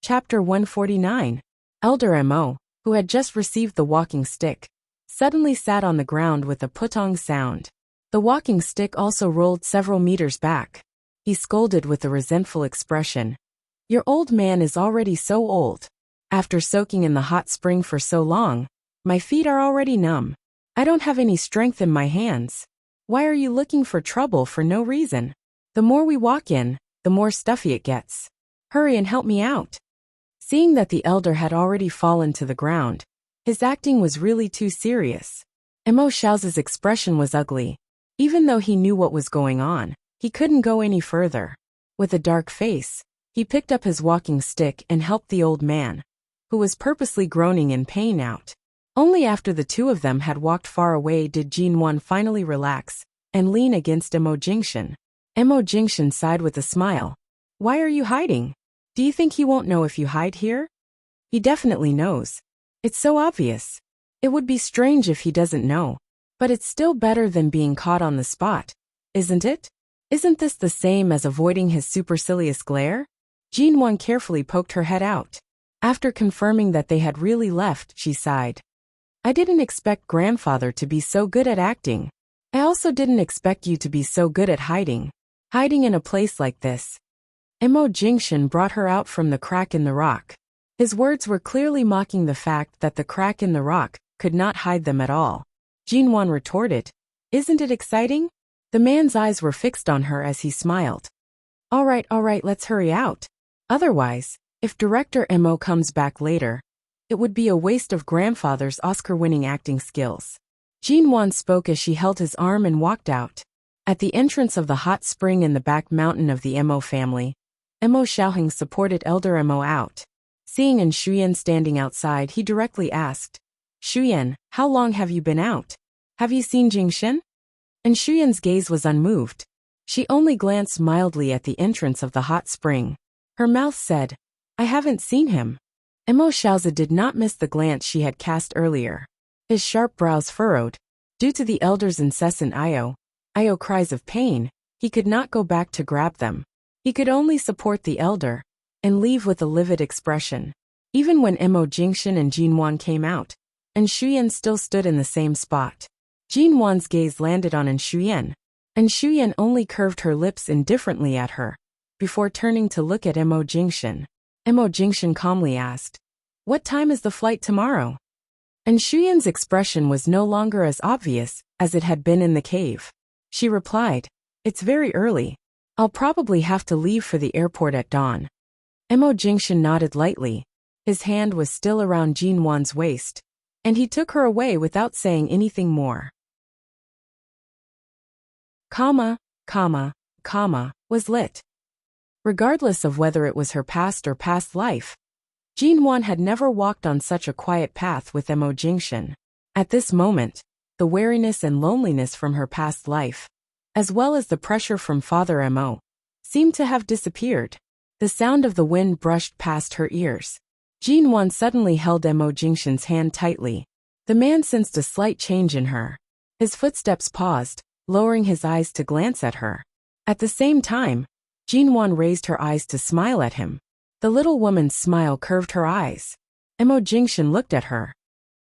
Chapter 149. Elder Mo, who had just received the walking stick, suddenly sat on the ground with a putong sound. The walking stick also rolled several meters back. He scolded with a resentful expression. Your old man is already so old. After soaking in the hot spring for so long, my feet are already numb. I don't have any strength in my hands. Why are you looking for trouble for no reason? The more we walk in, the more stuffy it gets. Hurry and help me out. Seeing that the elder had already fallen to the ground, his acting was really too serious. Mo Xiaozi's expression was ugly. Even though he knew what was going on, he couldn't go any further. With a dark face, he picked up his walking stick and helped the old man, who was purposely groaning in pain, out. Only after the 2 of them had walked far away did Jinwan finally relax and lean against Mo Jingshan. Mo Jingshan sighed with a smile. Why are you hiding? Do you think he won't know if you hide here? He definitely knows. It's so obvious. It would be strange if he doesn't know. But it's still better than being caught on the spot, isn't it? Isn't this the same as avoiding his supercilious glare? Jinwan carefully poked her head out. After confirming that they had really left, she sighed. I didn't expect grandfather to be so good at acting. I also didn't expect you to be so good at hiding. Hiding in a place like this. Mo Jingshan brought her out from the crack in the rock. His words were clearly mocking the fact that the crack in the rock could not hide them at all. Jinwan retorted, Isn't it exciting? The man's eyes were fixed on her as he smiled. All right, let's hurry out. Otherwise, if Director Mo comes back later, it would be a waste of grandfather's Oscar-winning acting skills. Jinwan spoke as she held his arm and walked out. At the entrance of the hot spring in the back mountain of the Mo family, Mo Xiaoheng supported Elder Mo out. Seeing An Shuyan standing outside, he directly asked, Shuyan, how long have you been out? Have you seen Jingshen? An Shuyan's gaze was unmoved. She only glanced mildly at the entrance of the hot spring. Her mouth said, I haven't seen him. Mo Xiaoza did not miss the glance she had cast earlier. His sharp brows furrowed. Due to the elder's incessant iyo cries of pain, he could not go back to grab them. He could only support the elder and leave with a livid expression. Even when Mo Jingshan and Jinwan came out, An Shuyan still stood in the same spot. Jinwan's gaze landed on An Shuyan. An Shuyan only curved her lips indifferently at her, before turning to look at Mo Jingshan. Mo Jingshan calmly asked, What time is the flight tomorrow? An Shuyan's expression was no longer as obvious as it had been in the cave. She replied, It's very early. I'll probably have to leave for the airport at dawn. Mo Jingshan nodded lightly. His hand was still around Jinwan's waist, and he took her away without saying anything more. Comma was lit. Regardless of whether it was her past or past life, Jinwan had never walked on such a quiet path with Mo Jingshan. At this moment, the weariness and loneliness from her past life, as well as the pressure from Father Mo, seemed to have disappeared. The sound of the wind brushed past her ears. Jinwan suddenly held Mo Jingshan's hand tightly. The man sensed a slight change in her. His footsteps paused, lowering his eyes to glance at her. At the same time, Jinwan raised her eyes to smile at him. The little woman's smile curved her eyes. Mo Jingshan looked at her.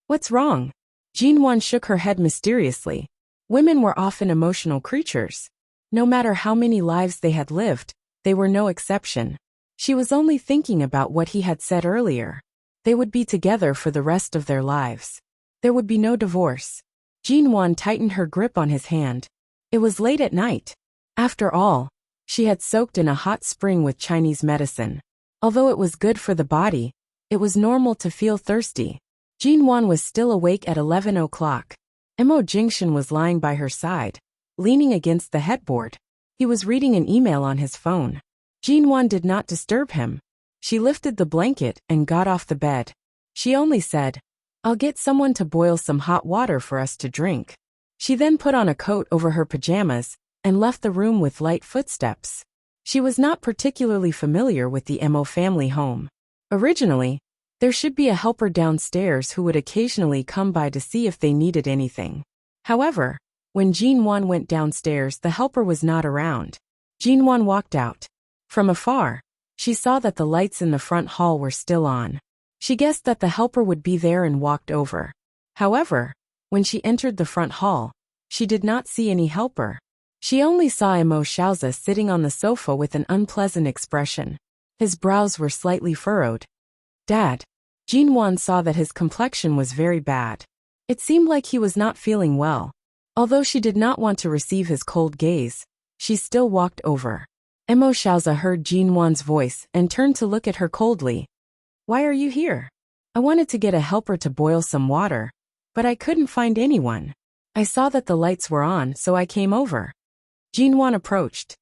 What's wrong? Jinwan shook her head mysteriously. Women were often emotional creatures. No matter how many lives they had lived, they were no exception. She was only thinking about what he had said earlier. They would be together for the rest of their lives. There would be no divorce. Jinwan tightened her grip on his hand. It was late at night. After all, she had soaked in a hot spring with Chinese medicine. Although it was good for the body, it was normal to feel thirsty. Jinwan was still awake at 11 o'clock. Mo Jingshan was lying by her side, leaning against the headboard. He was reading an email on his phone. Jinwan did not disturb him. She lifted the blanket and got off the bed. She only said, I'll get someone to boil some hot water for us to drink. She then put on a coat over her pajamas and left the room with light footsteps. She was not particularly familiar with the Mo family home. Originally, there should be a helper downstairs who would occasionally come by to see if they needed anything. However, when Jinwan went downstairs, the helper was not around. Jinwan walked out. From afar, she saw that the lights in the front hall were still on. She guessed that the helper would be there and walked over. However, when she entered the front hall, she did not see any helper. She only saw Mo Xiaoza sitting on the sofa with an unpleasant expression. His brows were slightly furrowed. Dad. Jinwan saw that his complexion was very bad. It seemed like he was not feeling well. Although she did not want to receive his cold gaze, she still walked over. Mo Xiaoza heard Jinwan's voice and turned to look at her coldly. Why are you here? I wanted to get a helper to boil some water, but I couldn't find anyone. I saw that the lights were on, so I came over. Jinwan approached.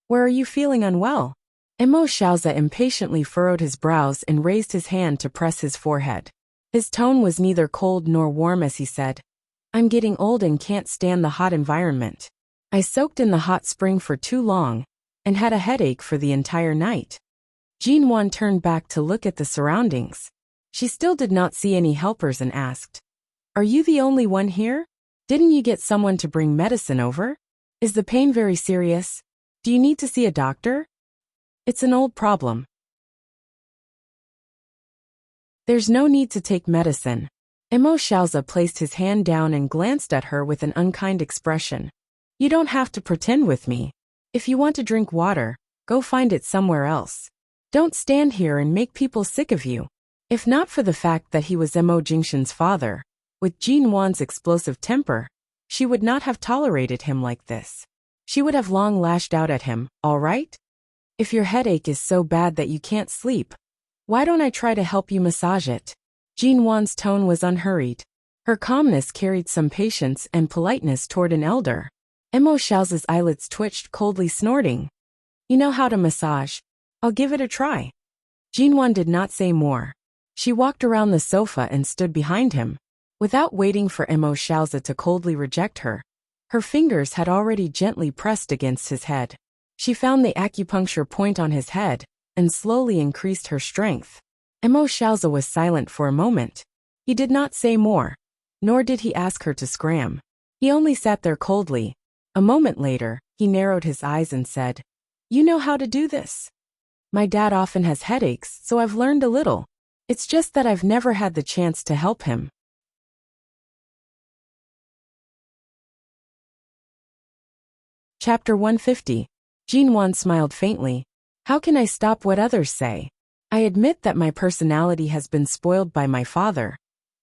Where are you feeling unwell? Mo Xiaoza impatiently furrowed his brows and raised his hand to press his forehead. His tone was neither cold nor warm as he said, I'm getting old and can't stand the hot environment. I soaked in the hot spring for too long and had a headache for the entire night. Jinwan turned back to look at the surroundings. She still did not see any helpers and asked, Are you the only one here? Didn't you get someone to bring medicine over? Is the pain very serious? Do you need to see a doctor? It's an old problem. There's no need to take medicine. Mo Xiaoza placed his hand down and glanced at her with an unkind expression. You don't have to pretend with me. If you want to drink water, go find it somewhere else. Don't stand here and make people sick of you. If not for the fact that he was Mo Jingshan's father, with Jinwan's explosive temper, she would not have tolerated him like this. She would have long lashed out at him, all right? If your headache is so bad that you can't sleep, why don't I try to help you massage it? Jinwan's tone was unhurried. Her calmness carried some patience and politeness toward an elder. Emo Xiao's eyelids twitched coldly, snorting. You know how to massage. I'll give it a try. Jinwan did not say more. She walked around the sofa and stood behind him. Without waiting for Emo Xiao to coldly reject her, her fingers had already gently pressed against his head. She found the acupuncture point on his head and slowly increased her strength. Emo Xiao was silent for a moment. He did not say more, nor did he ask her to scram. He only sat there coldly. A moment later, he narrowed his eyes and said, You know how to do this? My dad often has headaches, so I've learned a little. It's just that I've never had the chance to help him. Chapter 150. Jinwan smiled faintly. How can I stop what others say? I admit that my personality has been spoiled by my father,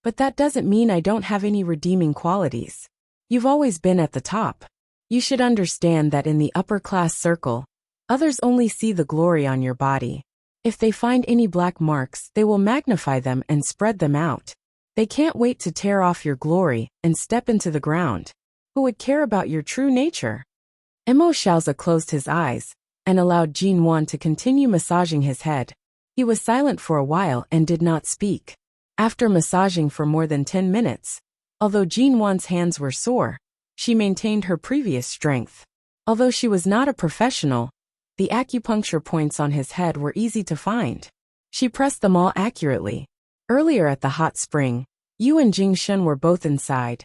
but that doesn't mean I don't have any redeeming qualities. You've always been at the top. You should understand that in the upper-class circle, others only see the glory on your body. If they find any black marks, they will magnify them and spread them out. They can't wait to tear off your glory and step into the ground. Who would care about your true nature? Emo Xiaoza closed his eyes and allowed Jinwan to continue massaging his head. He was silent for a while and did not speak. After massaging for more than 10 minutes, although Jinwan's hands were sore, she maintained her previous strength. Although she was not a professional, the acupuncture points on his head were easy to find. She pressed them all accurately. Earlier at the hot spring, you and Jingshun were both inside,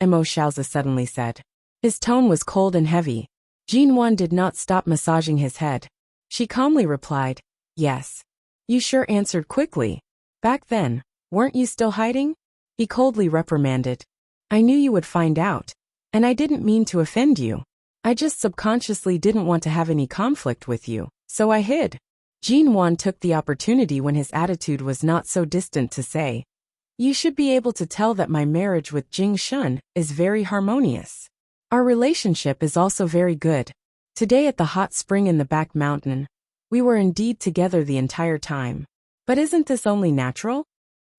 Emo Xiaoza suddenly said. His tone was cold and heavy. Jinwan did not stop massaging his head. She calmly replied, Yes. You sure answered quickly. Back then, weren't you still hiding? He coldly reprimanded. I knew you would find out, and I didn't mean to offend you. I just subconsciously didn't want to have any conflict with you, so I hid. Jinwan took the opportunity when his attitude was not so distant to say, You should be able to tell that my marriage with Jingshun is very harmonious. Our relationship is also very good. Today at the hot spring in the back mountain, we were indeed together the entire time. But isn't this only natural?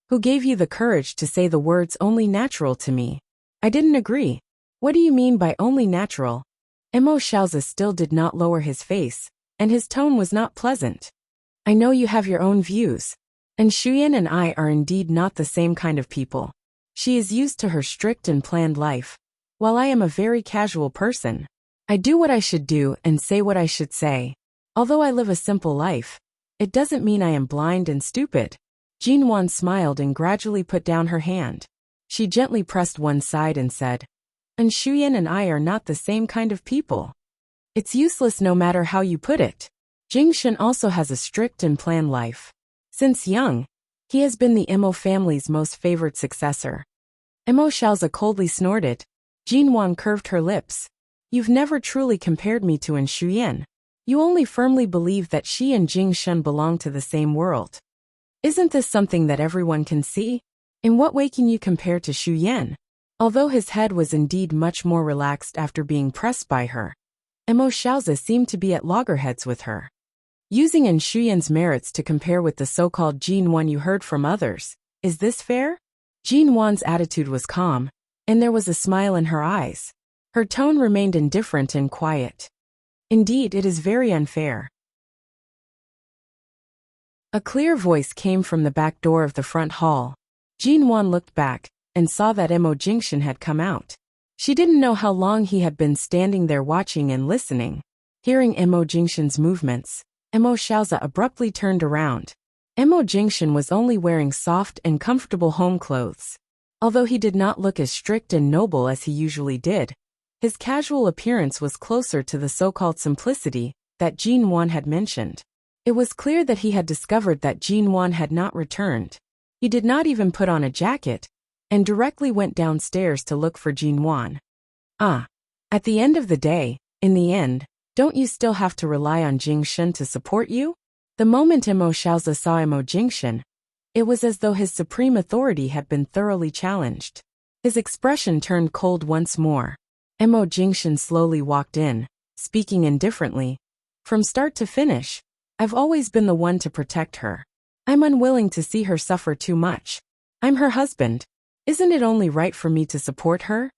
Who gave you the courage to say the words only natural to me? I didn't agree. What do you mean by only natural? Emo Xiaoza still did not lower his face, and his tone was not pleasant. I know you have your own views, and Shuyan and I are indeed not the same kind of people. She is used to her strict and planned life, while I am a very casual person. I do what I should do and say what I should say. Although I live a simple life, it doesn't mean I am blind and stupid. Jinwan smiled and gradually put down her hand. She gently pressed one side and said, And Shuyan and I are not the same kind of people. It's useless no matter how you put it. Jingshun also has a strict and planned life. Since young, he has been the Emo family's most favored successor. Emo Xiaoza coldly snorted. Jinwan curved her lips. You've never truly compared me to An Shuyan. You only firmly believe that she and Jingshun belong to the same world. Isn't this something that everyone can see? In what way can you compare to Shuyan? Although his head was indeed much more relaxed after being pressed by her, Emo Xiaoza seemed to be at loggerheads with her. Using An Shuyan's merits to compare with the so-called Jinwan you heard from others, is this fair? Jinwan's attitude was calm, and there was a smile in her eyes. Her tone remained indifferent and quiet. Indeed, it is very unfair. A clear voice came from the back door of the front hall. Jinwan looked back and saw that Emo Jingshun had come out. She didn't know how long he had been standing there watching and listening. Hearing Emo Jingshun's movements, Emo Xiaoza abruptly turned around. Emo Jingshun was only wearing soft and comfortable home clothes. Although he did not look as strict and noble as he usually did, his casual appearance was closer to the so-called simplicity that Jinwan had mentioned. It was clear that he had discovered that Jinwan had not returned. He did not even put on a jacket, and directly went downstairs to look for Jinwan. At the end of the day, in the end, don't you still have to rely on Jingshun to support you? The moment Emo Xiaoza saw Emo Jingshun, it was as though his supreme authority had been thoroughly challenged. His expression turned cold once more. Emo Jingshun slowly walked in, speaking indifferently. From start to finish, I've always been the one to protect her. I'm unwilling to see her suffer too much. I'm her husband. Isn't it only right for me to support her?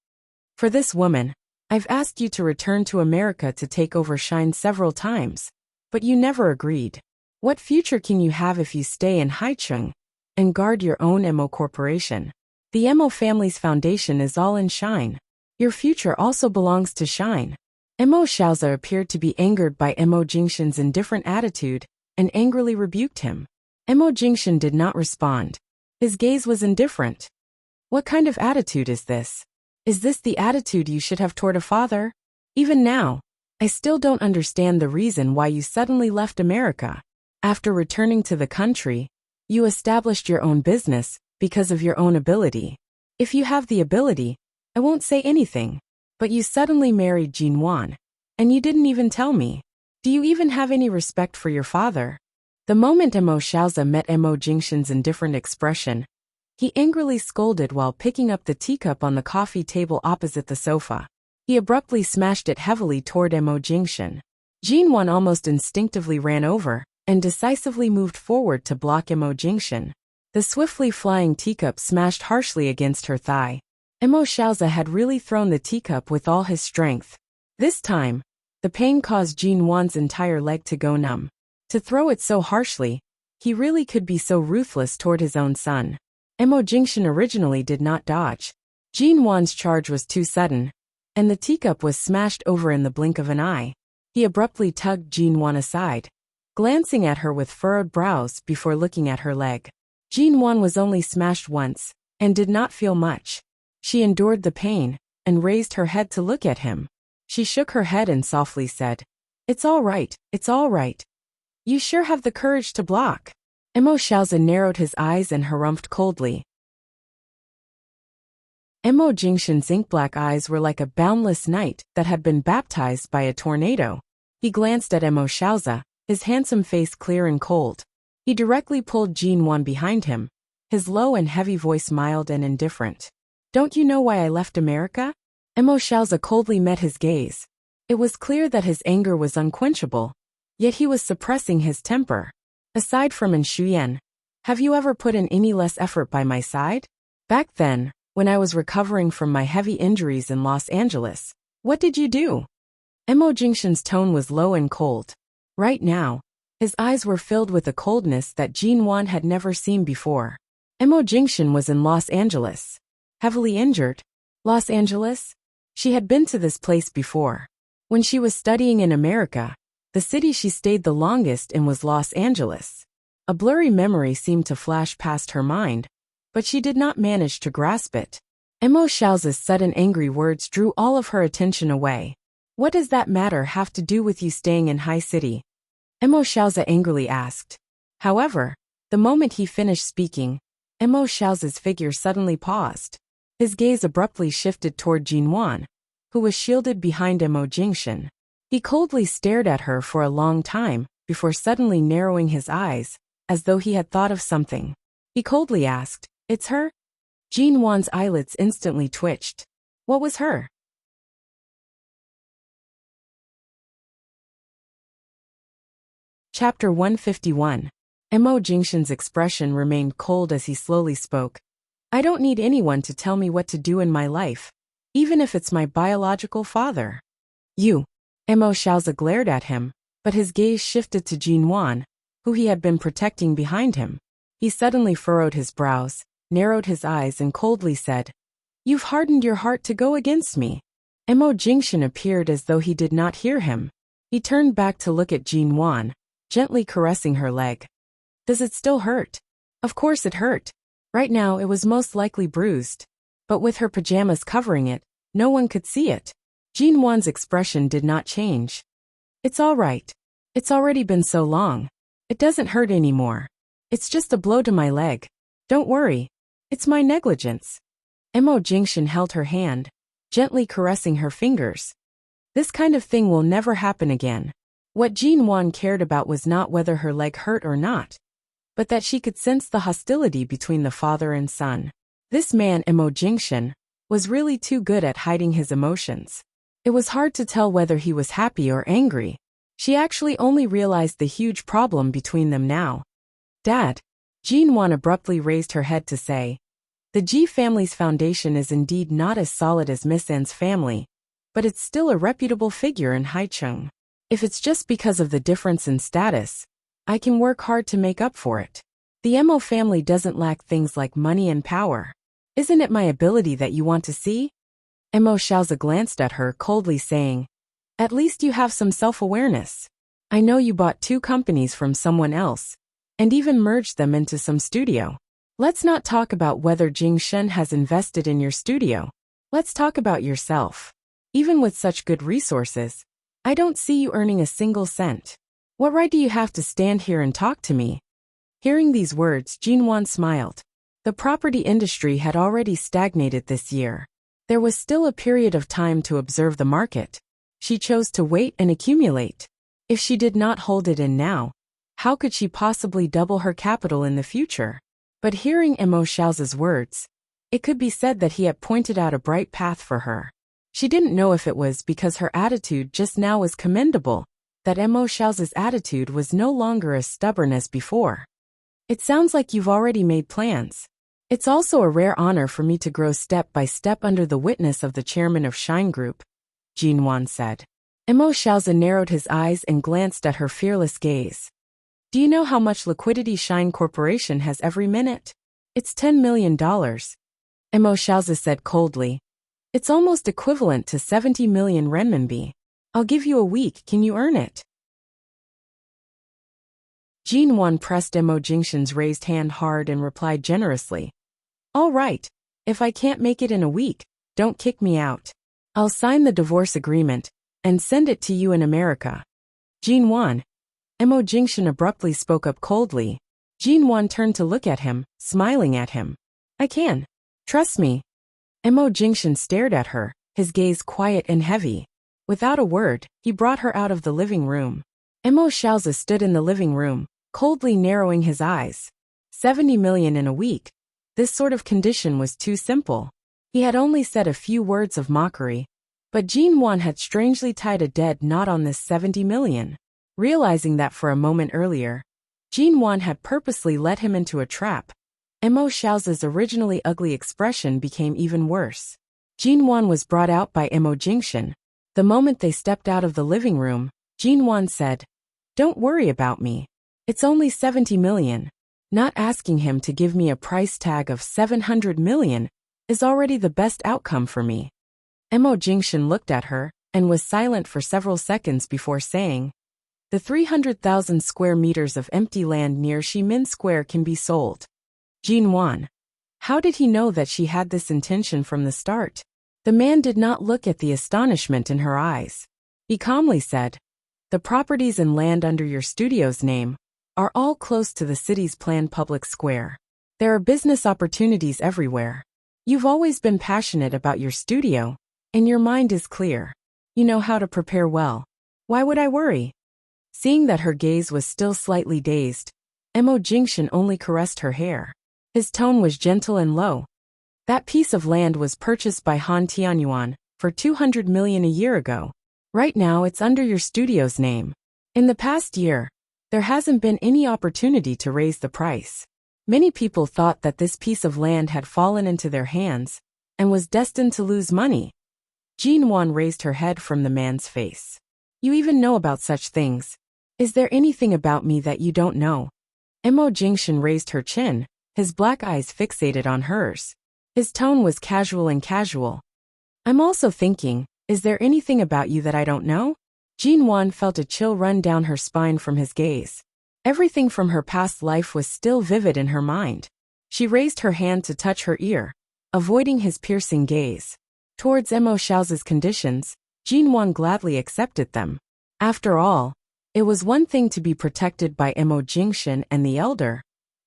For this woman, I've asked you to return to America to take over Shine several times, but you never agreed. What future can you have if you stay in Haicheng and guard your own Mo corporation? The Mo family's foundation is all in Shine. Your future also belongs to Shine. Mo Xiaozi appeared to be angered by Mo Jingshan's indifferent attitude and angrily rebuked him. Mo Jingshan did not respond. His gaze was indifferent. What kind of attitude is this? Is this the attitude you should have toward a father? Even now, I still don't understand the reason why you suddenly left America. After returning to the country, you established your own business because of your own ability. If you have the ability, I won't say anything. But you suddenly married Jin Wan, and you didn't even tell me. Do you even have any respect for your father? The moment Mo Xiaozi met Mo Jingshan's indifferent expression, he angrily scolded while picking up the teacup on the coffee table opposite the sofa. He abruptly smashed it heavily toward Mo Jingshan. Jin Wan almost instinctively ran over and decisively moved forward to block Mo Jingshan. The swiftly flying teacup smashed harshly against her thigh. Mo Xiaozi had really thrown the teacup with all his strength. This time, the pain caused Jin Wan's entire leg to go numb. To throw it so harshly, he really could be so ruthless toward his own son. Mo Jingshan originally did not dodge. Jin Wan's charge was too sudden, and the teacup was smashed over in the blink of an eye. He abruptly tugged Jin Wan aside, glancing at her with furrowed brows before looking at her leg. Jin Wan was only smashed once, and did not feel much. She endured the pain, and raised her head to look at him. She shook her head and softly said, "It's all right, it's all right. You sure have the courage to block." Mo Xiaozi narrowed his eyes and harumphed coldly. Mo Jingshan's ink-black eyes were like a boundless night that had been baptized by a tornado. He glanced at Mo Xiaozi, his handsome face clear and cold. He directly pulled Jin Wan behind him, his low and heavy voice mild and indifferent. "Don't you know why I left America?" Mo Xiaozi coldly met his gaze. It was clear that his anger was unquenchable, yet he was suppressing his temper. "Aside from in Shuyan, have you ever put in any less effort by my side? Back then, when I was recovering from my heavy injuries in Los Angeles, what did you do?" Mo Jingshan's tone was low and cold. Right now, his eyes were filled with a coldness that Jin Wan had never seen before. Mo Jingshan was in Los Angeles. Heavily injured? Los Angeles? She had been to this place before. When she was studying in America, the city she stayed the longest in was Los Angeles. A blurry memory seemed to flash past her mind, but she did not manage to grasp it. Mo Xiaozi's sudden angry words drew all of her attention away. "What does that matter have to do with you staying in High City?" Mo Xiaozi angrily asked. However, the moment he finished speaking, Mo Xiaozi's figure suddenly paused. His gaze abruptly shifted toward Jin Wan, who was shielded behind Mo Jingshan. He coldly stared at her for a long time before suddenly narrowing his eyes, as though he had thought of something. He coldly asked, "It's her?" Jin Wan's eyelids instantly twitched. What was her? Chapter 151. Mo Jingshan's expression remained cold as he slowly spoke. "I don't need anyone to tell me what to do in my life, even if it's my biological father." "You." Mo Xiaozi glared at him, but his gaze shifted to Jin Wan, who he had been protecting behind him. He suddenly furrowed his brows, narrowed his eyes and coldly said, "You've hardened your heart to go against me." Mo Jingshan appeared as though he did not hear him. He turned back to look at Jin Wan, gently caressing her leg. "Does it still hurt?" Of course it hurt. Right now it was most likely bruised. But with her pajamas covering it, no one could see it. Jin Wan's expression did not change. "It's all right. It's already been so long. It doesn't hurt anymore. It's just a blow to my leg. Don't worry. It's my negligence." Mo Jingshan held her hand, gently caressing her fingers. This kind of thing will never happen again. What Jin Wan cared about was not whether her leg hurt or not, but that she could sense the hostility between the father and son. This man, Mo Jingshan, was really too good at hiding his emotions. It was hard to tell whether he was happy or angry. She actually only realized the huge problem between them now. "Dad." Jin Wan abruptly raised her head to say, "The Ji family's foundation is indeed not as solid as Miss An's family, but it's still a reputable figure in Haicheng. If it's just because of the difference in status, I can work hard to make up for it. The Mo family doesn't lack things like money and power. Isn't it my ability that you want to see? Mo Xiaozi glanced at her coldly, saying, "At least you have some self-awareness. I know you bought 2 companies from someone else, and even merged them into some studio. Let's not talk about whether Jing Shen has invested in your studio. Let's talk about yourself. Even with such good resources, I don't see you earning a single cent. What right do you have to stand here and talk to me?" Hearing these words, Jinwan smiled. The property industry had already stagnated this year. There was still a period of time to observe the market. She chose to wait and accumulate. If she did not hold it in now, how could she possibly double her capital in the future? But hearing Mo Xiaozi's words, it could be said that he had pointed out a bright path for her. She didn't know if it was because her attitude just now was commendable, that Mo Xiaozi's attitude was no longer as stubborn as before. "It sounds like you've already made plans. It's also a rare honor for me to grow step by step under the witness of the chairman of Shine Group," Jinwan said. Mo Xiaozi narrowed his eyes and glanced at her fearless gaze. "Do you know how much liquidity Shine Corporation has every minute? It's $10 million. Mo Xiaozi said coldly. "It's almost equivalent to 70 million renminbi. I'll give you a week, can you earn it?" Jinwan pressed Mo Jingshan's raised hand hard and replied generously, "All right, if I can't make it in a week, don't kick me out. I'll sign the divorce agreement and send it to you in America." "Jinwan," Mo Jingshan abruptly spoke up coldly. Jinwan turned to look at him, smiling at him. "I can. Trust me." Mo Jingshan stared at her, his gaze quiet and heavy. Without a word, he brought her out of the living room. Mo Xiaozi stood in the living room, coldly narrowing his eyes. 70 million in a week. This sort of condition was too simple. He had only said a few words of mockery, but Jinwan had strangely tied a dead knot on this 70 million. Realizing that for a moment earlier, Jinwan had purposely led him into a trap, Mo Xiaozi's originally ugly expression became even worse. Jinwan was brought out by Mo Jingshan. The moment they stepped out of the living room, Jinwan said, "Don't worry about me. It's only 70 million. Not asking him to give me a price tag of 700 million is already the best outcome for me." Mo Jingshan looked at her and was silent for several seconds before saying, "The 300,000 square meters of empty land near Ximin Square can be sold." Jinwan. How did he know that she had this intention from the start? The man did not look at the astonishment in her eyes. He calmly said, "The properties and land under your studio's name are all close to the city's planned public square. There are business opportunities everywhere. You've always been passionate about your studio, and your mind is clear. You know how to prepare well. Why would I worry?" Seeing that her gaze was still slightly dazed, Mo Jingshan only caressed her hair. His tone was gentle and low. "That piece of land was purchased by Han Tianyuan for 200 million a year ago. Right now it's under your studio's name. In the past year, there hasn't been any opportunity to raise the price. Many people thought that this piece of land had fallen into their hands and was destined to lose money." Jinwan raised her head from the man's face. "You even know about such things. Is there anything about me that you don't know?" Mo Jingshan raised her chin, his black eyes fixated on hers. His tone was casual and casual. "I'm also thinking, is there anything about you that I don't know?" Jinwan felt a chill run down her spine from his gaze. Everything from her past life was still vivid in her mind. She raised her hand to touch her ear, avoiding his piercing gaze. Towards Mo Xiaozi's conditions, Jinwan gladly accepted them. After all, it was one thing to be protected by Mo Jingshan and the elder,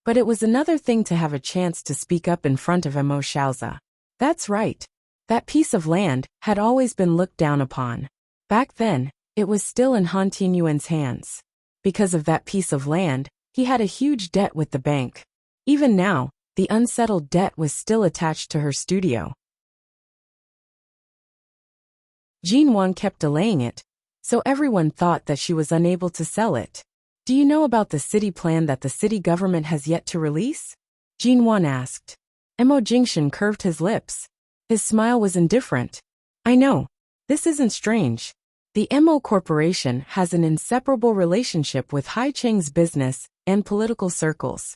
but it was another thing to have a chance to speak up in front of Mo Xiaozi. That's right. That piece of land had always been looked down upon. Back then, it was still in Han Tianyuan's hands. Because of that piece of land, he had a huge debt with the bank. Even now, the unsettled debt was still attached to her studio. Jinwan kept delaying it, so everyone thought that she was unable to sell it. "Do you know about the city plan that the city government has yet to release?" Jinwan asked. Mo Jingshan curved his lips. His smile was indifferent. "I know. This isn't strange. The MO Corporation has an inseparable relationship with Haicheng's business and political circles.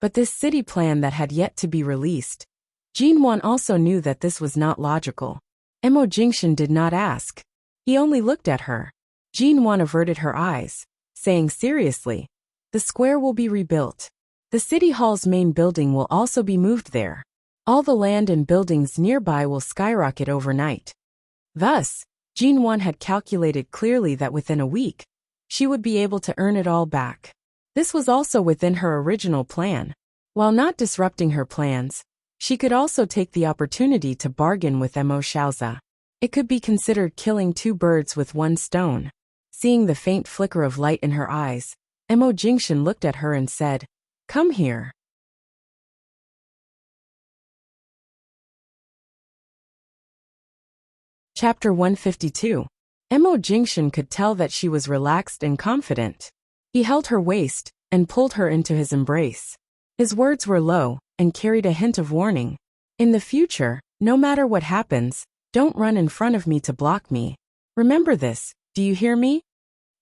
But this city plan that had yet to be released, Jinwan also knew that this was not logical. Mo Jingshan did not ask. He only looked at her. Jinwan averted her eyes, saying seriously, "The square will be rebuilt. The city hall's main building will also be moved there. All the land and buildings nearby will skyrocket overnight." Thus, Jinwan had calculated clearly that within a week, she would be able to earn it all back. This was also within her original plan. While not disrupting her plans, she could also take the opportunity to bargain with Mo Xiaoza. It could be considered killing two birds with one stone. Seeing the faint flicker of light in her eyes, Mo Jingshan looked at her and said, "Come here." Chapter 152. Mo Jingshan could tell that she was relaxed and confident. He held her waist and pulled her into his embrace. His words were low and carried a hint of warning. "In the future, no matter what happens, don't run in front of me to block me. Remember this, do you hear me?"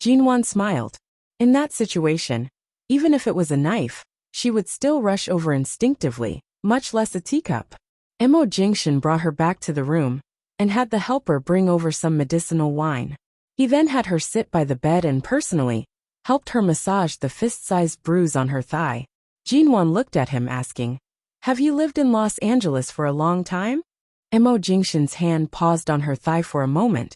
Jinwan smiled. In that situation, even if it was a knife, she would still rush over instinctively, much less a teacup. Mo Jingshan brought her back to the room and had the helper bring over some medicinal wine. He then had her sit by the bed and personally helped her massage the fist-sized bruise on her thigh. Jinwan looked at him asking, "Have you lived in Los Angeles for a long time?" Mo Jingshan's hand paused on her thigh for a moment,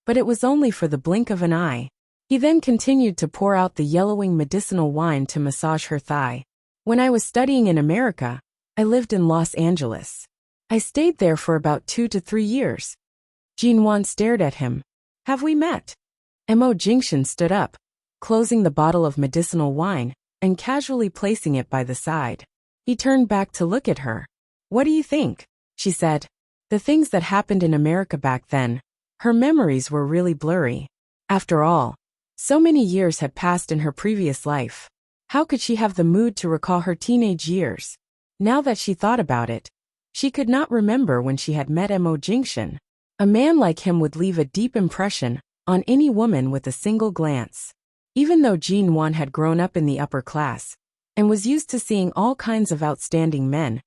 but it was only for the blink of an eye. He then continued to pour out the yellowing medicinal wine to massage her thigh. "When I was studying in America, I lived in Los Angeles. I stayed there for about 2 to 3 years. Jinwan stared at him. "Have we met?" Mo Jingshan stood up, closing the bottle of medicinal wine and casually placing it by the side. He turned back to look at her. "What do you think?" she said. The things that happened in America back then, her memories were really blurry. After all, so many years had passed in her previous life. How could she have the mood to recall her teenage years? Now that she thought about it, she could not remember when she had met Mo Jingshan. A man like him would leave a deep impression on any woman with a single glance. Even though Jinwan had grown up in the upper class and was used to seeing all kinds of outstanding men,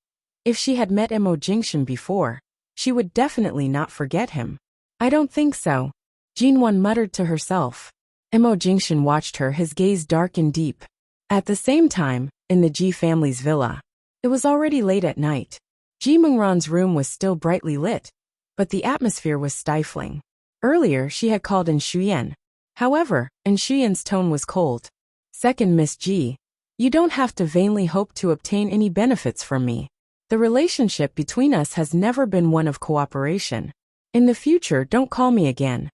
if she had met Mo Jingshan before, she would definitely not forget him. "I don't think so," Jinwan muttered to herself. Mo Jingshan watched her, his gaze dark and deep. At the same time, in the Ji family's villa, it was already late at night. Ji Mengran's room was still brightly lit, but the atmosphere was stifling. Earlier she had called in Shuyan. However, in Shuyan's tone was cold. "Second Miss Ji, you don't have to vainly hope to obtain any benefits from me. The relationship between us has never been one of cooperation. In the future, don't call me again."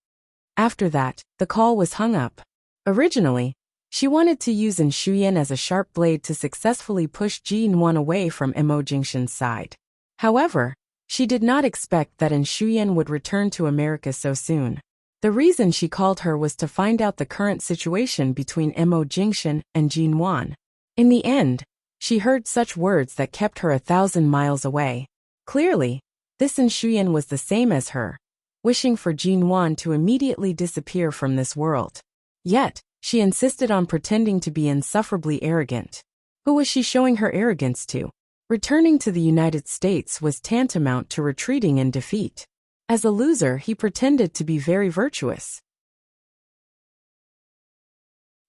After that, the call was hung up. Originally, she wanted to use in Shuyan as a sharp blade to successfully push Jinwan away from Mo Jingshan's side. However, she did not expect that in Shuyan would return to America so soon. The reason she called her was to find out the current situation between Mo Jingshan and Jinwan. In the end, she heard such words that kept her 1,000 miles away. Clearly, this in Shuyan was the same as her, wishing for Jinwan to immediately disappear from this world. Yet, she insisted on pretending to be insufferably arrogant. Who was she showing her arrogance to? Returning to the United States was tantamount to retreating in defeat. As a loser, he pretended to be very virtuous.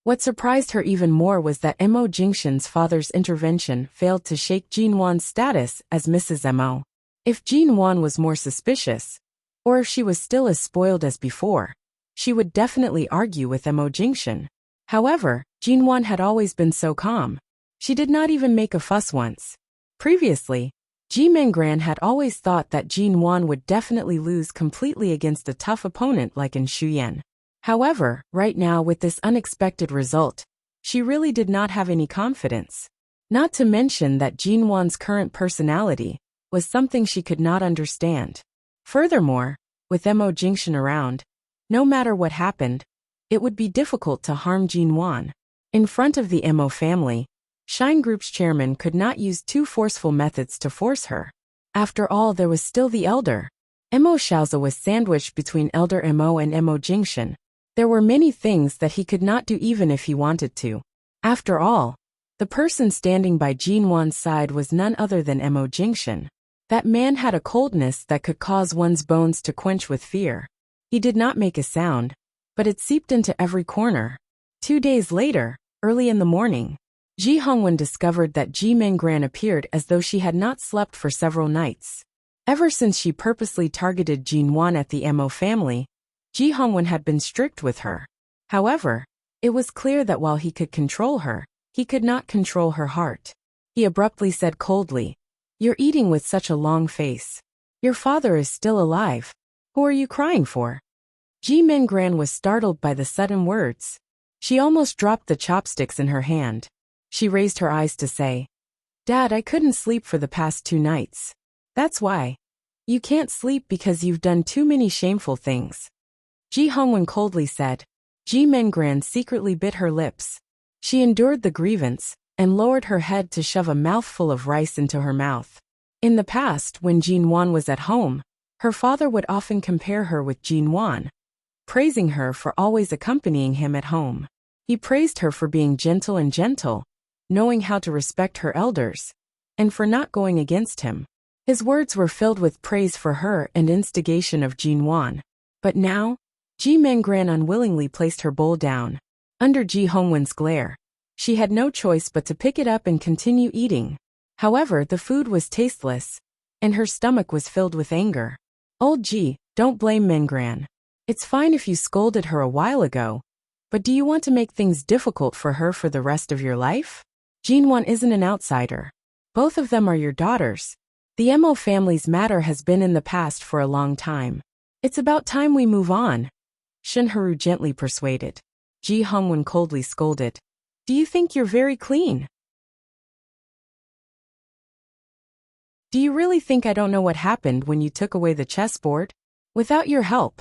What surprised her even more was that Mo Jingshan's father's intervention failed to shake Jinwan's status as Mrs. Mo. If Jinwan was more suspicious, or if she was still as spoiled as before, she would definitely argue with Mo Jingshan. However, Jinwan had always been so calm. She did not even make a fuss once. Previously, Ji Mengran had always thought that Jinwan would definitely lose completely against a tough opponent like in Shuyan. However, right now with this unexpected result, she really did not have any confidence. Not to mention that Jinwan's current personality was something she could not understand. Furthermore, with Mo Jingshan around, no matter what happened, it would be difficult to harm Jinwan. In front of the Mo family, Shine Group's chairman could not use too forceful methods to force her. After all, there was still the elder. Mo Xiaozi was sandwiched between Elder Mo and Mo Jingshan. There were many things that he could not do even if he wanted to. After all, the person standing by Jin Wan's side was none other than Mo Jingshan. That man had a coldness that could cause one's bones to quench with fear. He did not make a sound, but it seeped into every corner. 2 days later, early in the morning, Ji Hongwen discovered that Ji Minggran appeared as though she had not slept for several nights. Ever since she purposely targeted Jin Wan at the Mo family, Ji Hongwen had been strict with her. However, it was clear that while he could control her, he could not control her heart. He abruptly said coldly, "You're eating with such a long face. Your father is still alive. Who are you crying for?" Ji Minggran was startled by the sudden words. She almost dropped the chopsticks in her hand. She raised her eyes to say, "Dad, I couldn't sleep for the past 2 nights. That's why. You can't sleep because you've done too many shameful things." Ji Hongwen coldly said. Ji Minggran secretly bit her lips. She endured the grievance and lowered her head to shove a mouthful of rice into her mouth. In the past, when Jin Wan was at home, her father would often compare her with Jin Wan, praising her for always accompanying him at home. He praised her for being gentle, knowing how to respect her elders, and for not going against him. His words were filled with praise for her and instigation of Jin Wan. But now, Ji Minggran unwillingly placed her bowl down. Under Ji Hongwen's glare, she had no choice but to pick it up and continue eating. However, the food was tasteless, and her stomach was filled with anger. "Old Ji, don't blame Minggran. It's fine if you scolded her a while ago, but do you want to make things difficult for her for the rest of your life? Jin Wan isn't an outsider. Both of them are your daughters. The Mo family's matter has been in the past for a long time. It's about time we move on," Shenharu gently persuaded. Ji Hongwen coldly scolded. "Do you think you're very clean? Do you really think I don't know what happened when you took away the chessboard? Without your help,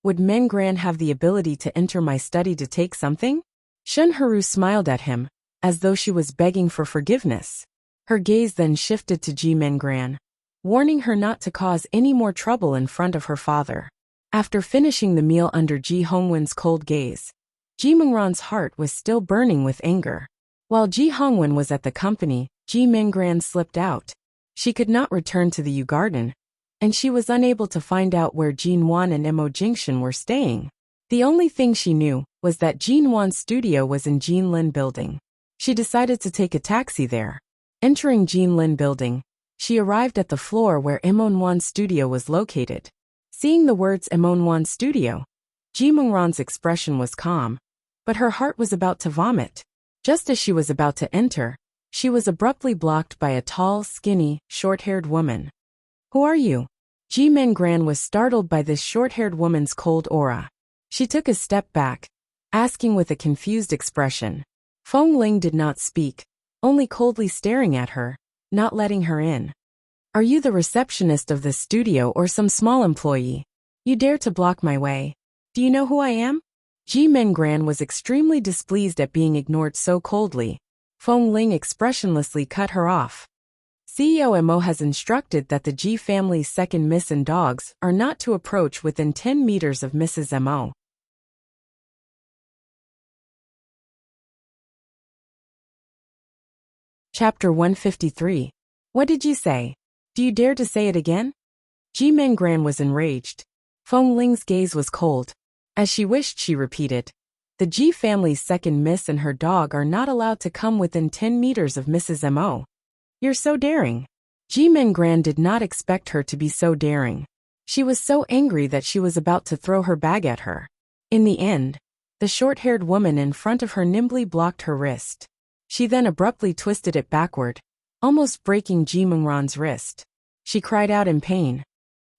would Minggran have the ability to enter my study to take something?" Shenharu smiled at him, as though she was begging for forgiveness. Her gaze then shifted to Ji Minggran, warning her not to cause any more trouble in front of her father. After finishing the meal under Ji Hongwen's cold gaze, Ji Minggran's heart was still burning with anger. While Ji Hongwen was at the company, Ji Minggran slipped out. She could not return to the Yu Garden, and she was unable to find out where Jin Wan and Mo Jingshan were staying. The only thing she knew was that Jin Wan's studio was in Jin Lin Building. She decided to take a taxi there. Entering Jin Lin Building, she arrived at the floor where Mo Wan's studio was located. Seeing the words Mo Wan's studio, Ji Minggran's expression was calm, but her heart was about to vomit. Just as she was about to enter, she was abruptly blocked by a tall, skinny, short-haired woman. "Who are you?" Ji Minggran was startled by this short-haired woman's cold aura. She took a step back, asking with a confused expression. Feng Ling did not speak, only coldly staring at her, not letting her in. "Are you the receptionist of this studio or some small employee? You dare to block my way. Do you know who I am?" Ji Minggran was extremely displeased at being ignored so coldly. Feng Ling expressionlessly cut her off. "CEO Mo has instructed that the Ji family's second miss and dogs are not to approach within 10 meters of Mrs. Mo." Chapter 153. What did you say? Do you dare to say it again? Ji Minggran was enraged. Feng Ling's gaze was cold. As she wished, she repeated, "The Ji family's second miss and her dog are not allowed to come within 10 meters of Mrs. Mo. You're so daring." Ji Minggran did not expect her to be so daring. She was so angry that she was about to throw her bag at her. In the end, the short-haired woman in front of her nimbly blocked her wrist. She then abruptly twisted it backward, almost breaking Ji Minggran's wrist. She cried out in pain.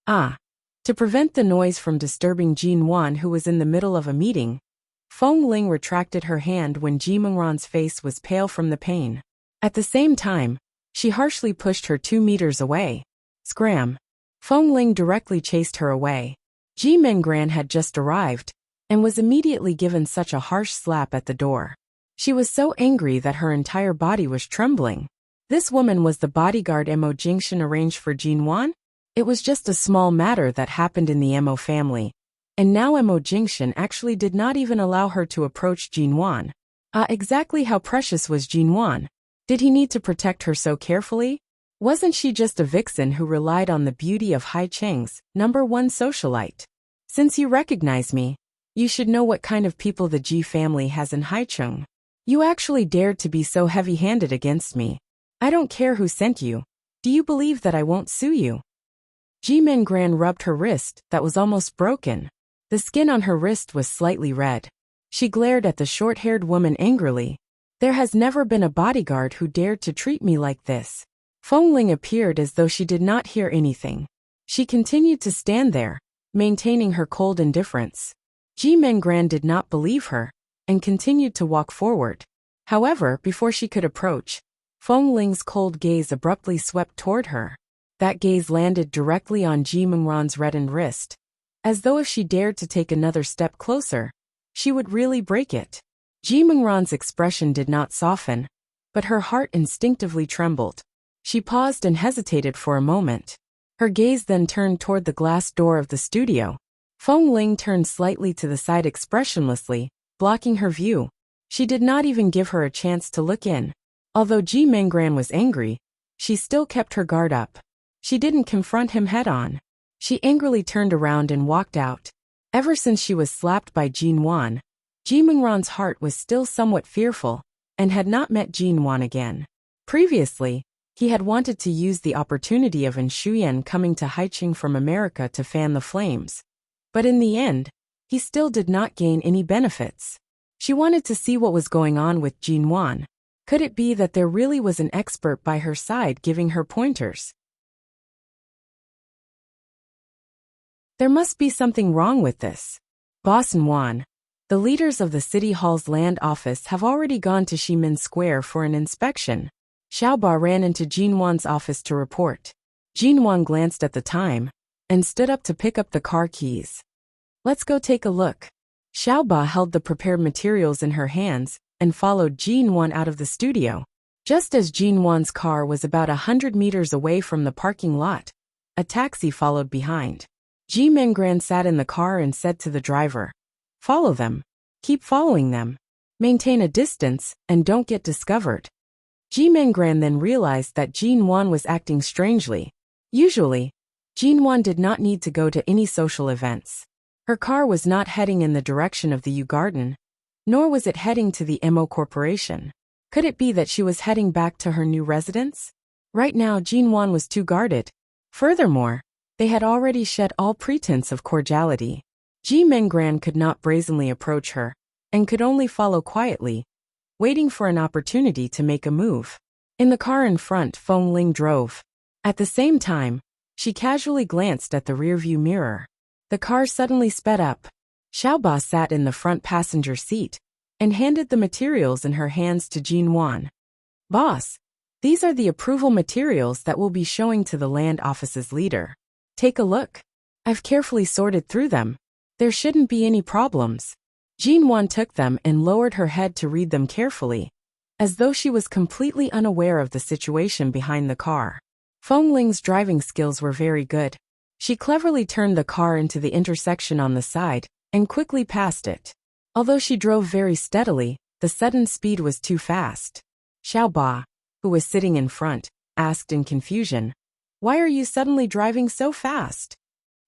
"Ah!" To prevent the noise from disturbing Jin Wan, who was in the middle of a meeting, Feng Ling retracted her hand when Ji Minggran's face was pale from the pain. At the same time, she harshly pushed her 2 meters away. Scram! Feng Ling directly chased her away. Ji Minggran had just arrived, and was immediately given such a harsh slap at the door. She was so angry that her entire body was trembling. This woman was the bodyguard Mo Jingshan arranged for Jin Wan? It was just a small matter that happened in the Mo family. And now Mo Jingxian actually did not even allow her to approach Jinwan. Exactly how precious was Jinwan? Did he need to protect her so carefully? Wasn't she just a vixen who relied on the beauty of Hai Cheng's #1 socialite? Since you recognize me, you should know what kind of people the Ji family has in Haicheng. You actually dared to be so heavy-handed against me. I don't care who sent you. Do you believe that I won't sue you? Ji Mengran rubbed her wrist that was almost broken. The skin on her wrist was slightly red. She glared at the short-haired woman angrily. There has never been a bodyguard who dared to treat me like this. Feng Ling appeared as though she did not hear anything. She continued to stand there, maintaining her cold indifference. Ji Mengran did not believe her, and continued to walk forward. However, before she could approach, Feng Ling's cold gaze abruptly swept toward her. That gaze landed directly on Ji Mengran's reddened wrist, as though if she dared to take another step closer, she would really break it. Ji Mengran's expression did not soften, but her heart instinctively trembled. She paused and hesitated for a moment. Her gaze then turned toward the glass door of the studio. Feng Ling turned slightly to the side expressionlessly, blocking her view. She did not even give her a chance to look in. Although Ji Mengran was angry, she still kept her guard up. She didn't confront him head-on. She angrily turned around and walked out. Ever since she was slapped by Jinwan, Ji Mengran's heart was still somewhat fearful, and had not met Jinwan again. Previously, he had wanted to use the opportunity of Shuyan coming to Haicheng from America to fan the flames. But in the end, he still did not gain any benefits. She wanted to see what was going on with Jinwan. Could it be that there really was an expert by her side giving her pointers? There must be something wrong with this. Boss Wan, the leaders of the City Hall's land office have already gone to Ximen Square for an inspection. Xiaoba ran into Jinwan's office to report. Jinwan glanced at the time, and stood up to pick up the car keys. Let's go take a look. Xiaoba held the prepared materials in her hands, and followed Jinwan out of the studio. Just as Jinwan's car was about 100 meters away from the parking lot, a taxi followed behind. Ji Mengran sat in the car and said to the driver, "Follow them. Keep following them. Maintain a distance, and don't get discovered." Ji Mengran then realized that Jinwan was acting strangely. Usually, Jinwan did not need to go to any social events. Her car was not heading in the direction of the U Garden, nor was it heading to the Mo Corporation. Could it be that she was heading back to her new residence? Right now Jinwan was too guarded. Furthermore, they had already shed all pretense of cordiality. Ji Mengran could not brazenly approach her, and could only follow quietly, waiting for an opportunity to make a move. In the car in front, Feng Ling drove. At the same time, she casually glanced at the rearview mirror. The car suddenly sped up. Xiaoba sat in the front passenger seat, and handed the materials in her hands to Jinwan. "Boss, these are the approval materials that we'll be showing to the land office's leader. Take a look. I've carefully sorted through them. There shouldn't be any problems." Jinwan took them and lowered her head to read them carefully, as though she was completely unaware of the situation behind the car. Feng Ling's driving skills were very good. She cleverly turned the car into the intersection on the side, and quickly passed it. Although she drove very steadily, the sudden speed was too fast. Xiaoba, who was sitting in front, asked in confusion, "Why are you suddenly driving so fast?"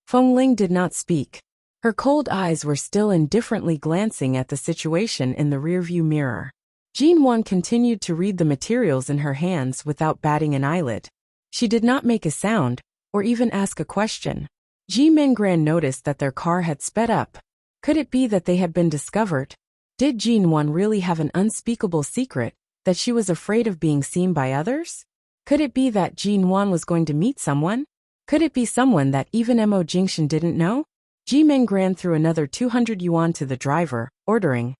Feng Ling did not speak. Her cold eyes were still indifferently glancing at the situation in the rearview mirror. Jinwan continued to read the materials in her hands without batting an eyelid. She did not make a sound, or even ask a question. Ji Mengran noticed that their car had sped up. Could it be that they had been discovered? Did Jinwan really have an unspeakable secret, that she was afraid of being seen by others? Could it be that Jinwan was going to meet someone? Could it be someone that even Mo Jingxian didn't know? Ji Mengran threw another 200 yuan to the driver, ordering,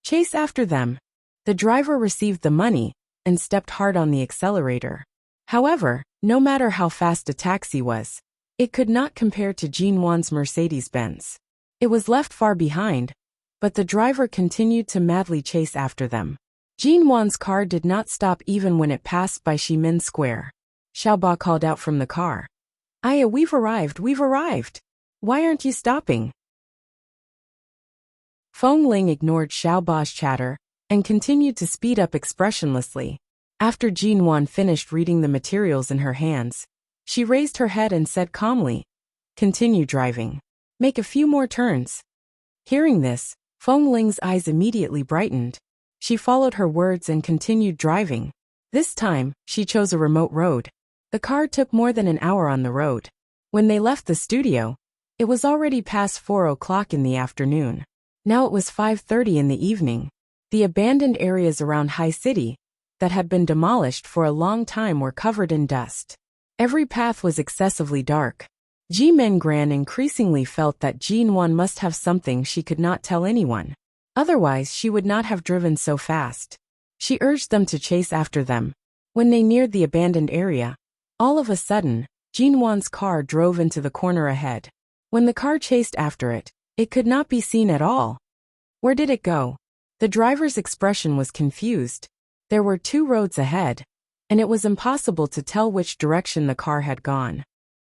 "Chase after them." The driver received the money, and stepped hard on the accelerator. However, no matter how fast a taxi was, it could not compare to Jinwan's Mercedes-Benz. It was left far behind, but the driver continued to madly chase after them. Jinwan's car did not stop even when it passed by Ximen Square. Xiaoba called out from the car, Aya, we've arrived. Why aren't you stopping? Feng Ling ignored Xiaoba's chatter and continued to speed up expressionlessly. After Jin Wan finished reading the materials in her hands, she raised her head and said calmly, "Continue driving. Make a few more turns." Hearing this, Feng Ling's eyes immediately brightened. She followed her words and continued driving. This time, she chose a remote road. The car took more than an hour on the road. When they left the studio, it was already past 4 o'clock in the afternoon. Now it was 5:30 in the evening. The abandoned areas around High City, that had been demolished for a long time, were covered in dust. Every path was excessively dark. Ji Mengran increasingly felt that Jin Wan must have something she could not tell anyone. Otherwise, she would not have driven so fast. She urged them to chase after them. When they neared the abandoned area, all of a sudden, Jin Wan's car drove into the corner ahead. When the car chased after it, it could not be seen at all. Where did it go? The driver's expression was confused. There were 2 roads ahead, and it was impossible to tell which direction the car had gone.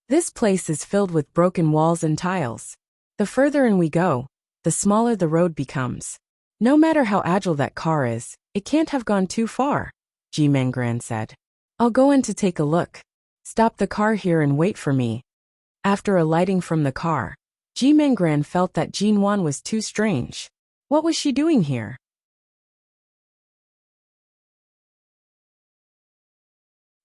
This place is filled with broken walls and tiles. The further in we go, the smaller the road becomes. No matter how agile that car is, it can't have gone too far, Ji Mengran said. I'll go in to take a look. Stop the car here and wait for me. After alighting from the car, Ji Mengran felt that Jin Wan was too strange. What was she doing here?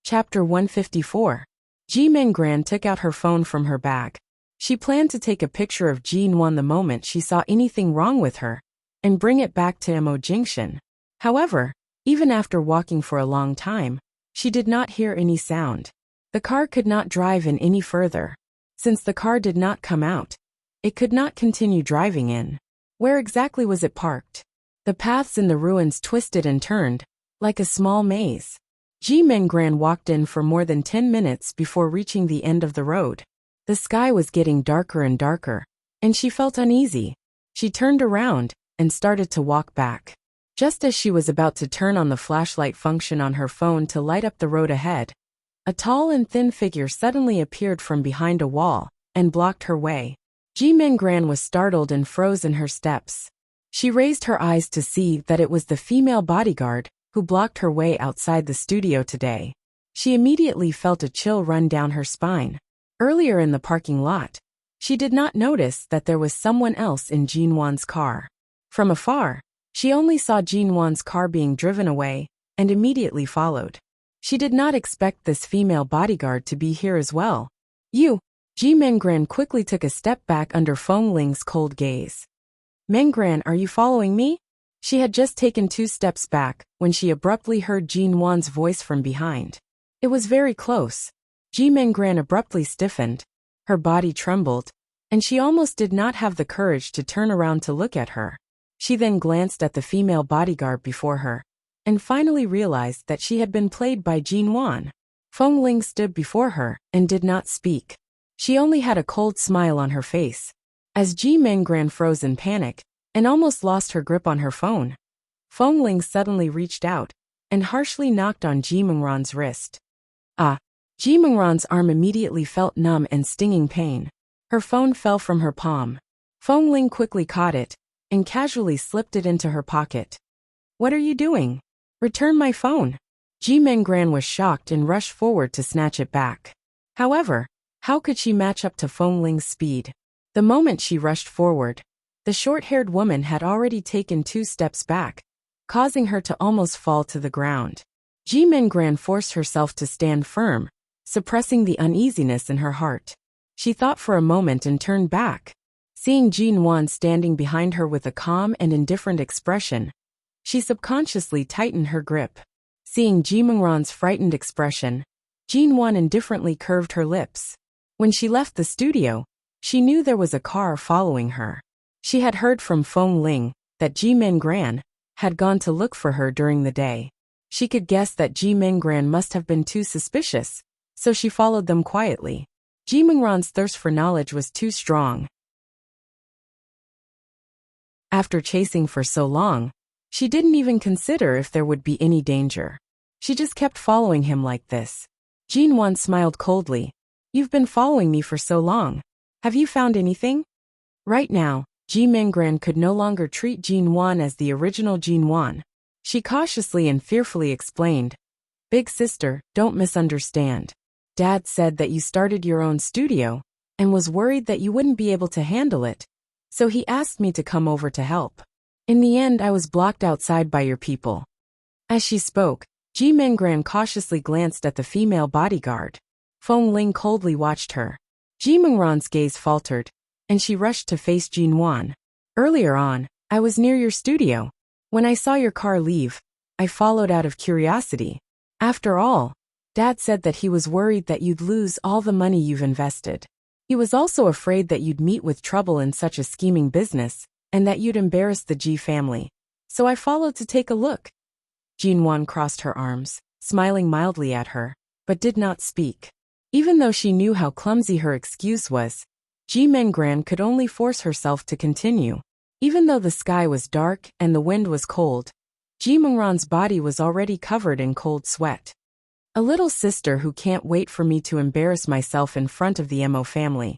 Chapter 154. Ji Mengran took out her phone from her bag. She planned to take a picture of Jin Wan the moment she saw anything wrong with her, and bring it back to Mo Jingshan. However, even after walking for a long time, she did not hear any sound. The car could not drive in any further. Since the car did not come out, it could not continue driving in. Where exactly was it parked? The paths in the ruins twisted and turned, like a small maze. Ji Mengran walked in for more than 10 minutes before reaching the end of the road. The sky was getting darker and darker, and she felt uneasy. She turned around and started to walk back. Just as she was about to turn on the flashlight function on her phone to light up the road ahead, a tall and thin figure suddenly appeared from behind a wall and blocked her way. Ji Mengran was startled and froze in her steps. She raised her eyes to see that it was the female bodyguard who blocked her way outside the studio today. She immediately felt a chill run down her spine. Earlier in the parking lot, she did not notice that there was someone else in Jin Wan's car. From afar, she only saw Jin Wan's car being driven away and immediately followed. She did not expect this female bodyguard to be here as well. You! Ji Mengran quickly took a step back under Feng Ling's cold gaze. Mengran, are you following me? She had just taken 2 steps back when she abruptly heard Jin Wan's voice from behind. It was very close. Ji Mengran abruptly stiffened. Her body trembled, and she almost did not have the courage to turn around to look at her. She then glanced at the female bodyguard before her, and finally realized that she had been played by Jin Wan. Feng Ling stood before her and did not speak. She only had a cold smile on her face. As Ji Mengran froze in panic and almost lost her grip on her phone, Feng Ling suddenly reached out and harshly knocked on Ji Mengran's wrist. Ah! Ji Mengran's arm immediately felt numb and stinging pain. Her phone fell from her palm. Feng Ling quickly caught it and casually slipped it into her pocket. What are you doing? Return my phone. Ji Mengran was shocked and rushed forward to snatch it back. However, how could she match up to Feng Ling's speed? The moment she rushed forward, the short-haired woman had already taken 2 steps back, causing her to almost fall to the ground. Ji Mengran forced herself to stand firm, suppressing the uneasiness in her heart. She thought for a moment and turned back. Seeing Jin Wan standing behind her with a calm and indifferent expression, she subconsciously tightened her grip. Seeing Ji Mengran's frightened expression, Jin Wan indifferently curved her lips. When she left the studio, she knew there was a car following her. She had heard from Feng Ling that Ji Mengran had gone to look for her during the day. She could guess that Ji Mengran must have been too suspicious, so she followed them quietly. Ji Mengran's thirst for knowledge was too strong. After chasing for so long, she didn't even consider if there would be any danger. She just kept following him like this. Jin Wan smiled coldly. You've been following me for so long. Have you found anything? Right now, Ji Minggran could no longer treat Jin Wan as the original Jin Wan. She cautiously and fearfully explained, "Big sister, don't misunderstand. Dad said that you started your own studio and was worried that you wouldn't be able to handle it, so he asked me to come over to help. In the end, I was blocked outside by your people." As she spoke, Ji Minggran cautiously glanced at the female bodyguard. Feng Ling coldly watched her. Ji Minggran's gaze faltered, and she rushed to face Jin Wan. "Earlier on, I was near your studio. When I saw your car leave, I followed out of curiosity. After all, Dad said that he was worried that you'd lose all the money you've invested. He was also afraid that you'd meet with trouble in such a scheming business, and that you'd embarrass the Ji family. So I followed to take a look." Jin Wan crossed her arms, smiling mildly at her, but did not speak. Even though she knew how clumsy her excuse was, Ji Minggran could only force herself to continue. Even though the sky was dark and the wind was cold, Ji Minggran's body was already covered in cold sweat. "A little sister who can't wait for me to embarrass myself in front of the Mo family.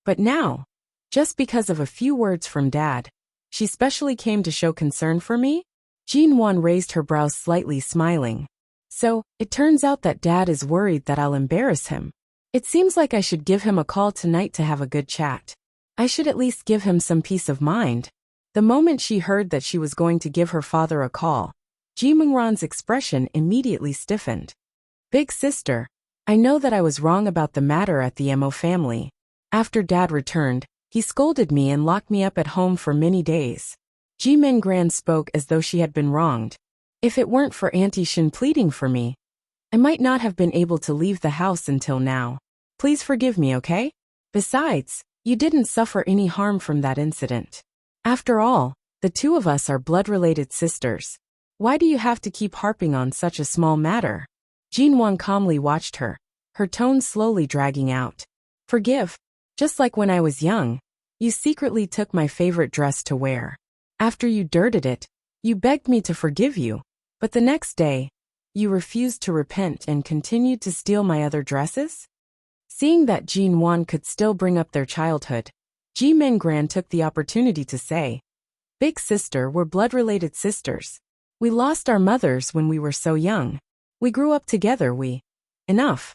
But now, just because of a few words from Dad, she specially came to show concern for me?" Jin Wan raised her brows slightly, smiling. "So, it turns out that Dad is worried that I'll embarrass him. It seems like I should give him a call tonight to have a good chat. I should at least give him some peace of mind." The moment she heard that she was going to give her father a call, Ji Minggran's expression immediately stiffened. "Big sister, I know that I was wrong about the matter at the Mo family. After Dad returned, he scolded me and locked me up at home for many days." Ji Minggran spoke as though she had been wronged. "If it weren't for Auntie Shin pleading for me, I might not have been able to leave the house until now. Please forgive me, okay? Besides, you didn't suffer any harm from that incident. After all, the two of us are blood-related sisters. Why do you have to keep harping on such a small matter?" Jin Wan calmly watched her, her tone slowly dragging out. "Forgive. Just like when I was young, you secretly took my favorite dress to wear. After you dirted it, you begged me to forgive you, but the next day, you refused to repent and continued to steal my other dresses?" Seeing that Jin Wan could still bring up their childhood, Ji Minggran took the opportunity to say, "Big sister, we're blood-related sisters. We lost our mothers when we were so young. We grew up together, Enough."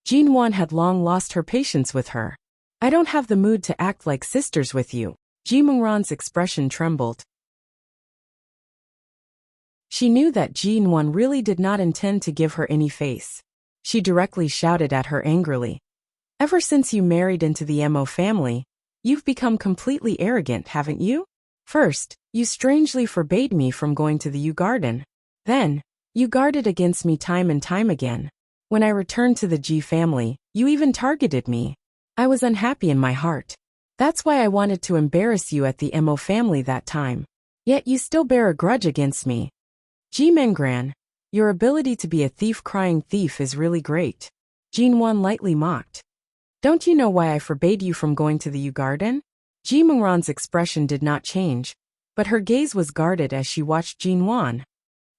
Jin Wan had long lost her patience with her. "I don't have the mood to act like sisters with you." Ji Minggran's expression trembled. She knew that Jin Wan really did not intend to give her any face. She directly shouted at her angrily, "Ever since you married into the Mo family, you've become completely arrogant, haven't you? First, you strangely forbade me from going to the Yew Garden. Then, you guarded against me time and time again. When I returned to the Ji family, you even targeted me. I was unhappy in my heart. That's why I wanted to embarrass you at the Mo family that time. Yet you still bear a grudge against me. Ji Minggran, your ability to be a thief-crying thief is really great." Jin Wan lightly mocked. "Don't you know why I forbade you from going to the Yew Garden?" Ji Minggran's expression did not change, but her gaze was guarded as she watched Jin Wan.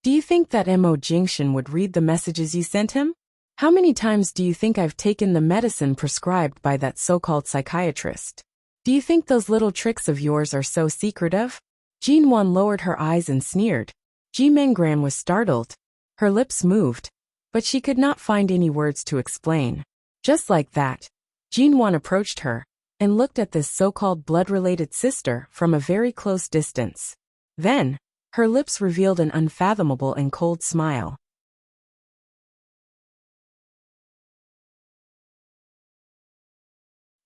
"Do you think that Mo Jingshan would read the messages you sent him? How many times do you think I've taken the medicine prescribed by that so-called psychiatrist? Do you think those little tricks of yours are so secretive?" Jin Wan lowered her eyes and sneered. Ji Minggran was startled. Her lips moved, but she could not find any words to explain. Just like that, Jin Wan approached her and looked at this so-called blood-related sister from a very close distance. Then, her lips revealed an unfathomable and cold smile.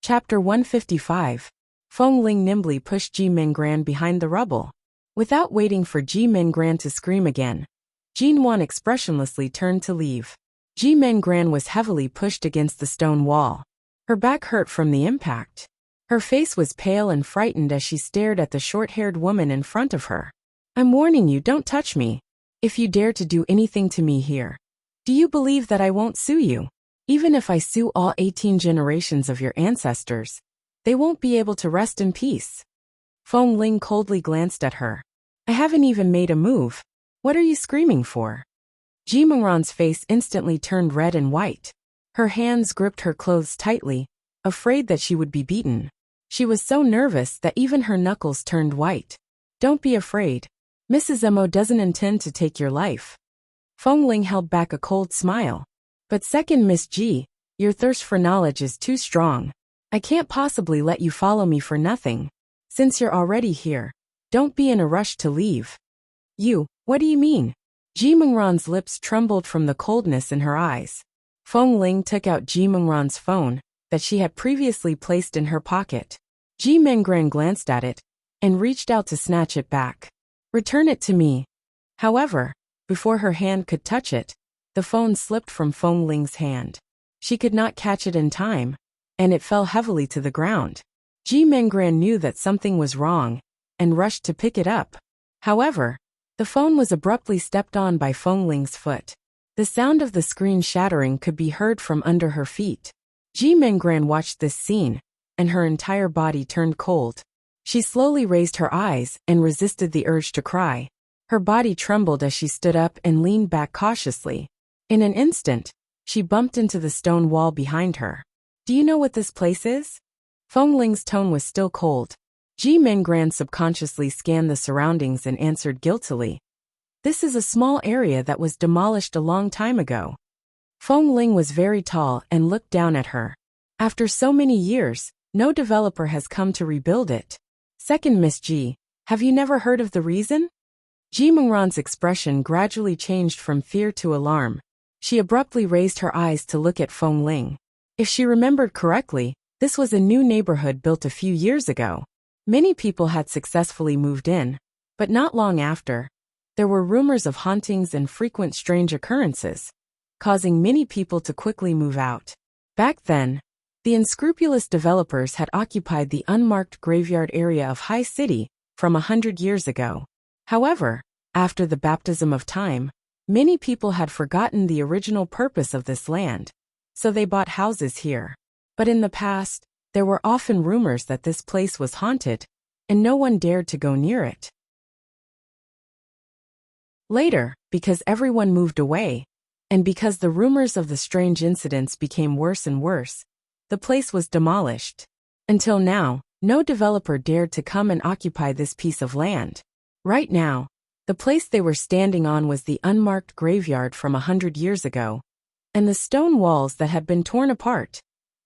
Chapter 155. Feng Ling nimbly pushed Ji Minggran behind the rubble. Without waiting for Ji Minggran to scream again, Jin Wan expressionlessly turned to leave. Ji Minggran was heavily pushed against the stone wall. Her back hurt from the impact. Her face was pale and frightened as she stared at the short-haired woman in front of her. "I'm warning you, don't touch me. If you dare to do anything to me here, do you believe that I won't sue you? Even if I sue all 18 generations of your ancestors, they won't be able to rest in peace." Feng Ling coldly glanced at her. "I haven't even made a move. What are you screaming for?" Ji Minggran's face instantly turned red and white. Her hands gripped her clothes tightly, afraid that she would be beaten. She was so nervous that even her knuckles turned white. Don't be afraid. Mrs. Mo doesn't intend to take your life. Feng Ling held back a cold smile. But second Miss G, your thirst for knowledge is too strong. I can't possibly let you follow me for nothing. Since you're already here, don't be in a rush to leave. You, what do you mean? Ji Mengran's lips trembled from the coldness in her eyes. Feng Ling took out Ji Mengran's phone, that she had previously placed in her pocket. Ji Mengran glanced at it, and reached out to snatch it back. Return it to me. However, before her hand could touch it, the phone slipped from Feng Ling's hand. She could not catch it in time, and it fell heavily to the ground. Ji Mengran knew that something was wrong, and rushed to pick it up. However, the phone was abruptly stepped on by Feng Ling's foot. The sound of the screen shattering could be heard from under her feet. Ji Mengran watched this scene, and her entire body turned cold. She slowly raised her eyes and resisted the urge to cry. Her body trembled as she stood up and leaned back cautiously. In an instant, she bumped into the stone wall behind her. Do you know what this place is? Feng Ling's tone was still cold. Ji Mengran subconsciously scanned the surroundings and answered guiltily. This is a small area that was demolished a long time ago. Feng Ling was very tall and looked down at her. After so many years, no developer has come to rebuild it. Second Miss G, have you never heard of the reason? Ji Mengran's expression gradually changed from fear to alarm. She abruptly raised her eyes to look at Feng Ling. If she remembered correctly, this was a new neighborhood built a few years ago. Many people had successfully moved in, but not long after, there were rumors of hauntings and frequent strange occurrences, causing many people to quickly move out. Back then, the unscrupulous developers had occupied the unmarked graveyard area of High City from 100 years ago. However, after the baptism of time, many people had forgotten the original purpose of this land, so they bought houses here. But in the past, there were often rumors that this place was haunted, and no one dared to go near it. Later, because everyone moved away, and because the rumors of the strange incidents became worse and worse, the place was demolished. Until now, no developer dared to come and occupy this piece of land. Right now, the place they were standing on was the unmarked graveyard from 100 years ago, and the stone walls that had been torn apart.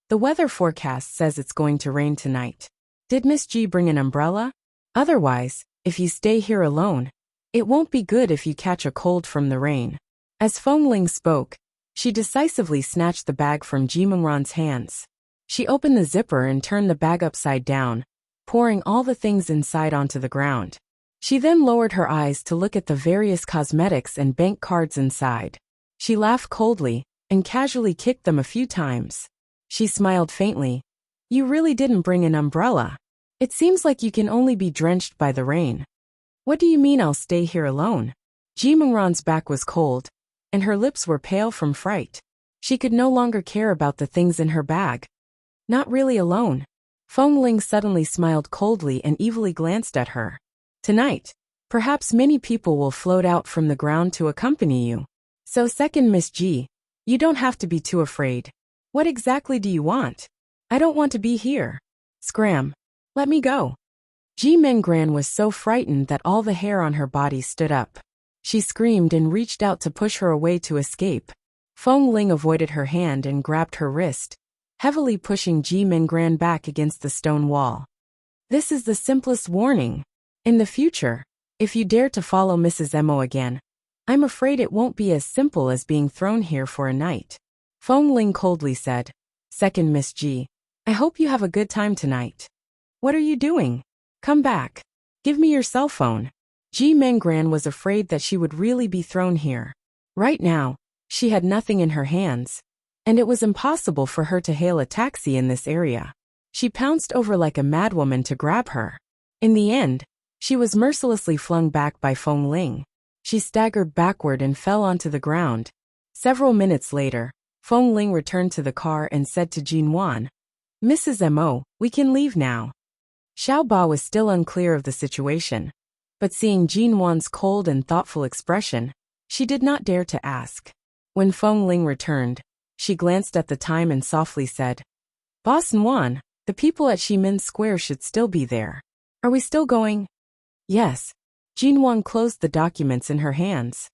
The weather forecast says it's going to rain tonight. Did Miss G bring an umbrella? Otherwise, if you stay here alone, it won't be good if you catch a cold from the rain. As Feng Ling spoke, she decisively snatched the bag from Ji Mengran's hands. She opened the zipper and turned the bag upside down, pouring all the things inside onto the ground. She then lowered her eyes to look at the various cosmetics and bank cards inside. She laughed coldly and casually kicked them a few times. She smiled faintly. You really didn't bring an umbrella. It seems like you can only be drenched by the rain. What do you mean I'll stay here alone? Ji Mengran's back was cold, and her lips were pale from fright. She could no longer care about the things in her bag. Not really alone. Feng Ling suddenly smiled coldly and evilly glanced at her. Tonight, perhaps many people will float out from the ground to accompany you. So second Miss G, you don't have to be too afraid. What exactly do you want? I don't want to be here. Scram. Let me go. Ji Mengran was so frightened that all the hair on her body stood up. She screamed and reached out to push her away to escape. Feng Ling avoided her hand and grabbed her wrist, heavily pushing Ji Mengran back against the stone wall. This is the simplest warning. In the future, if you dare to follow Mrs. Mo again, I'm afraid it won't be as simple as being thrown here for a night. Feng Ling coldly said, Second Miss G, I hope you have a good time tonight. What are you doing? Come back. Give me your cell phone. Ji Mengran was afraid that she would really be thrown here. Right now, she had nothing in her hands, and it was impossible for her to hail a taxi in this area. She pounced over like a madwoman to grab her. In the end, she was mercilessly flung back by Feng Ling. She staggered backward and fell onto the ground. Several minutes later, Feng Ling returned to the car and said to Jin Wan, Mrs. Mo, we can leave now. Xiao Ba was still unclear of the situation, but seeing Jin Wan's cold and thoughtful expression, she did not dare to ask. When Feng Ling returned, She glanced at the time and softly said, Boss Nguyen, the people at Ximen Square should still be there. Are we still going? Yes. Jin Wang closed the documents in her hands.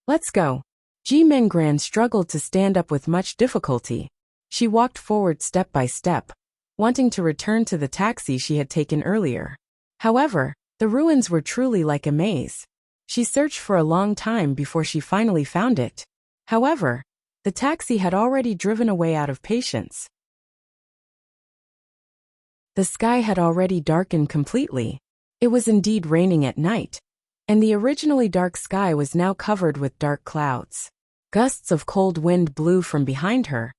Let's go. Ji Mengran struggled to stand up with much difficulty. She walked forward step by step, wanting to return to the taxi she had taken earlier. However, the ruins were truly like a maze. She searched for a long time before she finally found it. However, the taxi had already driven away out of patience. The sky had already darkened completely. It was indeed raining at night, and the originally dark sky was now covered with dark clouds. Gusts of cold wind blew from behind her,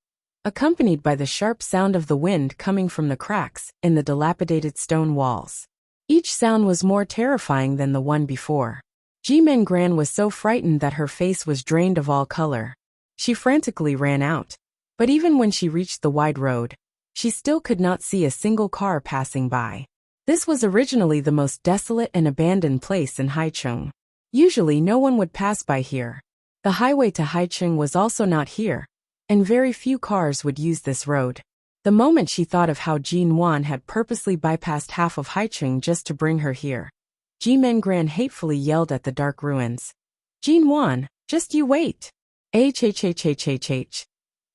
accompanied by the sharp sound of the wind coming from the cracks in the dilapidated stone walls. Each sound was more terrifying than the one before. Ji Mengran was so frightened that her face was drained of all color. She frantically ran out, but even when she reached the wide road, she still could not see a single car passing by. This was originally the most desolate and abandoned place in Haicheng. Usually no one would pass by here. The highway to Haicheng was also not here, and very few cars would use this road. The moment she thought of how Jin Wan had purposely bypassed half of Haicheng just to bring her here, Ji Mengran hatefully yelled at the dark ruins. Jin Wan, just you wait. H.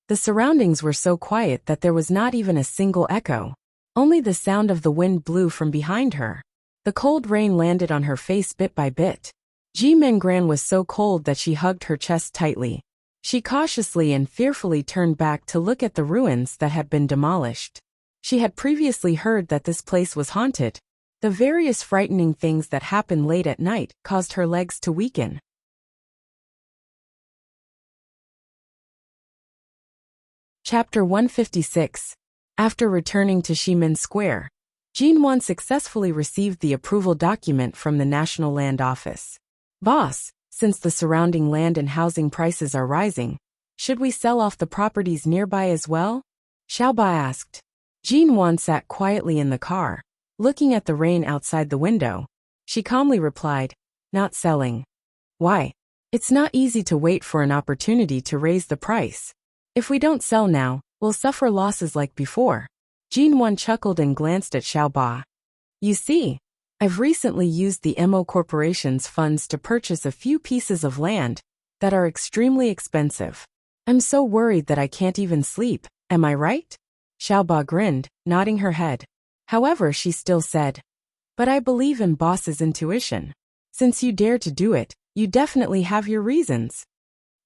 The surroundings were so quiet that there was not even a single echo. Only the sound of the wind blew from behind her. The cold rain landed on her face bit by bit. Ji Mengran was so cold that she hugged her chest tightly. She cautiously and fearfully turned back to look at the ruins that had been demolished. She had previously heard that this place was haunted. The various frightening things that happened late at night caused her legs to weaken. Chapter 156. After returning to Ximen Square, Jin Wan successfully received the approval document from the National Land Office. Boss, since the surrounding land and housing prices are rising, should we sell off the properties nearby as well? Xiaoba asked. Jin Wan sat quietly in the car, looking at the rain outside the window. She calmly replied, not selling. Why? It's not easy to wait for an opportunity to raise the price. If we don't sell now, we'll suffer losses like before. Jin Wan chuckled and glanced at Xiaoba. You see, I've recently used the MO Corporation's funds to purchase a few pieces of land that are extremely expensive. I'm so worried that I can't even sleep, am I right? Xiaoba grinned, nodding her head. However, she still said, but I believe in boss's intuition. Since you dare to do it, you definitely have your reasons.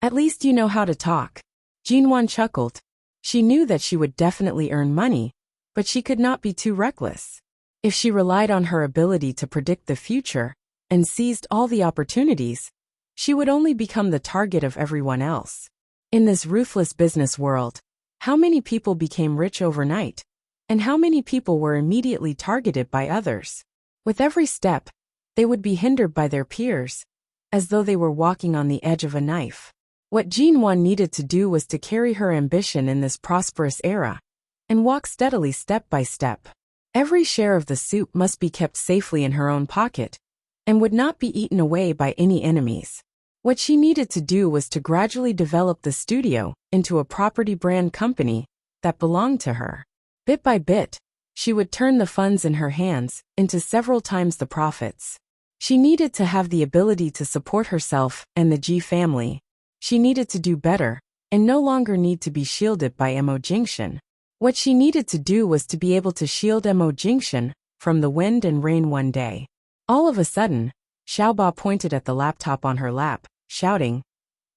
At least you know how to talk. Jin Wan chuckled. She knew that she would definitely earn money, but she could not be too reckless. If she relied on her ability to predict the future and seized all the opportunities, she would only become the target of everyone else. In this ruthless business world, how many people became rich overnight, and how many people were immediately targeted by others? With every step, they would be hindered by their peers, as though they were walking on the edge of a knife. What Jin Wan needed to do was to carry her ambition in this prosperous era, and walk steadily step by step. Every share of the soup must be kept safely in her own pocket, and would not be eaten away by any enemies. What she needed to do was to gradually develop the studio into a property brand company that belonged to her. Bit by bit, she would turn the funds in her hands into several times the profits. She needed to have the ability to support herself and the Ji family. She needed to do better, and no longer need to be shielded by Mo Jingshan. What she needed to do was to be able to shield Mo Jingshan from the wind and rain one day. All of a sudden, Xiaoba pointed at the laptop on her lap, shouting,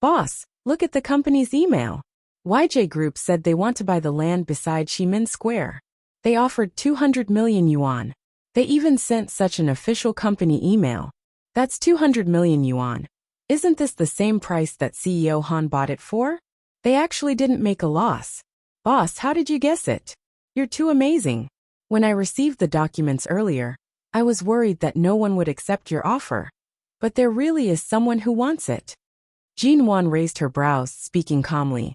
Boss, look at the company's email. YJ Group said they want to buy the land beside Ximen Square. They offered 200 million yuan. They even sent such an official company email. That's 200 million yuan. Isn't this the same price that CEO Han bought it for? They actually didn't make a loss. Boss, how did you guess it? You're too amazing. When I received the documents earlier, I was worried that no one would accept your offer. But there really is someone who wants it. Jin Wan raised her brows, speaking calmly.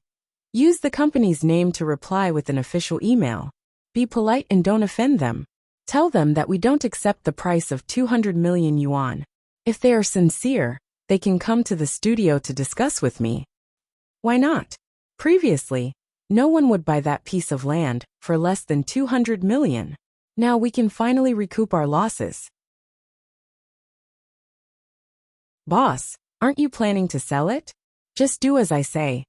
Use the company's name to reply with an official email. Be polite and don't offend them. Tell them that we don't accept the price of 200 million yuan. If they are sincere, they can come to the studio to discuss with me. Why not? Previously, No one would buy that piece of land for less than 200 million. Now we can finally recoup our losses. Boss, aren't you planning to sell it? Just do as I say.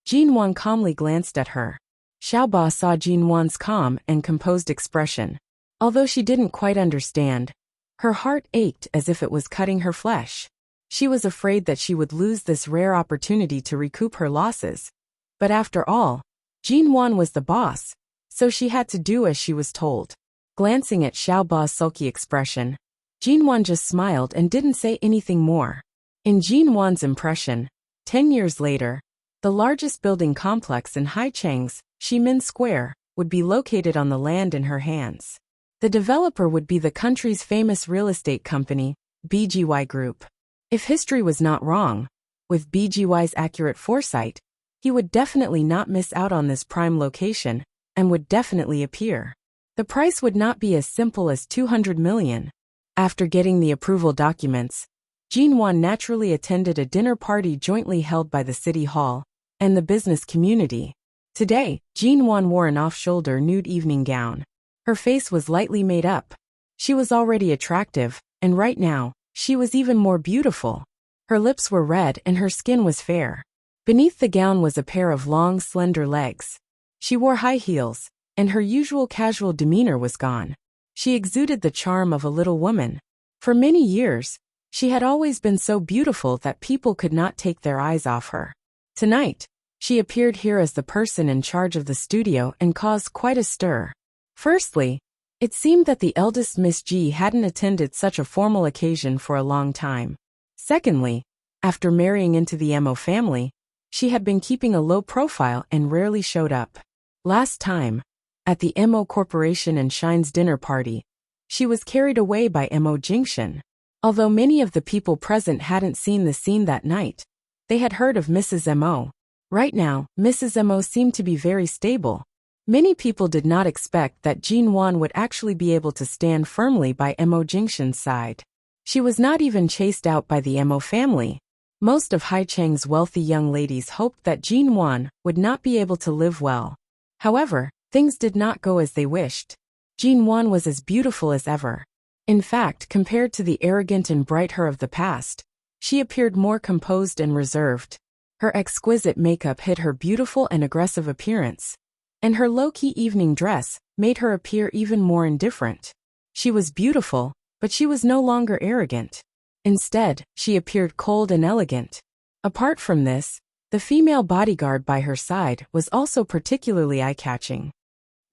Jinwan calmly glanced at her. Xiaoba saw Jinwan's calm and composed expression. Although she didn't quite understand, her heart ached as if it was cutting her flesh. She was afraid that she would lose this rare opportunity to recoup her losses. But after all, Jinwan was the boss, so she had to do as she was told. Glancing at Xiaoba's sulky expression, Jinwan just smiled and didn't say anything more. In Jinwan's impression, 10 years later, the largest building complex in Haicheng's Ximen Square would be located on the land in her hands. The developer would be the country's famous real estate company, BGY Group. If history was not wrong, with BGY's accurate foresight, he would definitely not miss out on this prime location and would definitely appear. The price would not be as simple as 200 million. After getting the approval documents, Jinwan naturally attended a dinner party jointly held by the City Hall and the business community. Today, Jinwan wore an off-shoulder nude evening gown. Her face was lightly made up. She was already attractive, and right now, she was even more beautiful. Her lips were red and her skin was fair. Beneath the gown was a pair of long, slender legs. She wore high heels, and her usual casual demeanor was gone. She exuded the charm of a little woman. For many years, she had always been so beautiful that people could not take their eyes off her. Tonight, she appeared here as the person in charge of the studio and caused quite a stir. Firstly, it seemed that the eldest Miss G hadn't attended such a formal occasion for a long time. Secondly, after marrying into the Mo family, she had been keeping a low profile and rarely showed up. Last time, at the Mo Corporation and Shine's dinner party, she was carried away by Mo Jingxian. Although many of the people present hadn't seen the scene that night, they had heard of Mrs. Mo. Right now, Mrs. Mo seemed to be very stable. Many people did not expect that Jinwan would actually be able to stand firmly by Mo Jingxian's side. She was not even chased out by the Mo family. Most of Haicheng's wealthy young ladies hoped that Jinwan would not be able to live well. However, things did not go as they wished. Jinwan was as beautiful as ever. In fact, compared to the arrogant and bright her of the past, she appeared more composed and reserved. Her exquisite makeup hid her beautiful and aggressive appearance, and her low-key evening dress made her appear even more indifferent. She was beautiful, but she was no longer arrogant. Instead, she appeared cold and elegant. Apart from this, the female bodyguard by her side was also particularly eye-catching.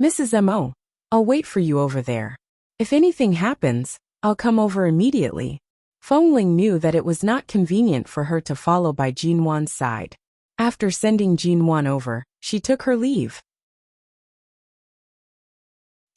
Mrs. Mo, I'll wait for you over there. If anything happens, I'll come over immediately. Fengling knew that it was not convenient for her to follow by Jinwan's side. After sending Jinwan over, she took her leave.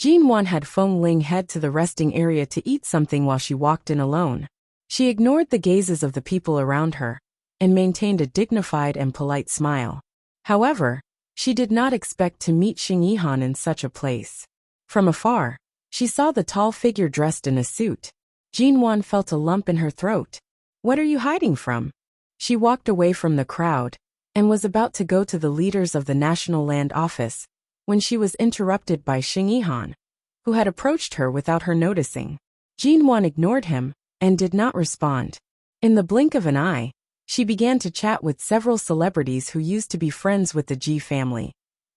Jinwan had Fengling head to the resting area to eat something while she walked in alone. She ignored the gazes of the people around her and maintained a dignified and polite smile. However, she did not expect to meet Xing Yihan in such a place. From afar, she saw the tall figure dressed in a suit. Jinwan felt a lump in her throat. What are you hiding from? She walked away from the crowd and was about to go to the leaders of the National Land Office when she was interrupted by Xing Yihan, who had approached her without her noticing. Jinwan ignored him and did not respond. In the blink of an eye, she began to chat with several celebrities who used to be friends with the Ji family,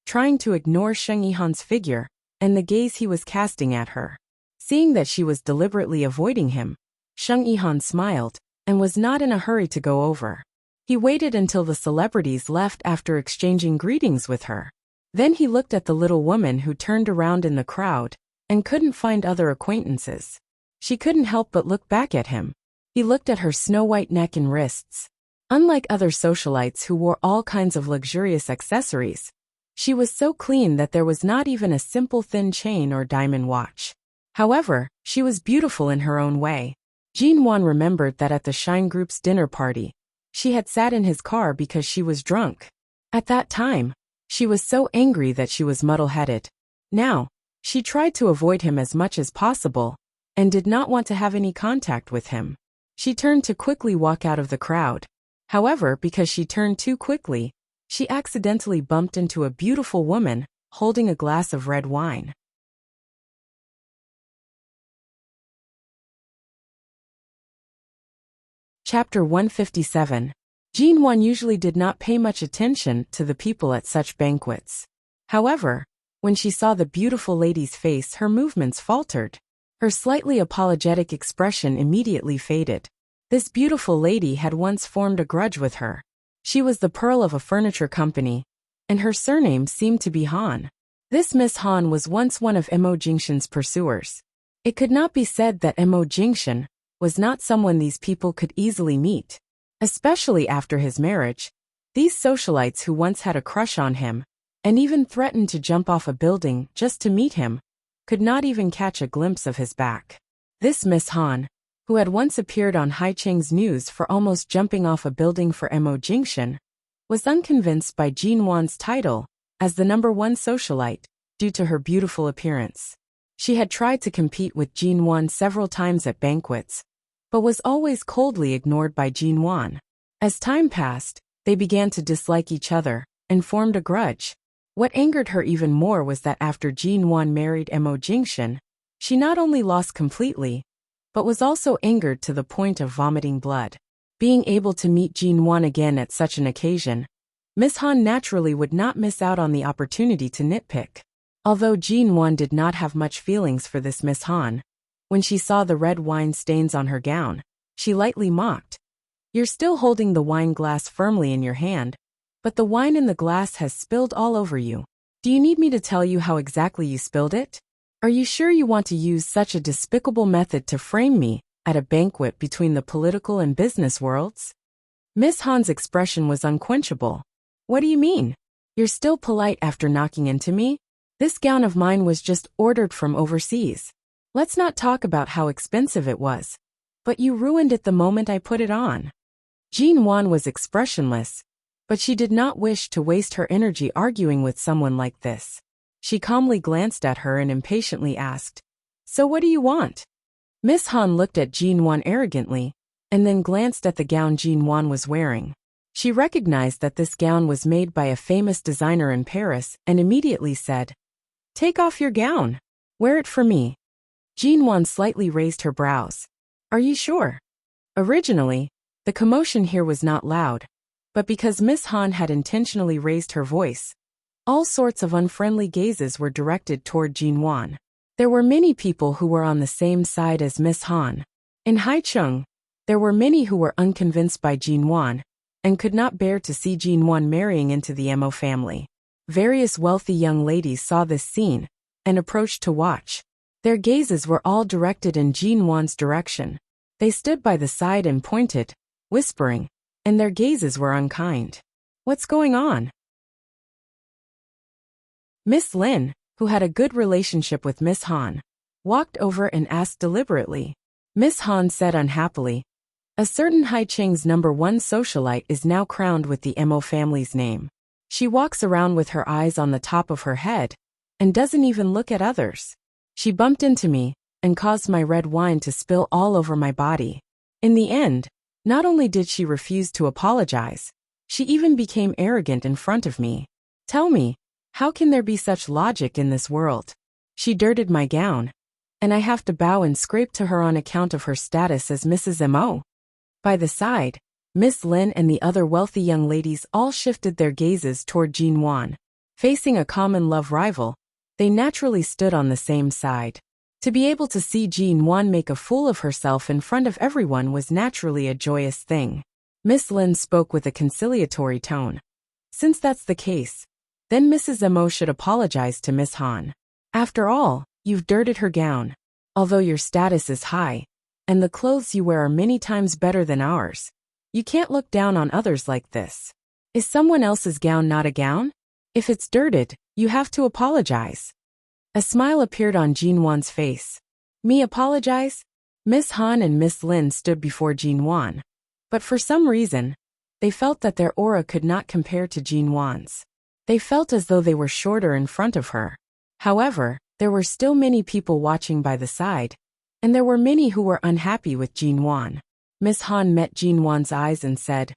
trying to ignore Xing Yihan's figure and the gaze he was casting at her. Seeing that she was deliberately avoiding him, Xing Yihan smiled and was not in a hurry to go over. He waited until the celebrities left after exchanging greetings with her. Then he looked at the little woman who turned around in the crowd and couldn't find other acquaintances. She couldn't help but look back at him. He looked at her snow-white neck and wrists. Unlike other socialites who wore all kinds of luxurious accessories, she was so clean that there was not even a simple thin chain or diamond watch. However, she was beautiful in her own way. Jinwan remembered that at the Shine Group's dinner party, she had sat in his car because she was drunk. At that time, she was so angry that she was muddle-headed. Now, she tried to avoid him as much as possible and did not want to have any contact with him. She turned to quickly walk out of the crowd. However, because she turned too quickly, she accidentally bumped into a beautiful woman holding a glass of red wine. Chapter 157. Jinwan usually did not pay much attention to the people at such banquets. However, when she saw the beautiful lady's face, her movements faltered. Her slightly apologetic expression immediately faded. This beautiful lady had once formed a grudge with her. She was the pearl of a furniture company, and her surname seemed to be Han. This Miss Han was once one of Mo Jingshan's pursuers. It could not be said that Mo Jingshan was not someone these people could easily meet. Especially after his marriage, these socialites who once had a crush on him, and even threatened to jump off a building just to meet him, could not even catch a glimpse of his back. This Miss Han, who had once appeared on Haicheng's news for almost jumping off a building for Mo Jingshan, was unconvinced by Jinwan's title as the #1 socialite due to her beautiful appearance. She had tried to compete with Jinwan several times at banquets, but was always coldly ignored by Jinwan. As time passed, they began to dislike each other and formed a grudge. What angered her even more was that after Jinwan married Mo Jingshan, she not only lost completely, but was also angered to the point of vomiting blood. Being able to meet Jinwan again at such an occasion, Miss Han naturally would not miss out on the opportunity to nitpick. Although Jinwan did not have much feelings for this Miss Han, when she saw the red wine stains on her gown, she lightly mocked. "You're still holding the wine glass firmly in your hand, but the wine in the glass has spilled all over you. Do you need me to tell you how exactly you spilled it? Are you sure you want to use such a despicable method to frame me at a banquet between the political and business worlds?" Miss Han's expression was unquenchable. "What do you mean? You're still polite after knocking into me? This gown of mine was just ordered from overseas. Let's not talk about how expensive it was. But you ruined it the moment I put it on." Jinwan was expressionless, but she did not wish to waste her energy arguing with someone like this. She calmly glanced at her and impatiently asked, "So what do you want?" Miss Han looked at Jinwan arrogantly, and then glanced at the gown Jinwan was wearing. She recognized that this gown was made by a famous designer in Paris and immediately said, "Take off your gown. Wear it for me." Jinwan slightly raised her brows. "Are you sure?" Originally, the commotion here was not loud, but because Miss Han had intentionally raised her voice, all sorts of unfriendly gazes were directed toward Jinwan. There were many people who were on the same side as Miss Han. In Haicheng, there were many who were unconvinced by Jinwan and could not bear to see Jinwan marrying into the Mo family. Various wealthy young ladies saw this scene and approached to watch. Their gazes were all directed in Jinwan's direction. They stood by the side and pointed, whispering, and their gazes were unkind. "What's going on?" Miss Lin, who had a good relationship with Miss Han, walked over and asked deliberately. Miss Han said unhappily, "A certain Haicheng's #1 socialite is now crowned with the Mo family's name. She walks around with her eyes on the top of her head and doesn't even look at others. She bumped into me and caused my red wine to spill all over my body. In the end, not only did she refuse to apologize, she even became arrogant in front of me. Tell me, how can there be such logic in this world? She dirted my gown, and I have to bow and scrape to her on account of her status as Mrs. Mo." By the side, Miss Lin and the other wealthy young ladies all shifted their gazes toward Jinwan. Facing a common love rival, they naturally stood on the same side. To be able to see Jinwan make a fool of herself in front of everyone was naturally a joyous thing. Miss Lin spoke with a conciliatory tone. "Since that's the case, then Mrs. Mo should apologize to Miss Han. After all, you've dirted her gown. Although your status is high, and the clothes you wear are many times better than ours, you can't look down on others like this. Is someone else's gown not a gown? If it's dirted, you have to apologize." A smile appeared on Jinwan's face. "Me apologize?" Miss Han and Miss Lin stood before Jinwan, but for some reason, they felt that their aura could not compare to Jinwan's. They felt as though they were shorter in front of her. However, there were still many people watching by the side, and there were many who were unhappy with Jinwan. Miss Han met Jinwan's eyes and said,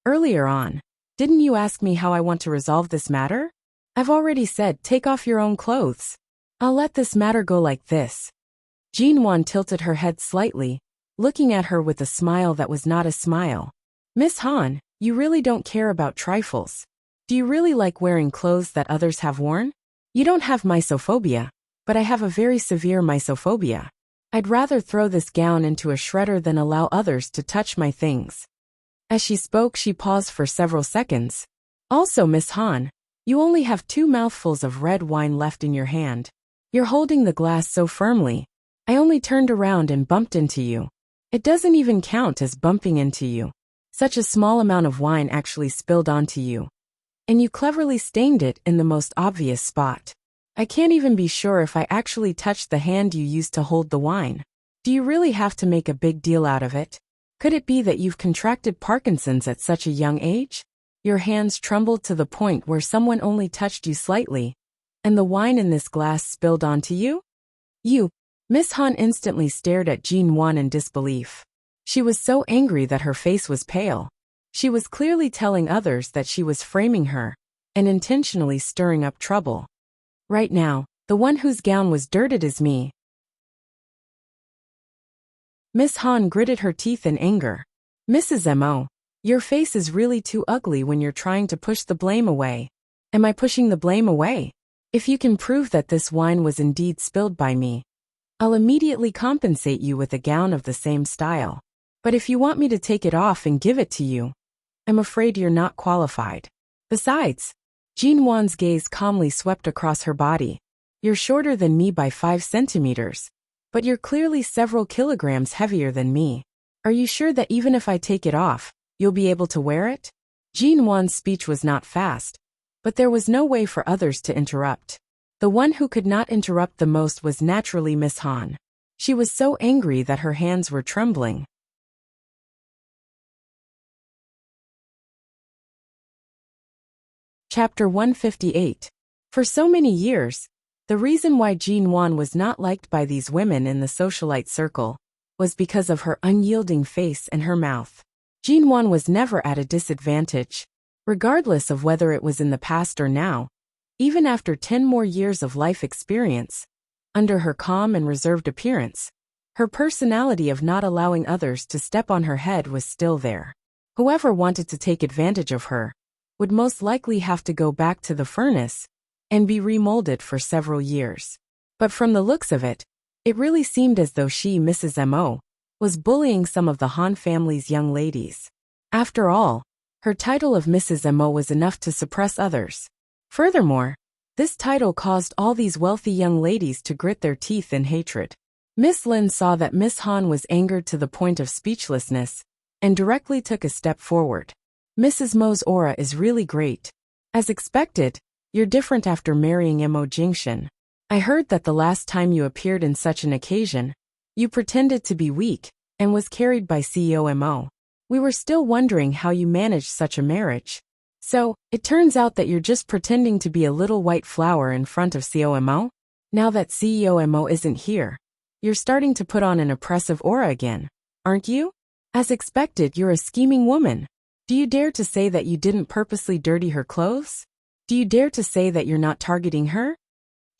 "Earlier on, Didn't you ask me how I want to resolve this matter? I've already said take off your own clothes. I'll let this matter go like this. Jinwon tilted her head slightly, looking at her with a smile that was not a smile. Miss Han, you really don't care about trifles. Do you really like wearing clothes that others have worn? You don't have misophobia, but I have a very severe misophobia. I'd rather throw this gown into a shredder than allow others to touch my things. As she spoke, she paused for several seconds. Also, Miss Han, you only have 2 mouthfuls of red wine left in your hand. You're holding the glass so firmly. I only turned around and bumped into you. It doesn't even count as bumping into you. Such a small amount of wine actually spilled onto you. And you cleverly stained it in the most obvious spot. I can't even be sure if I actually touched the hand you used to hold the wine. Do you really have to make a big deal out of it? Could it be that you've contracted Parkinson's at such a young age? Your hands trembled to the point where someone only touched you slightly, and the wine in this glass spilled onto you? You. Miss Han instantly stared at Jinwon in disbelief. She was so angry that her face was pale. She was clearly telling others that she was framing her, and intentionally stirring up trouble. Right now, the one whose gown was dirted is me. Miss Han gritted her teeth in anger. Mrs. Mo, your face is really too ugly when you're trying to push the blame away. Am I pushing the blame away? If you can prove that this wine was indeed spilled by me, I'll immediately compensate you with a gown of the same style. But if you want me to take it off and give it to you, I'm afraid you're not qualified. Besides, Jinwon's gaze calmly swept across her body. You're shorter than me by 5 centimeters, but you're clearly several kilograms heavier than me. Are you sure that even if I take it off, you'll be able to wear it? Jinwon's speech was not fast, but there was no way for others to interrupt. The one who could not interrupt the most was naturally Miss Han. She was so angry that her hands were trembling. Chapter 158. For so many years, the reason why Jinwon was not liked by these women in the socialite circle was because of her unyielding face and her mouth. Jinwon was never at a disadvantage, regardless of whether it was in the past or now. Even after 10 more years of life experience, under her calm and reserved appearance, her personality of not allowing others to step on her head was still there. Whoever wanted to take advantage of her would most likely have to go back to the furnace and be remolded for several years. But from the looks of it, it really seemed as though she, Mrs. Mo, was bullying some of the Han family's young ladies. After all, her title of Mrs. Mo was enough to suppress others. Furthermore, this title caused all these wealthy young ladies to grit their teeth in hatred. Miss Lin saw that Miss Han was angered to the point of speechlessness, and directly took a step forward. Mrs. Mo's aura is really great. As expected, you're different after marrying Mo Jingshan. I heard that the last time you appeared in such an occasion, you pretended to be weak, and was carried by CEO Mo. We were still wondering how you managed such a marriage. So, it turns out that you're just pretending to be a little white flower in front of CEO Mo? Now that CEO Mo isn't here, you're starting to put on an oppressive aura again, aren't you? As expected, you're a scheming woman. Do you dare to say that you didn't purposely dirty her clothes? Do you dare to say that you're not targeting her?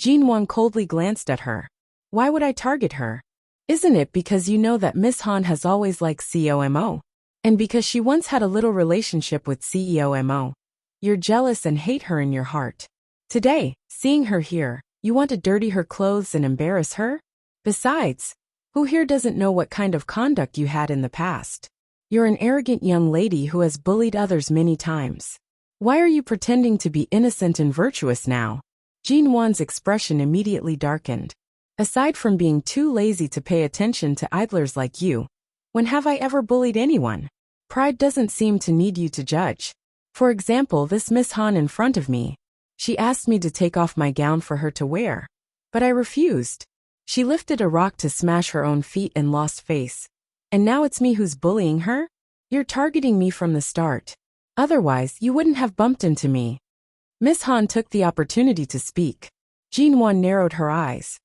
Jinwon coldly glanced at her. Why would I target her? Isn't it because you know that Miss Han has always liked CEO Mo? And because she once had a little relationship with CEO Mo, you're jealous and hate her in your heart. Today, seeing her here, you want to dirty her clothes and embarrass her? Besides, who here doesn't know what kind of conduct you had in the past? You're an arrogant young lady who has bullied others many times. Why are you pretending to be innocent and virtuous now? Jinwon's expression immediately darkened. Aside from being too lazy to pay attention to idlers like you, when have I ever bullied anyone? Pride doesn't seem to need you to judge. For example, this Miss Han in front of me. She asked me to take off my gown for her to wear, but I refused. She lifted a rock to smash her own feet and lost face. And now it's me who's bullying her? You're targeting me from the start. Otherwise, you wouldn't have bumped into me. Miss Han took the opportunity to speak. Jinwon narrowed her eyes.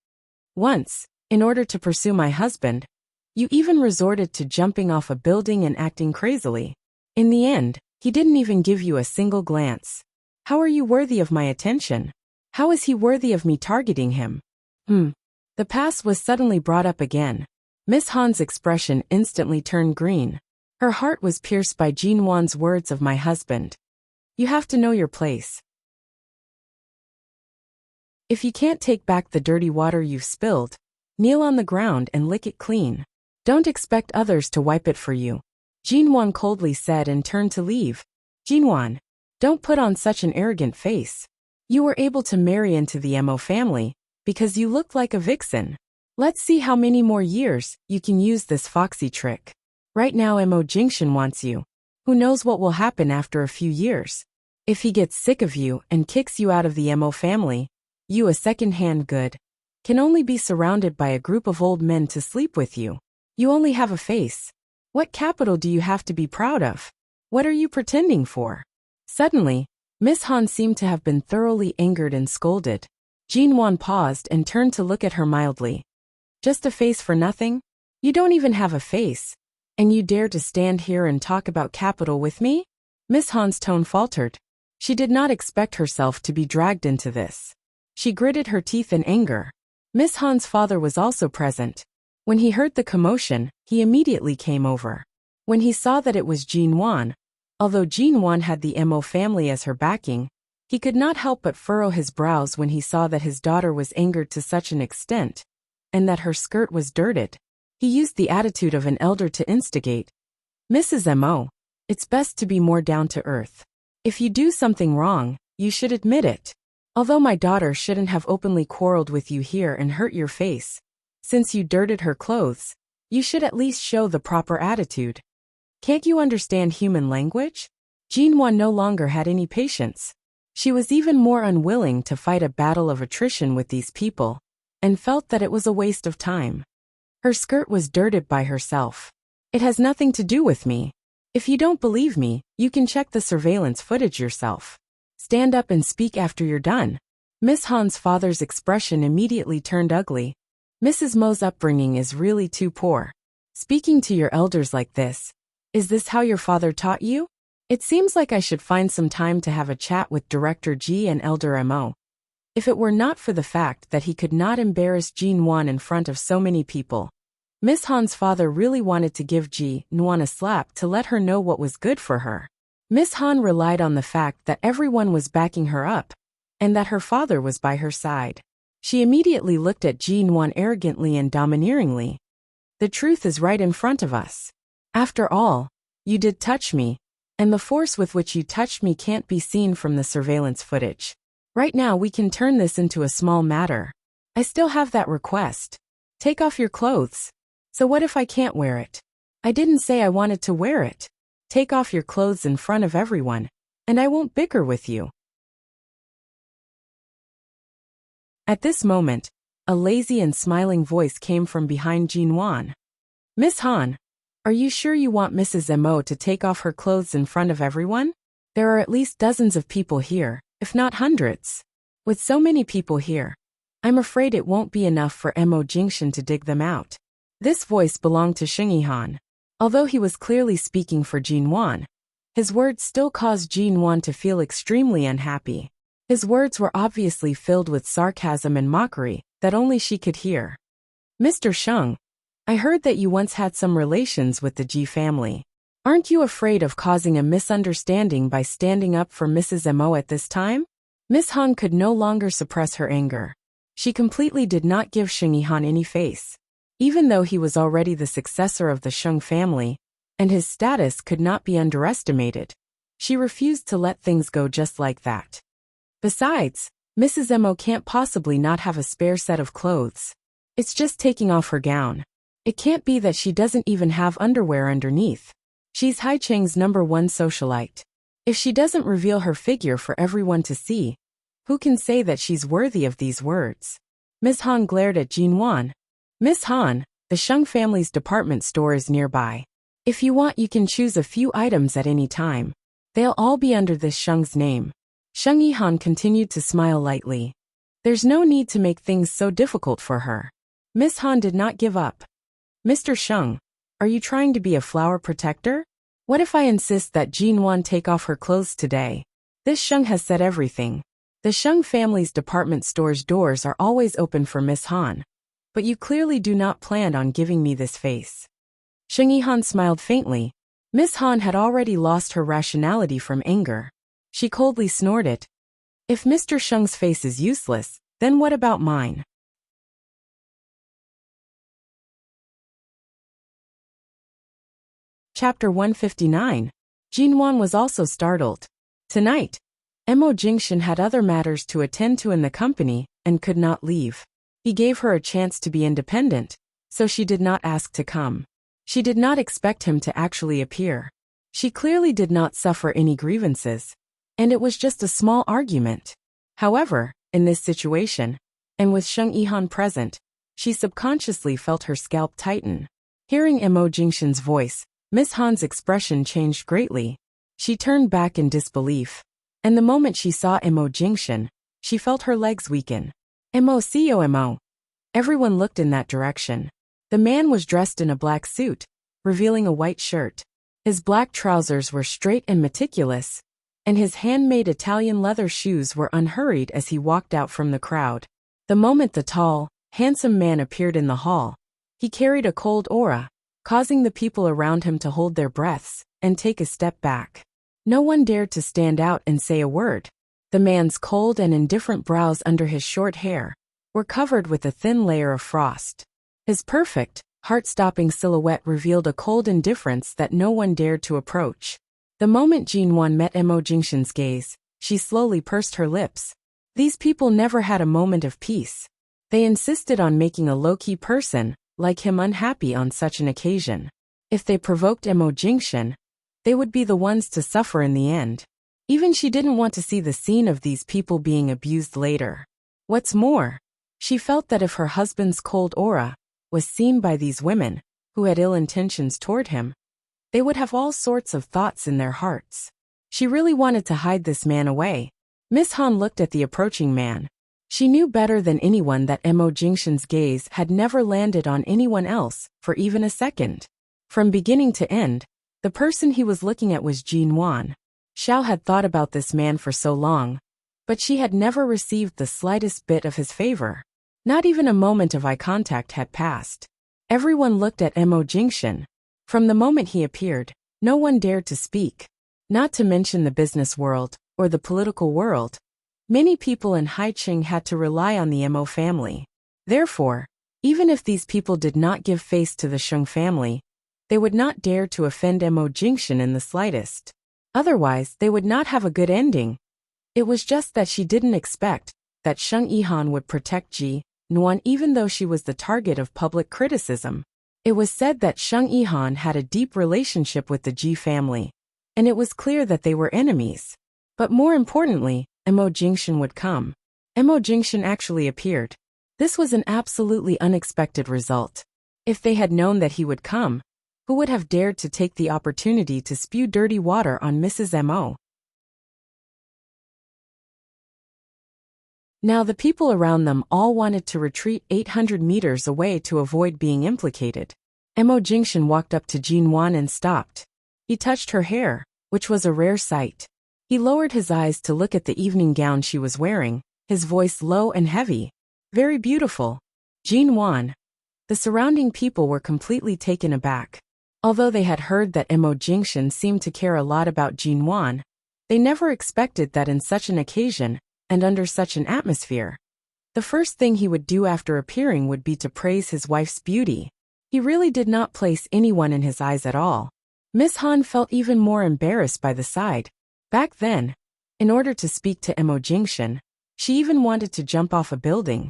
Once, in order to pursue my husband, you even resorted to jumping off a building and acting crazily. In the end, He didn't even give you a single glance. How are you worthy of my attention? How is he worthy of me targeting him? The past was suddenly brought up again. Miss Han's expression instantly turned green. Her heart was pierced by Jin Wan's words of my husband. You have to know your place. If you can't take back the dirty water you've spilled, kneel on the ground and lick it clean. Don't expect others to wipe it for you. Jin Wan coldly said and turned to leave. Jin Wan, don't put on such an arrogant face. You were able to marry into the Mo family because you looked like a vixen. Let's see how many more years you can use this foxy trick. Right now Mo Jingshan wants you. Who knows what will happen after a few years? If he gets sick of you and kicks you out of the Mo family, you, a second-hand good, can only be surrounded by a group of old men to sleep with you. You only have a face. What capital do you have to be proud of? What are you pretending for? Suddenly, Miss Han seemed to have been thoroughly angered and scolded. Jin Wan paused and turned to look at her mildly. Just a face for nothing? You don't even have a face. And you dare to stand here and talk about capital with me? Miss Han's tone faltered. She did not expect herself to be dragged into this. She gritted her teeth in anger. Miss Han's father was also present. When he heard the commotion, he immediately came over. When he saw that it was Jin Wan, although Jin Wan had the Mo family as her backing, he could not help but furrow his brows when he saw that his daughter was angered to such an extent, and that her skirt was dirted. He used the attitude of an elder to instigate. Mrs. Mo, it's best to be more down to earth. If you do something wrong, you should admit it. Although my daughter shouldn't have openly quarreled with you here and hurt your face, since you dirted her clothes, you should at least show the proper attitude. Can't you understand human language? Jin Wan no longer had any patience. She was even more unwilling to fight a battle of attrition with these people, and felt that it was a waste of time. Her skirt was dirted by herself. It has nothing to do with me. If you don't believe me, you can check the surveillance footage yourself. Stand up and speak after you're done. Miss Han's father's expression immediately turned ugly. Mrs. Mo's upbringing is really too poor. Speaking to your elders like this, is this how your father taught you? It seems like I should find some time to have a chat with Director Ji and Elder Mo. If it were not for the fact that he could not embarrass Jin Wan in front of so many people. Miss Han's father really wanted to give Ji Nuan a slap to let her know what was good for her. Miss Han relied on the fact that everyone was backing her up, and that her father was by her side. She immediately looked at Jin Wan arrogantly and domineeringly. The truth is right in front of us. After all, you did touch me, and the force with which you touched me can't be seen from the surveillance footage. Right now we can turn this into a small matter. I still have that request. Take off your clothes. So what if I can't wear it? I didn't say I wanted to wear it. Take off your clothes in front of everyone, and I won't bicker with you. At this moment, a lazy and smiling voice came from behind Jin Wan. Miss Han, are you sure you want Mrs. Mo to take off her clothes in front of everyone? There are at least dozens of people here, if not hundreds. With so many people here, I'm afraid it won't be enough for Mo Jingshan to dig them out. This voice belonged to Xingyi Han. Although he was clearly speaking for Jin Wan, his words still caused Jin Wan to feel extremely unhappy. His words were obviously filled with sarcasm and mockery that only she could hear. Mr. Sheng, I heard that you once had some relations with the Ji family. Aren't you afraid of causing a misunderstanding by standing up for Mrs. Mo at this time? Miss Han could no longer suppress her anger. She completely did not give Xingyi Han any face. Even though he was already the successor of the Sheng family, and his status could not be underestimated, she refused to let things go just like that. Besides, Mrs. Mo can't possibly not have a spare set of clothes. It's just taking off her gown. It can't be that she doesn't even have underwear underneath. She's Hai Cheng's #1 socialite. If she doesn't reveal her figure for everyone to see, who can say that she's worthy of these words? Ms. Han glared at Jin Wan. Miss Han, the Sheng family's department store is nearby. If you want, you can choose a few items at any time. They'll all be under this Sheng's name. Xingyi Han continued to smile lightly. There's no need to make things so difficult for her. Miss Han did not give up. Mr. Sheng, are you trying to be a flower protector? What if I insist that Jinwan take off her clothes today? This Sheng has said everything. The Sheng family's department store's doors are always open for Miss Han. But you clearly do not plan on giving me this face. Sheng Yihan smiled faintly. Miss Han had already lost her rationality from anger. She coldly snorted. If Mr. Sheng's face is useless, then what about mine? Chapter 159. Jinwan was also startled. Tonight, Mo Jingshan had other matters to attend to in the company and could not leave. He gave her a chance to be independent, so she did not ask to come. She did not expect him to actually appear. She clearly did not suffer any grievances, and it was just a small argument. However, in this situation, and with Sheng Yihan present, she subconsciously felt her scalp tighten. Hearing Mo Jingshan's voice, Miss Han's expression changed greatly. She turned back in disbelief, and the moment she saw Mo Jingshan, she felt her legs weaken. Mo. Everyone looked in that direction. The man was dressed in a black suit, revealing a white shirt. His black trousers were straight and meticulous, and his handmade Italian leather shoes were unhurried as he walked out from the crowd. The moment the tall, handsome man appeared in the hall, he carried a cold aura, causing the people around him to hold their breaths and take a step back. No one dared to stand out and say a word. The man's cold and indifferent brows under his short hair were covered with a thin layer of frost. His perfect, heart-stopping silhouette revealed a cold indifference that no one dared to approach. The moment Jinwan met Mo Jingshan's gaze, she slowly pursed her lips. These people never had a moment of peace. They insisted on making a low-key person like him unhappy on such an occasion. If they provoked Mo Jingshan, they would be the ones to suffer in the end. Even she didn't want to see the scene of these people being abused later. What's more, she felt that if her husband's cold aura was seen by these women, who had ill intentions toward him, they would have all sorts of thoughts in their hearts. She really wanted to hide this man away. Miss Han looked at the approaching man. She knew better than anyone that Mo Jingshan's gaze had never landed on anyone else for even a second. From beginning to end, the person he was looking at was Jinwan. Xiao had thought about this man for so long, but she had never received the slightest bit of his favor. Not even a moment of eye contact had passed. Everyone looked at Mo Jingshan. From the moment he appeared, no one dared to speak. Not to mention the business world, or the political world. Many people in Haiqing had to rely on the Mo family. Therefore, even if these people did not give face to the Sheng family, they would not dare to offend Mo Jingshan in the slightest. Otherwise, they would not have a good ending. It was just that she didn't expect that Sheng Yihan would protect Ji Nuan even though she was the target of public criticism. It was said that Sheng Yihan had a deep relationship with the Ji family, and it was clear that they were enemies. But more importantly, Mo Jingshan would come. Mo Jingshan actually appeared. This was an absolutely unexpected result. If they had known that he would come, who would have dared to take the opportunity to spew dirty water on Mrs. Mo? Now the people around them all wanted to retreat 800 meters away to avoid being implicated. Mo Jingshan walked up to Jinwan and stopped. He touched her hair, which was a rare sight. He lowered his eyes to look at the evening gown she was wearing, his voice low and heavy. Very beautiful. Jinwan. The surrounding people were completely taken aback. Although they had heard that Mo Jingshan seemed to care a lot about Jinwan, they never expected that in such an occasion, and under such an atmosphere, the first thing he would do after appearing would be to praise his wife's beauty. He really did not place anyone in his eyes at all. Miss Han felt even more embarrassed by the sight. Back then, in order to speak to Mo Jingshan, she even wanted to jump off a building.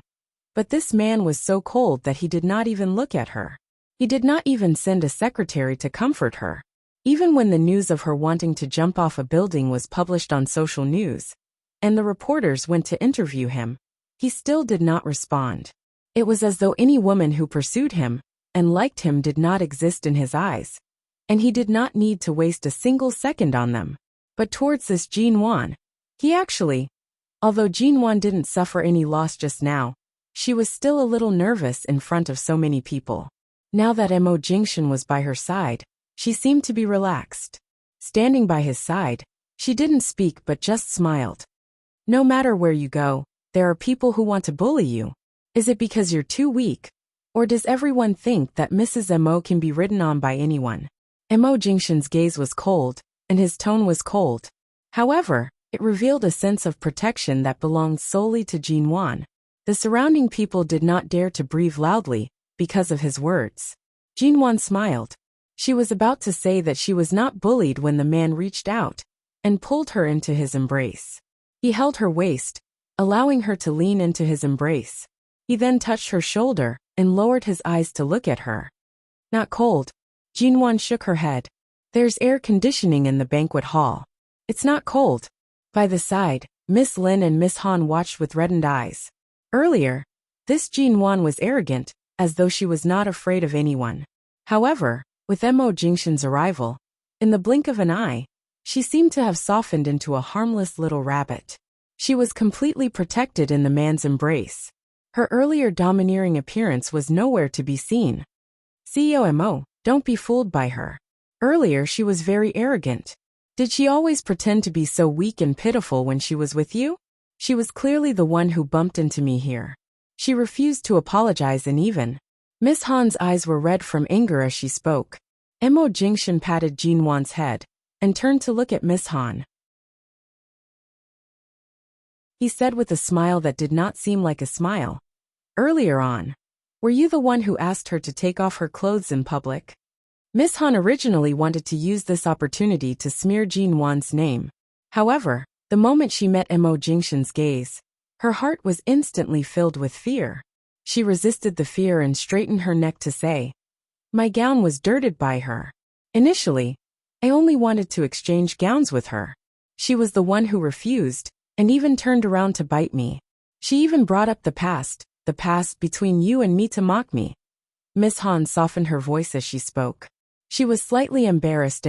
But this man was so cold that he did not even look at her. He did not even send a secretary to comfort her. Even when the news of her wanting to jump off a building was published on social news, and the reporters went to interview him, he still did not respond. It was as though any woman who pursued him and liked him did not exist in his eyes, and he did not need to waste a single second on them. But towards this Jinwan, he actually, although Jinwan didn't suffer any loss just now, she was still a little nervous in front of so many people. Now that Mo Jingshan was by her side, she seemed to be relaxed. Standing by his side, she didn't speak but just smiled. No matter where you go, there are people who want to bully you. Is it because you're too weak? Or does everyone think that Mrs. Mo can be ridden on by anyone? Mo Jingshan's gaze was cold, and his tone was cold. However, it revealed a sense of protection that belonged solely to Jin Wan. The surrounding people did not dare to breathe loudly because of his words. Jin Wan smiled. She was about to say that she was not bullied when the man reached out and pulled her into his embrace. He held her waist, allowing her to lean into his embrace. He then touched her shoulder and lowered his eyes to look at her. Not cold. Jin Wan shook her head. There's air conditioning in the banquet hall. It's not cold. By the side, Miss Lin and Miss Han watched with reddened eyes. Earlier, this Jin Wan was arrogant, as though she was not afraid of anyone. However, with Mo Jingshan's arrival, in the blink of an eye, she seemed to have softened into a harmless little rabbit. She was completely protected in the man's embrace. Her earlier domineering appearance was nowhere to be seen. CEO Mo, don't be fooled by her. Earlier she was very arrogant. Did she always pretend to be so weak and pitiful when she was with you? She was clearly the one who bumped into me here. She refused to apologize and even. Miss Han's eyes were red from anger as she spoke. Mo Jingshan patted Jin Wan's head and turned to look at Miss Han. He said with a smile that did not seem like a smile. Earlier on, were you the one who asked her to take off her clothes in public? Miss Han originally wanted to use this opportunity to smear Jin Wan's name. However, the moment she met Mo Jingshan's gaze, her heart was instantly filled with fear. She resisted the fear and straightened her neck to say, my gown was dirted by her. Initially, I only wanted to exchange gowns with her. She was the one who refused, and even turned around to bite me. She even brought up the past between you and me to mock me. Miss Han softened her voice as she spoke. She was slightly embarrassed.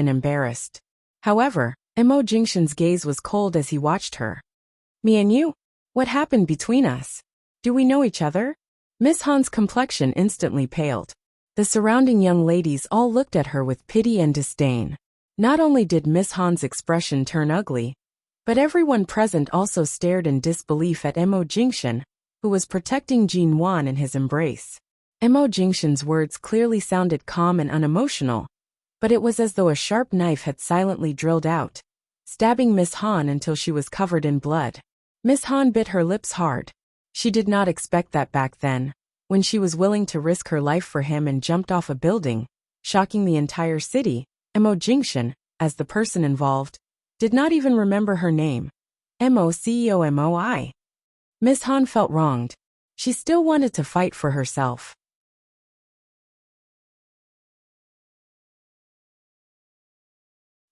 However, Mo Jingshan's gaze was cold as he watched her. Me and you? What happened between us? Do we know each other? Miss Han's complexion instantly paled. The surrounding young ladies all looked at her with pity and disdain. Not only did Miss Han's expression turn ugly, but everyone present also stared in disbelief at Mo Jingshan, who was protecting Jin Wan in his embrace. Mo Jingshan's words clearly sounded calm and unemotional, but it was as though a sharp knife had silently drilled out, stabbing Miss Han until she was covered in blood. Miss Han bit her lips hard. She did not expect that back then, when she was willing to risk her life for him and jumped off a building, shocking the entire city. Mo Jingshan, as the person involved, did not even remember her name. CEO Moi. Miss Han felt wronged. She still wanted to fight for herself.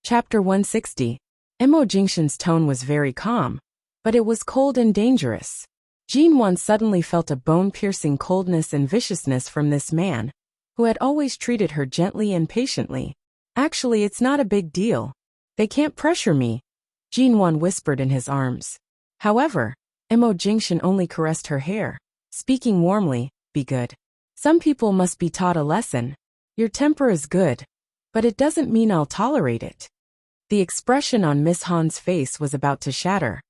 Chapter 160. Mo Jingshan's tone was very calm, but it was cold and dangerous. Jin Wan suddenly felt a bone-piercing coldness and viciousness from this man, who had always treated her gently and patiently. Actually, it's not a big deal. They can't pressure me, Jin Wan whispered in his arms. However, Mo Jingshan only caressed her hair, speaking warmly, be good. Some people must be taught a lesson. Your temper is good, but it doesn't mean I'll tolerate it. The expression on Miss Han's face was about to shatter,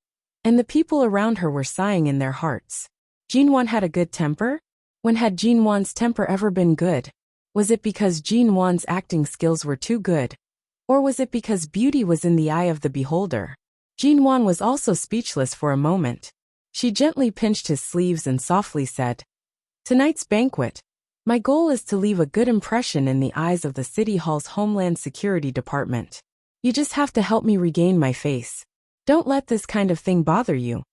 and the people around her were sighing in their hearts. Jin Wan had a good temper? When had Jin Wan's temper ever been good? Was it because Jin Wan's acting skills were too good? Or was it because beauty was in the eye of the beholder? Jin Wan was also speechless for a moment. She gently pinched his sleeves and softly said, tonight's banquet, my goal is to leave a good impression in the eyes of the City Hall's Homeland Security Department. You just have to help me regain my face. Don't let this kind of thing bother you.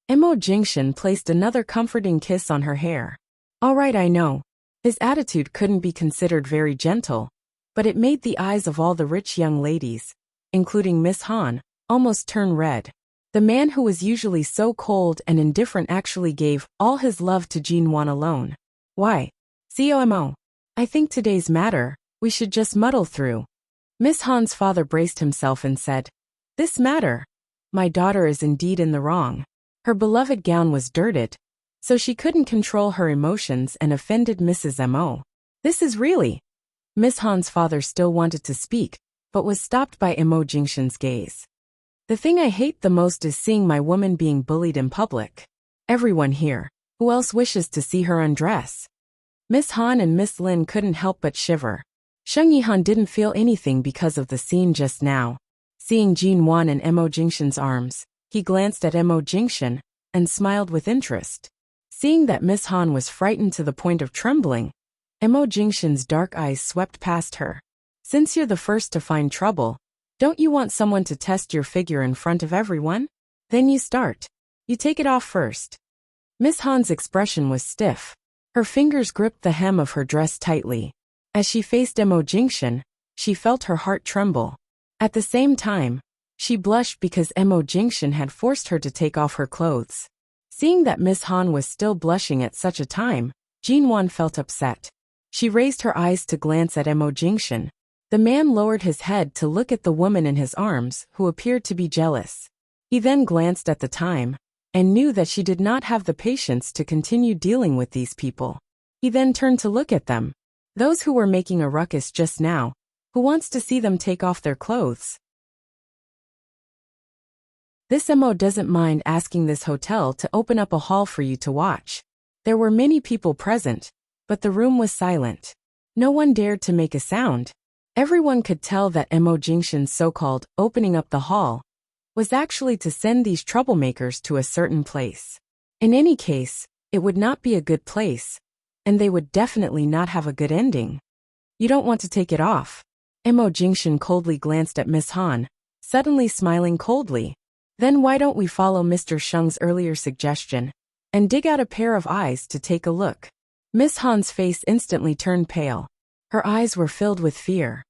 Mo Jingshan placed another comforting kiss on her hair. All right, I know. His attitude couldn't be considered very gentle, but it made the eyes of all the rich young ladies, including Miss Han, almost turn red. The man who was usually so cold and indifferent actually gave all his love to Jin Wan alone. Why? COMO. I think today's matter, we should just muddle through. Miss Han's father braced himself and said, this matter? My daughter is indeed in the wrong. Her beloved gown was dirted, so she couldn't control her emotions and offended Mrs. Mo. This is really. Miss Han's father still wanted to speak, but was stopped by Imo Jingshan's gaze. The thing I hate the most is seeing my woman being bullied in public. Everyone here, who else wishes to see her undress? Miss Han and Miss Lin couldn't help but shiver. Sheng Yihan didn't feel anything because of the scene just now. Seeing Jin Wan in Imo Jingshan's arms, he glanced at Imo Jingshan and smiled with interest. Seeing that Miss Han was frightened to the point of trembling, Imo Jingshan's dark eyes swept past her. Since you're the first to find trouble, don't you want someone to test your figure in front of everyone? Then you start. You take it off first. Miss Han's expression was stiff. Her fingers gripped the hem of her dress tightly. As she faced Imo Jingshan, she felt her heart tremble. At the same time, she blushed because Imo Jingshan had forced her to take off her clothes. Seeing that Miss Han was still blushing at such a time, Jin Wan felt upset. She raised her eyes to glance at Imo Jingshan. The man lowered his head to look at the woman in his arms, who appeared to be jealous. He then glanced at the time, and knew that she did not have the patience to continue dealing with these people. He then turned to look at them. Those who were making a ruckus just now, who wants to see them take off their clothes? This Imo doesn't mind asking this hotel to open up a hall for you to watch. There were many people present, but the room was silent. No one dared to make a sound. Everyone could tell that Imo Jingshan's so-called opening up the hall was actually to send these troublemakers to a certain place. In any case, it would not be a good place, and they would definitely not have a good ending. You don't want to take it off. Imo Jingshan coldly glanced at Miss Han, suddenly smiling coldly. Then why don't we follow Mr. Sheng's earlier suggestion and dig out a pair of eyes to take a look? Miss Han's face instantly turned pale. Her eyes were filled with fear.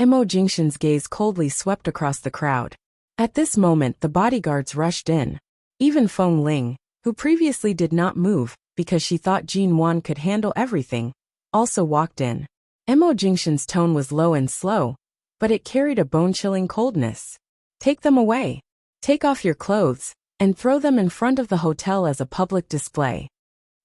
Imo Jingshan's gaze coldly swept across the crowd. At this moment the bodyguards rushed in. Even Feng Ling, who previously did not move because she thought Jin Wan could handle everything, also walked in. Imo Jingshan's tone was low and slow, but it carried a bone-chilling coldness. Take them away. Take off your clothes, and throw them in front of the hotel as a public display.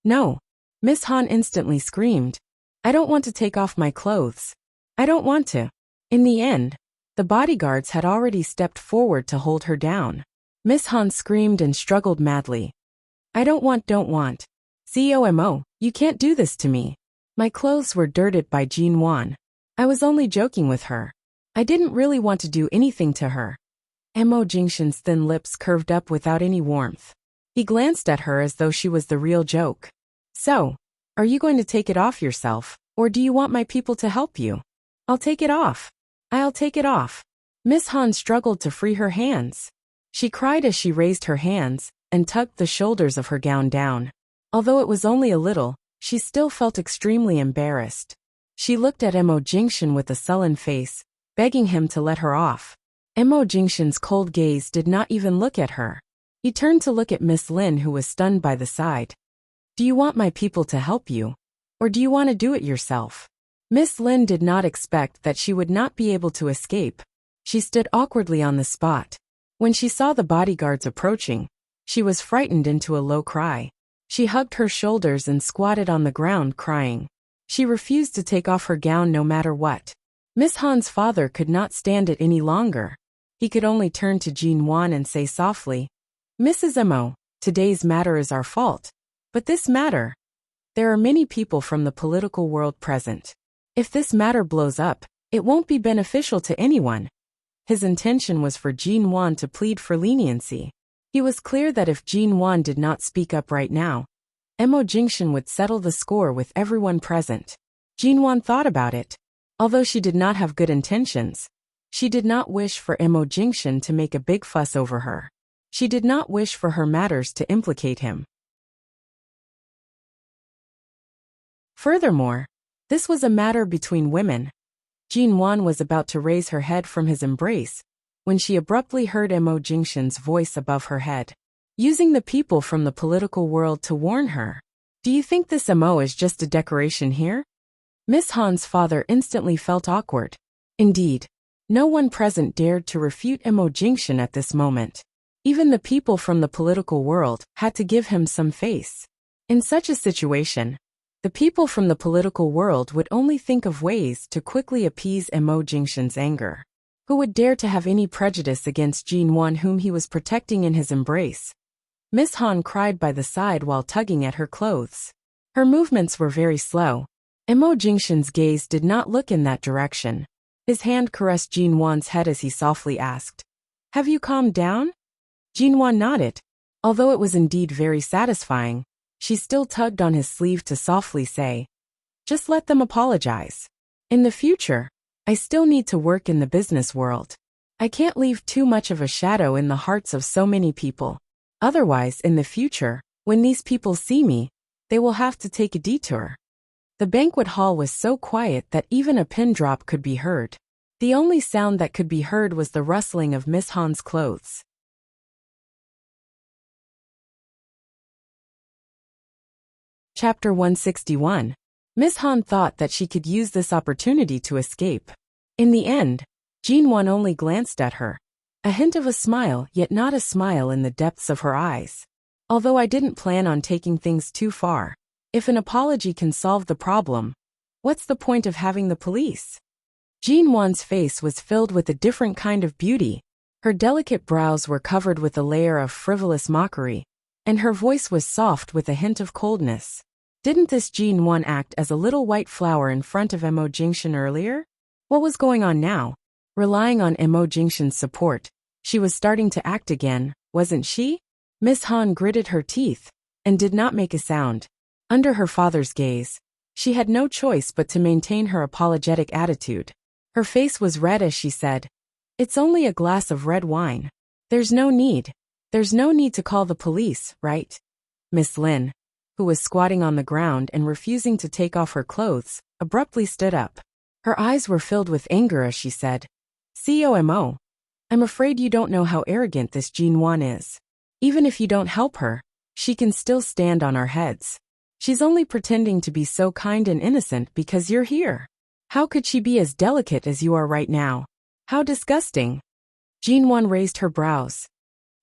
No. Miss Han instantly screamed. I don't want to take off my clothes. I don't want to. In the end, the bodyguards had already stepped forward to hold her down. Miss Han screamed and struggled madly. I don't want. COMO, you can't do this to me. My clothes were dirted by Jin Wan. I was only joking with her. I didn't really want to do anything to her. Imo Jingshan's thin lips curved up without any warmth. He glanced at her as though she was the real joke. So, are you going to take it off yourself, or do you want my people to help you? I'll take it off. I'll take it off. Miss Han struggled to free her hands. She cried as she raised her hands and tugged the shoulders of her gown down. Although it was only a little, she still felt extremely embarrassed. She looked at Imo Jingshan with a sullen face, begging him to let her off. Imo Jingshan's cold gaze did not even look at her. He turned to look at Miss Lin, who was stunned by the sight. Do you want my people to help you? Or do you want to do it yourself? Miss Lin did not expect that she would not be able to escape. She stood awkwardly on the spot. When she saw the bodyguards approaching, she was frightened into a low cry. She hugged her shoulders and squatted on the ground crying. She refused to take off her gown no matter what. Miss Han's father could not stand it any longer. He could only turn to Jin Wan and say softly, Mrs. Imo, today's matter is our fault. But this matter, there are many people from the political world present. If this matter blows up, it won't be beneficial to anyone. His intention was for Jin Wan to plead for leniency. He was clear that if Jin Wan did not speak up right now, Imo Jingshan would settle the score with everyone present. Jin Wan thought about it. Although she did not have good intentions, she did not wish for Imo Jingshan to make a big fuss over her. She did not wish for her matters to implicate him. Furthermore, this was a matter between women. Jin Wan was about to raise her head from his embrace when she abruptly heard Imo Jingshan's voice above her head, using the people from the political world to warn her. Do you think this Imo is just a decoration here? Miss Han's father instantly felt awkward. Indeed, no one present dared to refute Imo Jingshan at this moment. Even the people from the political world had to give him some face. In such a situation, The people from the political world would only think of ways to quickly appease Mo Jingshan's anger. Who would dare to have any prejudice against Jin Wan, whom he was protecting in his embrace? Miss Han cried by the side while tugging at her clothes. Her movements were very slow. Mo Jingshan's gaze did not look in that direction. His hand caressed Jin Wan's head as he softly asked, "Have you calmed down?" Jin Wan nodded. Although it was indeed very satisfying, she still tugged on his sleeve to softly say, "Just let them apologize. In the future, I still need to work in the business world. I can't leave too much of a shadow in the hearts of so many people. Otherwise, in the future, when these people see me, they will have to take a detour." The banquet hall was so quiet that even a pin drop could be heard. The only sound that could be heard was the rustling of Miss Han's clothes. Chapter 161. Miss Han thought that she could use this opportunity to escape. In the end, Jin Wan only glanced at her. A hint of a smile, yet not a smile in the depths of her eyes. Although I didn't plan on taking things too far. If an apology can solve the problem, what's the point of having the police? Jin Wan's face was filled with a different kind of beauty. Her delicate brows were covered with a layer of frivolous mockery, and her voice was soft with a hint of coldness. Didn't this Jin Wan act as a little white flower in front of Mo Jingshan earlier? What was going on now? Relying on Mo Jingshan's support, she was starting to act again, wasn't she? Miss Han gritted her teeth and did not make a sound. Under her father's gaze, she had no choice but to maintain her apologetic attitude. Her face was red as she said, "It's only a glass of red wine. There's no need to call the police, right?" Miss Lin, who was squatting on the ground and refusing to take off her clothes, abruptly stood up. Her eyes were filled with anger as she said, "COMO, I'm afraid you don't know how arrogant this Jin Wan is. Even if you don't help her, she can still stand on our heads. She's only pretending to be so kind and innocent because you're here. How could she be as delicate as you are right now? How disgusting." Jin Wan raised her brows.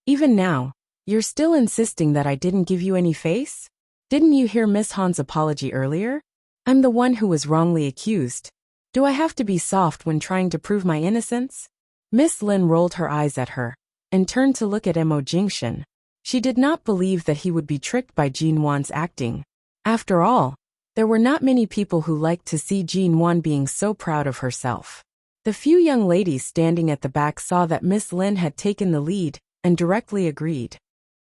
"Even now, you're still insisting that I didn't give you any face? Didn't you hear Miss Han's apology earlier? I'm the one who was wrongly accused. Do I have to be soft when trying to prove my innocence?" Miss Lin rolled her eyes at her and turned to look at Mo Jingshan. She did not believe that he would be tricked by Jin Wan's acting. After all, there were not many people who liked to see Jin Wan being so proud of herself. The few young ladies standing at the back saw that Miss Lin had taken the lead and directly agreed.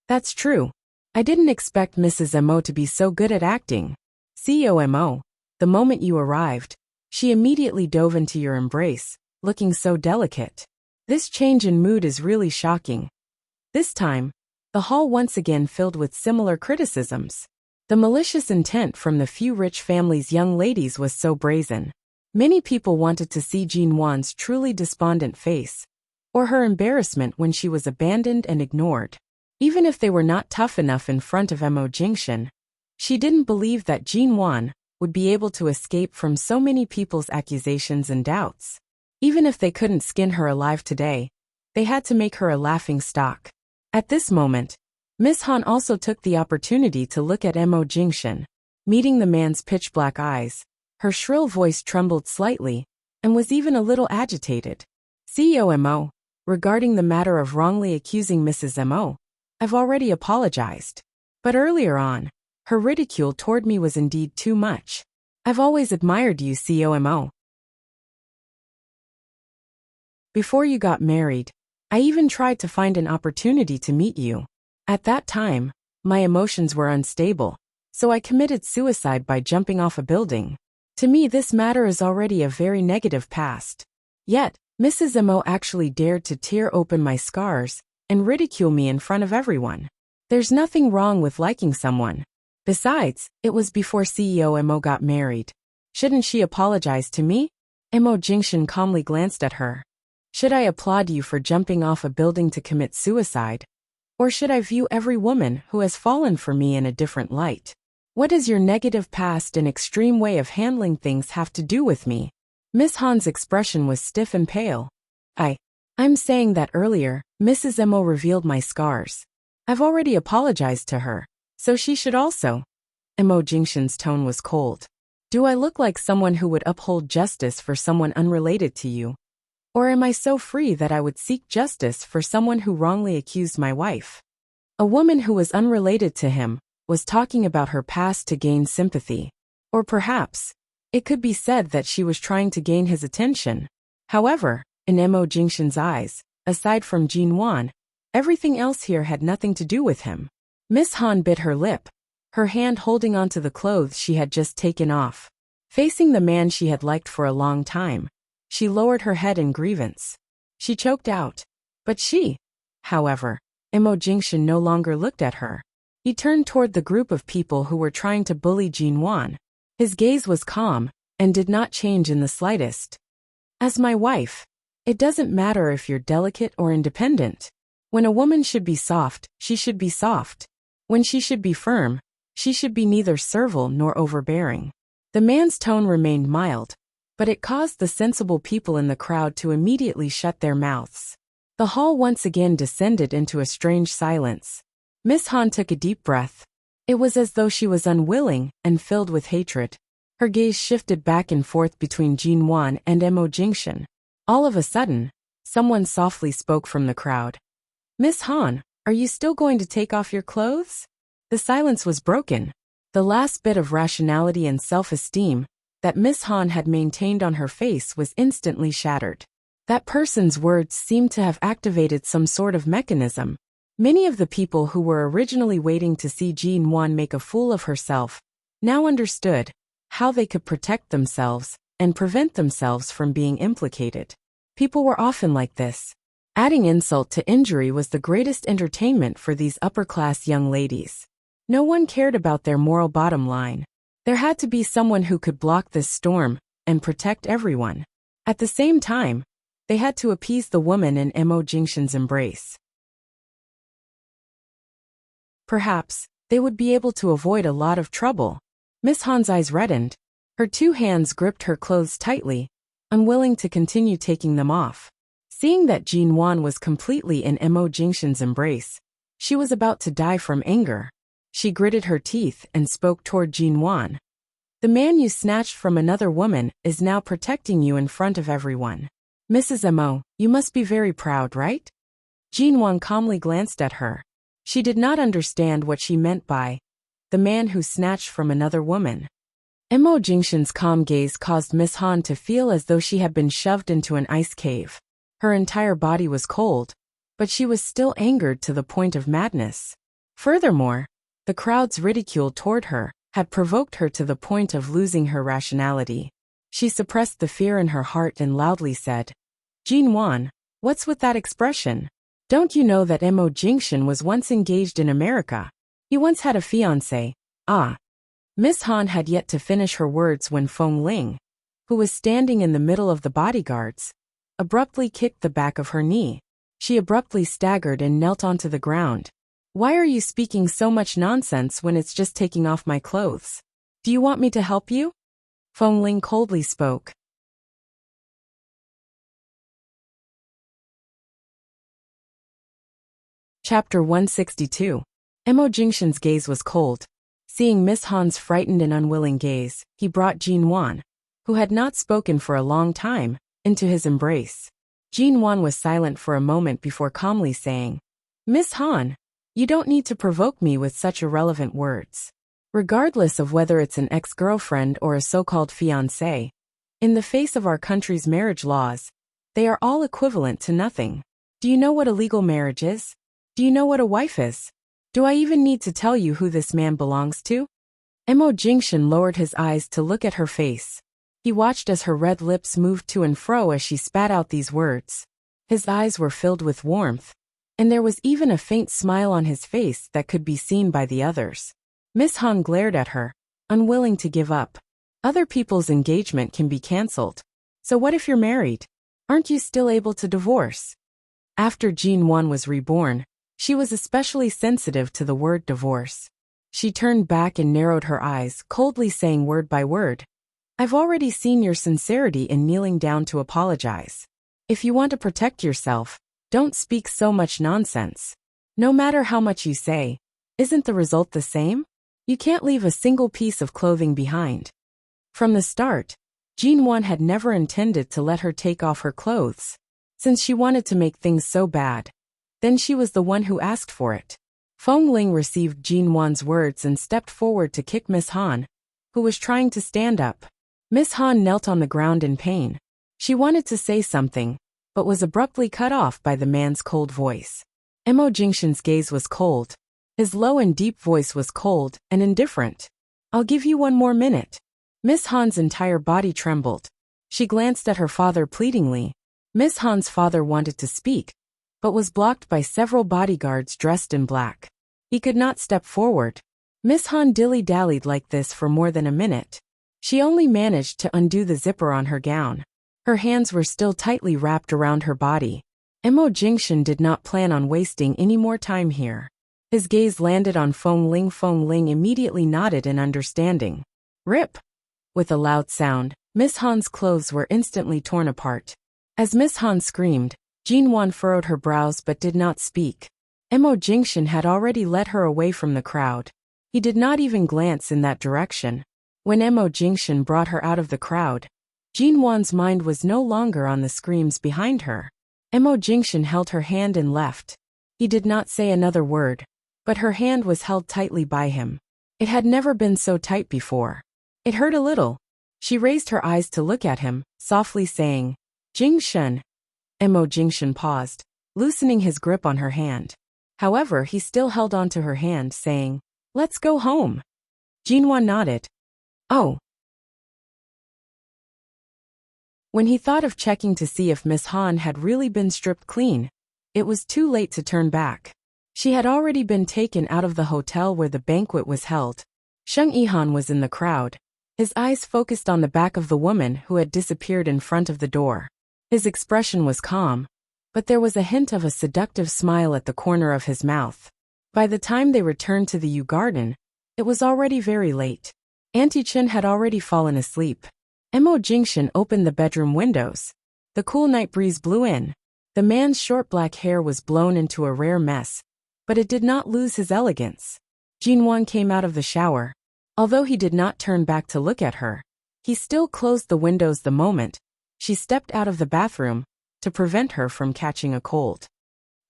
"That's true. I didn't expect Mrs. Mo to be so good at acting. COMO, the moment you arrived, she immediately dove into your embrace, looking so delicate. This change in mood is really shocking." This time, the hall once again filled with similar criticisms. The malicious intent from the few rich families' young ladies was so brazen. Many people wanted to see Jin Wan's truly despondent face, or her embarrassment when she was abandoned and ignored. Even if they were not tough enough in front of Mo Jingshan, she didn't believe that Jin Wan would be able to escape from so many people's accusations and doubts. Even if they couldn't skin her alive today, they had to make her a laughing stock. At this moment, Miss Han also took the opportunity to look at Mo Jingshan. Meeting the man's pitch-black eyes, her shrill voice trembled slightly and was even a little agitated. "COMO, regarding the matter of wrongly accusing Mrs. Mo, I've already apologized. But earlier on, her ridicule toward me was indeed too much. I've always admired you, COMO. Before you got married, I even tried to find an opportunity to meet you. At that time, my emotions were unstable, so I committed suicide by jumping off a building. To me, this matter is already a very negative past. Yet, Mrs. Mo actually dared to tear open my scars and ridicule me in front of everyone. There's nothing wrong with liking someone. Besides, it was before CEO Mo got married. Shouldn't she apologize to me?" Mo Jingshan calmly glanced at her. "Should I applaud you for jumping off a building to commit suicide? Or should I view every woman who has fallen for me in a different light? What does your negative past and extreme way of handling things have to do with me?" Miss Han's expression was stiff and pale. I'm saying that earlier, Mrs. Mo revealed my scars. I've already apologized to her, so she should also." Mo Jingshan's tone was cold. Do I look like someone who would uphold justice for someone unrelated to you? Or am I so free that I would seek justice for someone who wrongly accused my wife? A woman who was unrelated to him was talking about her past to gain sympathy. Or perhaps, it could be said that she was trying to gain his attention. However, in Mo Jingshan's eyes, aside from Jin Wan, everything else here had nothing to do with him. Miss Han bit her lip, her hand holding onto the clothes she had just taken off. Facing the man she had liked for a long time, she lowered her head in grievance. She choked out. But however, Mo Jingshan no longer looked at her. He turned toward the group of people who were trying to bully Jin Wan. His gaze was calm and did not change in the slightest. As my wife, it doesn't matter if you're delicate or independent. When a woman should be soft, she should be soft. When she should be firm, she should be neither servile nor overbearing. The man's tone remained mild, but it caused the sensible people in the crowd to immediately shut their mouths. The hall once again descended into a strange silence. Miss Han took a deep breath. It was as though she was unwilling and filled with hatred. Her gaze shifted back and forth between Jin Wan and Mo Jingshan. All of a sudden, someone softly spoke from the crowd. Miss Han, are you still going to take off your clothes? The silence was broken. The last bit of rationality and self-esteem that Miss Han had maintained on her face was instantly shattered. That person's words seemed to have activated some sort of mechanism. Many of the people who were originally waiting to see Jin Wan make a fool of herself now understood how they could protect themselves and prevent themselves from being implicated. People were often like this. Adding insult to injury was the greatest entertainment for these upper-class young ladies. No one cared about their moral bottom line. There had to be someone who could block this storm and protect everyone. At the same time, they had to appease the woman in Mo Jingshan's embrace. Perhaps, they would be able to avoid a lot of trouble. Miss Han's eyes reddened. Her two hands gripped her clothes tightly, unwilling to continue taking them off. Seeing that Jin Wan was completely in Mo Jingshan's embrace, she was about to die from anger. She gritted her teeth and spoke toward Jin Wan. The man you snatched from another woman is now protecting you in front of everyone. Mrs. Mo, you must be very proud, right? Jin Wan calmly glanced at her. She did not understand what she meant by the man who snatched from another woman. Mo Jingshan's calm gaze caused Miss Han to feel as though she had been shoved into an ice cave. Her entire body was cold, but she was still angered to the point of madness. Furthermore, the crowd's ridicule toward her had provoked her to the point of losing her rationality. She suppressed the fear in her heart and loudly said, Jin Wan, what's with that expression? Don't you know that Mo Jingshan was once engaged in America? He once had a fiancé. Miss Han had yet to finish her words when Feng Ling, who was standing in the middle of the bodyguards, abruptly kicked the back of her knee. She abruptly staggered and knelt onto the ground. Why are you speaking so much nonsense when it's just taking off my clothes? Do you want me to help you? Feng Ling coldly spoke. Chapter 162. Mo Jingshan's gaze was cold. Seeing Miss Han's frightened and unwilling gaze, he brought Jin Wan, who had not spoken for a long time, into his embrace. Jin Wan was silent for a moment before calmly saying, Miss Han, you don't need to provoke me with such irrelevant words. Regardless of whether it's an ex-girlfriend or a so-called fiancé, in the face of our country's marriage laws, they are all equivalent to nothing. Do you know what a legal marriage is? Do you know what a wife is? Do I even need to tell you who this man belongs to? Mo Jingshan lowered his eyes to look at her face. He watched as her red lips moved to and fro as she spat out these words. His eyes were filled with warmth, and there was even a faint smile on his face that could be seen by the others. Miss Han glared at her, unwilling to give up. Other people's engagement can be cancelled. So what if you're married? Aren't you still able to divorce? After Jin Wan was reborn, she was especially sensitive to the word divorce. She turned back and narrowed her eyes, coldly saying word by word, I've already seen your sincerity in kneeling down to apologize. If you want to protect yourself, don't speak so much nonsense. No matter how much you say, isn't the result the same? You can't leave a single piece of clothing behind. From the start, Jinwan had never intended to let her take off her clothes, since she wanted to make things so bad. Then she was the one who asked for it. Feng Ling received Jinwan's words and stepped forward to kick Miss Han, who was trying to stand up. Miss Han knelt on the ground in pain. She wanted to say something, but was abruptly cut off by the man's cold voice. Mo Jingshan's gaze was cold. His low and deep voice was cold and indifferent. I'll give you 1 more minute. Miss Han's entire body trembled. She glanced at her father pleadingly. Miss Han's father wanted to speak, but was blocked by several bodyguards dressed in black. He could not step forward. Miss Han dilly-dallied like this for more than a minute. She only managed to undo the zipper on her gown. Her hands were still tightly wrapped around her body. Mo Jingshan did not plan on wasting any more time here. His gaze landed on Feng Ling. Feng Ling immediately nodded in understanding. Rip! With a loud sound, Miss Han's clothes were instantly torn apart. As Miss Han screamed, Jinwan furrowed her brows but did not speak. Mo Jingshan had already led her away from the crowd. He did not even glance in that direction. When Mo Jingshan brought her out of the crowd, Jinwan's mind was no longer on the screams behind her. Mo Jingshan held her hand and left. He did not say another word, but her hand was held tightly by him. It had never been so tight before. It hurt a little. She raised her eyes to look at him, softly saying, Jingshan. Mo Jingshan paused, loosening his grip on her hand. However, he still held onto her hand, saying, Let's go home. Jinwan nodded. Oh. When he thought of checking to see if Miss Han had really been stripped clean, it was too late to turn back. She had already been taken out of the hotel where the banquet was held. Sheng Yihan was in the crowd. His eyes focused on the back of the woman who had disappeared in front of the door. His expression was calm, but there was a hint of a seductive smile at the corner of his mouth. By the time they returned to the Yew Garden, it was already very late. Auntie Chen had already fallen asleep. Mo Jingshan opened the bedroom windows. The cool night breeze blew in. The man's short black hair was blown into a rare mess, but it did not lose his elegance. Jinwan came out of the shower. Although he did not turn back to look at her, he still closed the windows the moment she stepped out of the bathroom to prevent her from catching a cold.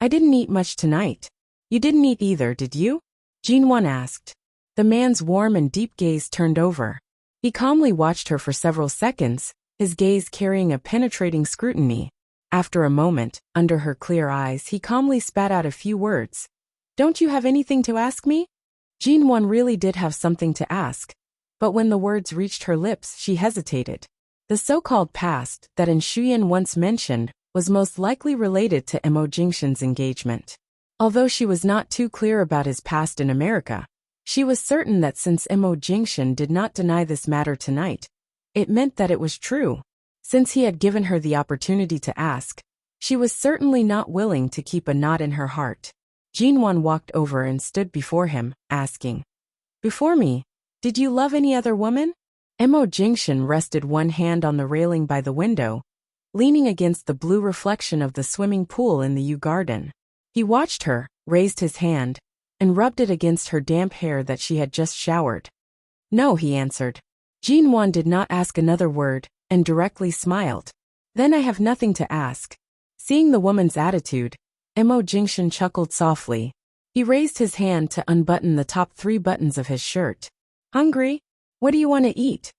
I didn't eat much tonight. You didn't eat either, did you? Jinwan asked. The man's warm and deep gaze turned over. He calmly watched her for several seconds, his gaze carrying a penetrating scrutiny. After a moment, under her clear eyes, he calmly spat out a few words. Don't you have anything to ask me? Jinwan really did have something to ask, but when the words reached her lips, she hesitated. The so-called past that Shuyan once mentioned was most likely related to Mo Jingshan's engagement. Although she was not too clear about his past in America, she was certain that since Mo Jingshan did not deny this matter tonight, it meant that it was true. Since he had given her the opportunity to ask, she was certainly not willing to keep a knot in her heart. Jinwan walked over and stood before him, asking, Before me, did you love any other woman? Mo Jingshan rested one hand on the railing by the window, leaning against the blue reflection of the swimming pool in the Yew Garden. He watched her, raised his hand, and rubbed it against her damp hair that she had just showered. No, he answered. Jinwan did not ask another word, and directly smiled. Then I have nothing to ask. Seeing the woman's attitude, Mo Jingshan chuckled softly. He raised his hand to unbutton the top 3 buttons of his shirt. Hungry? What do you want to eat?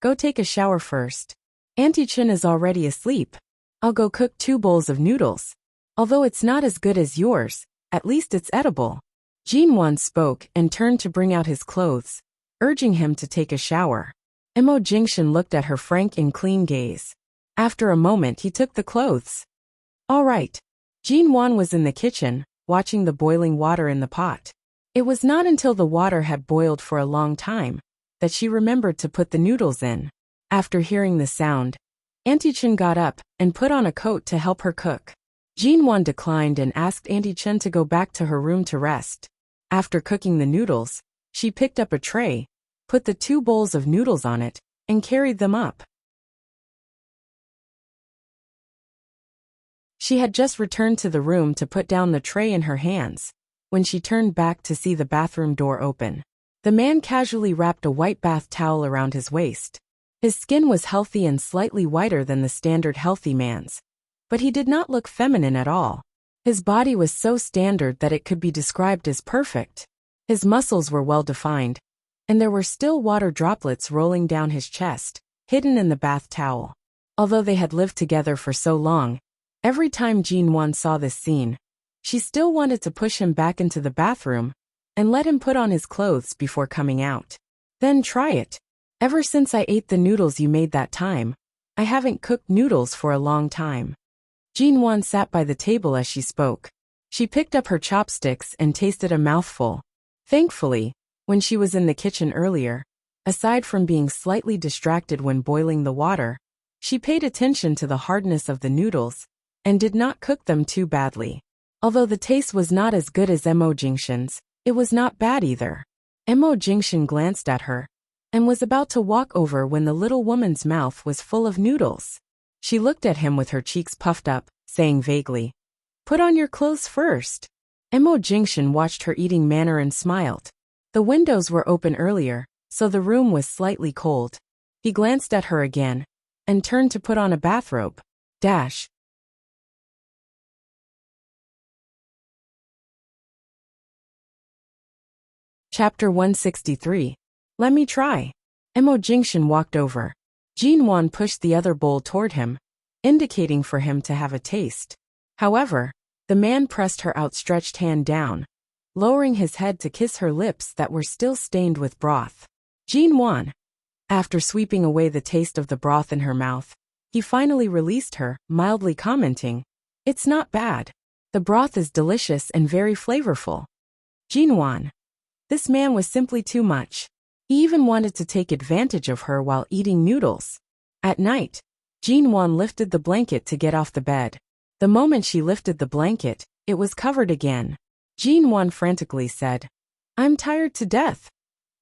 Go take a shower first. Auntie Chen is already asleep. I'll go cook 2 bowls of noodles. Although it's not as good as yours, at least it's edible. Jinwan spoke and turned to bring out his clothes, urging him to take a shower. Mo Jingshan looked at her frank and clean gaze. After a moment he took the clothes. All right. Jinwan was in the kitchen, watching the boiling water in the pot. It was not until the water had boiled for a long time that she remembered to put the noodles in. After hearing the sound, Auntie Chen got up and put on a coat to help her cook. Jinwan declined and asked Auntie Chen to go back to her room to rest. After cooking the noodles, she picked up a tray, put the 2 bowls of noodles on it, and carried them up. She had just returned to the room to put down the tray in her hands, when she turned back to see the bathroom door open. The man casually wrapped a white bath towel around his waist. His skin was healthy and slightly whiter than the standard healthy man's. But he did not look feminine at all. His body was so standard that it could be described as perfect. His muscles were well defined, and there were still water droplets rolling down his chest, hidden in the bath towel. Although they had lived together for so long, every time Jin-won saw this scene, she still wanted to push him back into the bathroom and let him put on his clothes before coming out. Then try it. Ever since I ate the noodles you made that time, I haven't cooked noodles for a long time. Jin-won sat by the table as she spoke. She picked up her chopsticks and tasted a mouthful. Thankfully, when she was in the kitchen earlier, aside from being slightly distracted when boiling the water, she paid attention to the hardness of the noodles and did not cook them too badly. Although the taste was not as good as Mo Jingshan's, it was not bad either. Mo Jingshan glanced at her and was about to walk over when the little woman's mouth was full of noodles. She looked at him with her cheeks puffed up, saying vaguely, "Put on your clothes first." Mo Jingshan watched her eating manner and smiled. The windows were open earlier, so the room was slightly cold. He glanced at her again and turned to put on a bathrobe. Chapter 163. Let me try. Mo Jingshan walked over. Jin-won pushed the other bowl toward him, indicating for him to have a taste. However, the man pressed her outstretched hand down, lowering his head to kiss her lips that were still stained with broth. Jin-won, after sweeping away the taste of the broth in her mouth, he finally released her, mildly commenting, "It's not bad. The broth is delicious and very flavorful." Jin-won. This man was simply too much. He even wanted to take advantage of her while eating noodles. At night, Jin-won lifted the blanket to get off the bed. The moment she lifted the blanket, it was covered again. Jin-won frantically said, "I'm tired to death."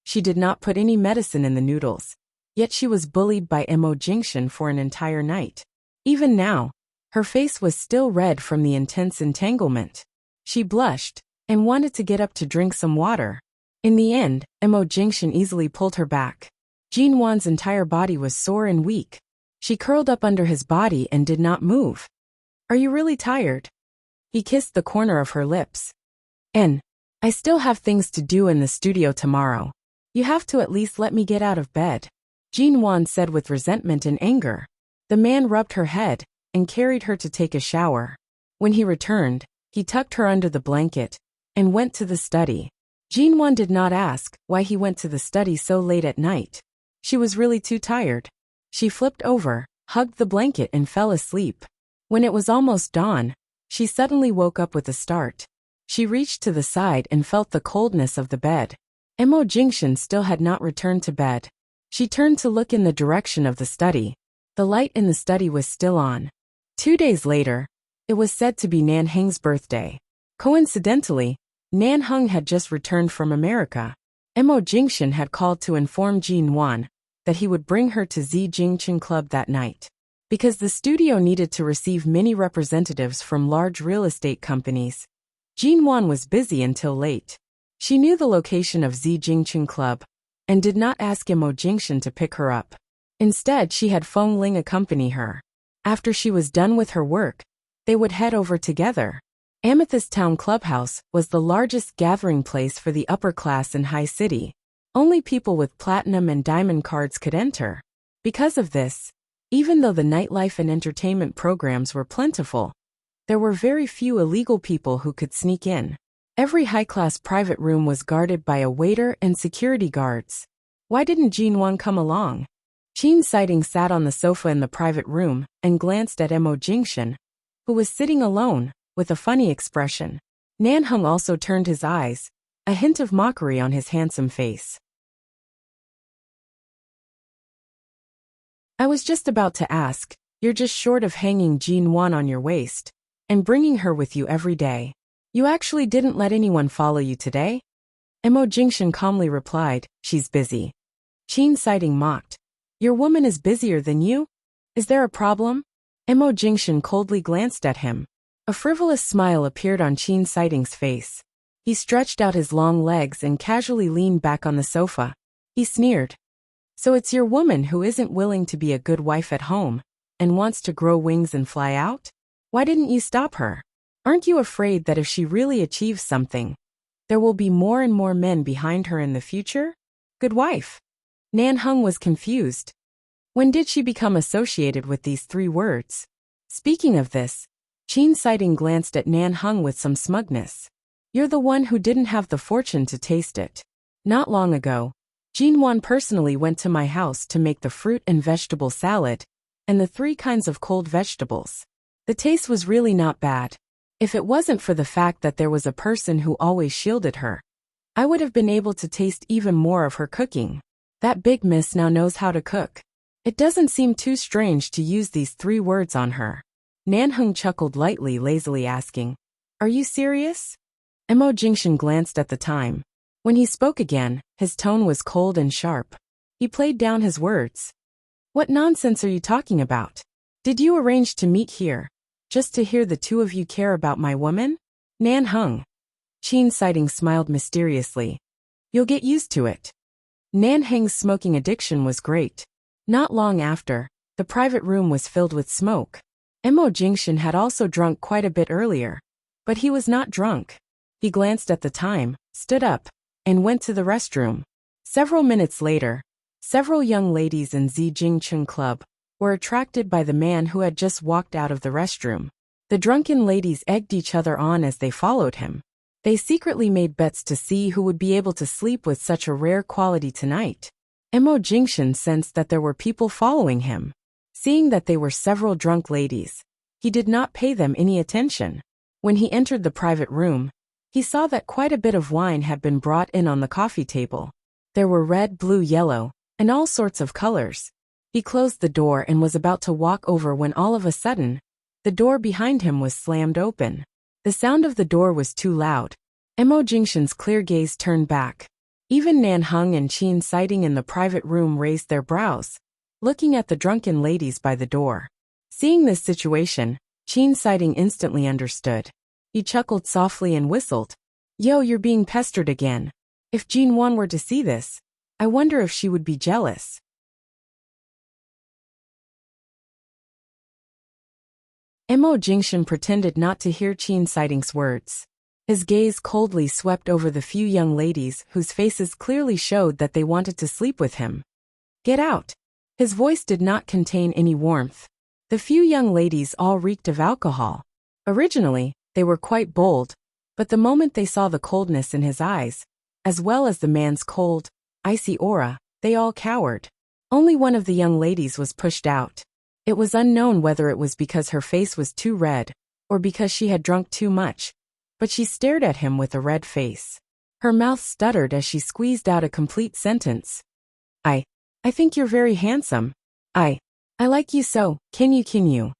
She did not put any medicine in the noodles, yet she was bullied by Mo Jingshan for an entire night. Even now, her face was still red from the intense entanglement. She blushed and wanted to get up to drink some water. In the end, Mo Jingshan easily pulled her back. Jin-won's entire body was sore and weak. She curled up under his body and did not move. "Are you really tired?" He kissed the corner of her lips. I still have things to do in the studio tomorrow. You have to at least let me get out of bed," Jin-won said with resentment and anger. The man rubbed her head and carried her to take a shower. When he returned, he tucked her under the blanket and went to the study. Jin-won did not ask why he went to the study so late at night. She was really too tired. She flipped over, hugged the blanket and fell asleep. When it was almost dawn, she suddenly woke up with a start. She reached to the side and felt the coldness of the bed. Mo Jingshan still had not returned to bed. She turned to look in the direction of the study. The light in the study was still on. 2 days later, it was said to be Nan Heng's birthday. Coincidentally, Nan Heng had just returned from America. Mo Jingshan had called to inform Jin-won that he would bring her to Z Jingchen Club that night. Because the studio needed to receive many representatives from large real estate companies, Jin-won was busy until late. She knew the location of Z Jingchen Club and did not ask Mo Jingshan to pick her up. Instead, she had Feng Ling accompany her. After she was done with her work, they would head over together. Amethyst Town Clubhouse was the largest gathering place for the upper class in High City. Only people with platinum and diamond cards could enter. Because of this, even though the nightlife and entertainment programs were plentiful, there were very few illegal people who could sneak in. Every high-class private room was guarded by a waiter and security guards. Why didn't Jin-won come along? Chin Sighting sat on the sofa in the private room and glanced at Mo Jingshan, who was sitting alone, with a funny expression. Nan Heng also turned his eyes, a hint of mockery on his handsome face. "I was just about to ask, you're just short of hanging Jin-won on your waist and bringing her with you every day. You actually didn't let anyone follow you today?" Mo Jingshan calmly replied, "She's busy." Chin Sighting mocked, "Your woman is busier than you? Is there a problem?" Mo Jingshan coldly glanced at him. A frivolous smile appeared on Chin Sighting's face. He stretched out his long legs and casually leaned back on the sofa. He sneered. So it's your woman who isn't willing to be a good wife at home and wants to grow wings and fly out? Why didn't you stop her? Aren't you afraid that if she really achieves something, there will be more and more men behind her in the future? Good wife. Nan Hung was confused. When did she become associated with these three words? Speaking of this, Qin Sighting glanced at Nan Hung with some smugness. You're the one who didn't have the fortune to taste it. Not long ago, Jin Wan personally went to my house to make the fruit and vegetable salad, and the 3 kinds of cold vegetables. The taste was really not bad. If it wasn't for the fact that there was a person who always shielded her, I would have been able to taste even more of her cooking. That big miss now knows how to cook. It doesn't seem too strange to use these 3 words on her. Nan Hung chuckled lightly, lazily asking, Are you serious? Mo Jingshan glanced at the time. When he spoke again, his tone was cold and sharp. He played down his words. What nonsense are you talking about? Did you arrange to meet here, just to hear the 2 of you care about my woman? Nan Hung. Qin Sighting smiled mysteriously. You'll get used to it. Nan Heng's smoking addiction was great. Not long after, the private room was filled with smoke. Mo Jingshan had also drunk quite a bit earlier, but he was not drunk. He glanced at the time, stood up, and went to the restroom. Several minutes later, several young ladies in Zijingcheng Club were attracted by the man who had just walked out of the restroom. The drunken ladies egged each other on as they followed him. They secretly made bets to see who would be able to sleep with such a rare quality tonight. Mo Jingshan sensed that there were people following him. Seeing that they were several drunk ladies, he did not pay them any attention. When he entered the private room, he saw that quite a bit of wine had been brought in on the coffee table. There were red, blue, yellow, and all sorts of colors. He closed the door and was about to walk over when all of a sudden, the door behind him was slammed open. The sound of the door was too loud. Mo Jingshan's clear gaze turned back. Even Nan Hung and Qin Sighting in the private room raised their brows, looking at the drunken ladies by the door. Seeing this situation, Qin Sighting instantly understood. He chuckled softly and whistled. Yo, you're being pestered again. If Jin Wan were to see this, I wonder if she would be jealous. Mo Jingshan pretended not to hear Qin Sighting's words. His gaze coldly swept over the few young ladies whose faces clearly showed that they wanted to sleep with him. Get out. His voice did not contain any warmth. The few young ladies all reeked of alcohol. Originally, they were quite bold, but the moment they saw the coldness in his eyes, as well as the man's cold, icy aura, they all cowered. Only one of the young ladies was pushed out. It was unknown whether it was because her face was too red, or because she had drunk too much, but she stared at him with a red face. Her mouth stuttered as she squeezed out a complete sentence. I think you're very handsome. I like you so, can you?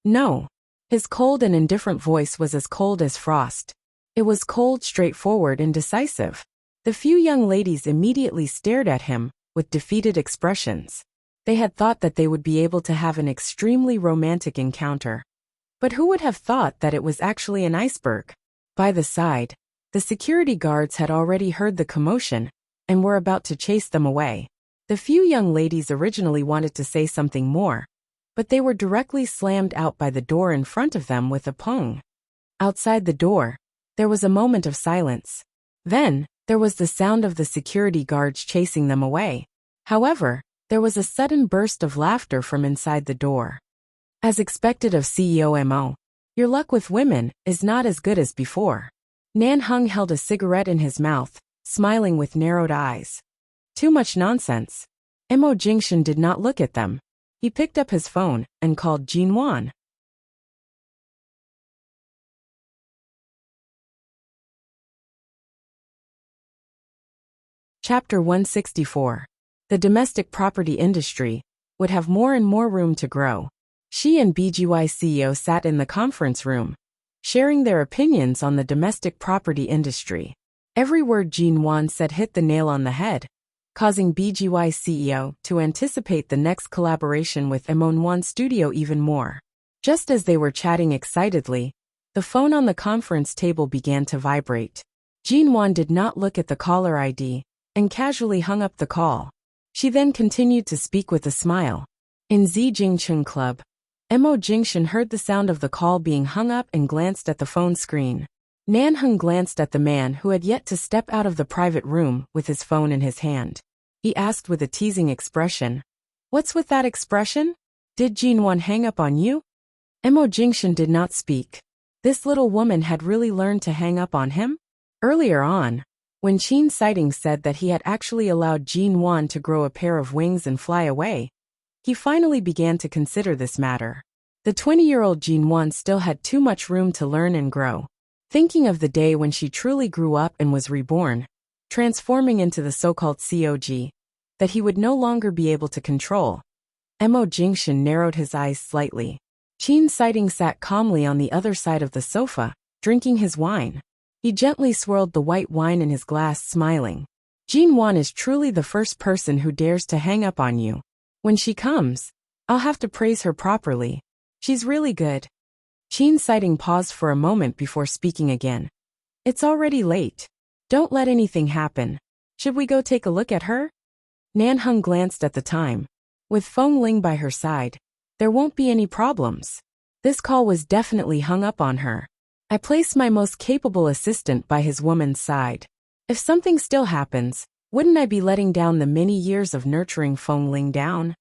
No. His cold and indifferent voice was as cold as frost. It was cold, straightforward, and decisive. The few young ladies immediately stared at him, with defeated expressions. They had thought that they would be able to have an extremely romantic encounter. But who would have thought that it was actually an iceberg? By the side, the security guards had already heard the commotion, and were about to chase them away. The few young ladies originally wanted to say something more, but they were directly slammed out by the door in front of them with a pong. Outside the door, there was a moment of silence. Then, there was the sound of the security guards chasing them away. However, there was a sudden burst of laughter from inside the door. As expected of CEO Mo, your luck with women is not as good as before. Nan Hung held a cigarette in his mouth, smiling with narrowed eyes. Too much nonsense. Mo Jingshan did not look at them. He picked up his phone and called Jin Wan. Chapter 164. The domestic property industry would have more and more room to grow. She and BGY CEO sat in the conference room, sharing their opinions on the domestic property industry. Every word Jin Wan said hit the nail on the head, causing BGY CEO to anticipate the next collaboration with Emonwan Studio even more. Just as they were chatting excitedly, the phone on the conference table began to vibrate. Jin Wan did not look at the caller ID and casually hung up the call. She then continued to speak with a smile. In Zijingcheng Club, Mo Jingshan heard the sound of the call being hung up and glanced at the phone screen. Nan Heng glanced at the man who had yet to step out of the private room with his phone in his hand. He asked with a teasing expression, "What's with that expression? Did Jin Wan hang up on you?" Mo Jingshan did not speak. This little woman had really learned to hang up on him? Earlier on, when Qin Sighting said that he had actually allowed Jin Wan to grow a pair of wings and fly away, he finally began to consider this matter. The 20-year-old Jin Wan still had too much room to learn and grow. Thinking of the day when she truly grew up and was reborn, transforming into the so-called COG, that he would no longer be able to control, Mo Jingshan narrowed his eyes slightly. Qin Sighting sat calmly on the other side of the sofa, drinking his wine. He gently swirled the white wine in his glass, smiling. Jin Wan is truly the first person who dares to hang up on you. When she comes, I'll have to praise her properly. She's really good. Qin Sighting paused for a moment before speaking again. It's already late. Don't let anything happen. Should we go take a look at her? Nan Heng glanced at the time. With Feng Ling by her side, there won't be any problems. This call was definitely hung up on her. I placed my most capable assistant by his woman's side. If something still happens, wouldn't I be letting down the many years of nurturing Feng Ling down?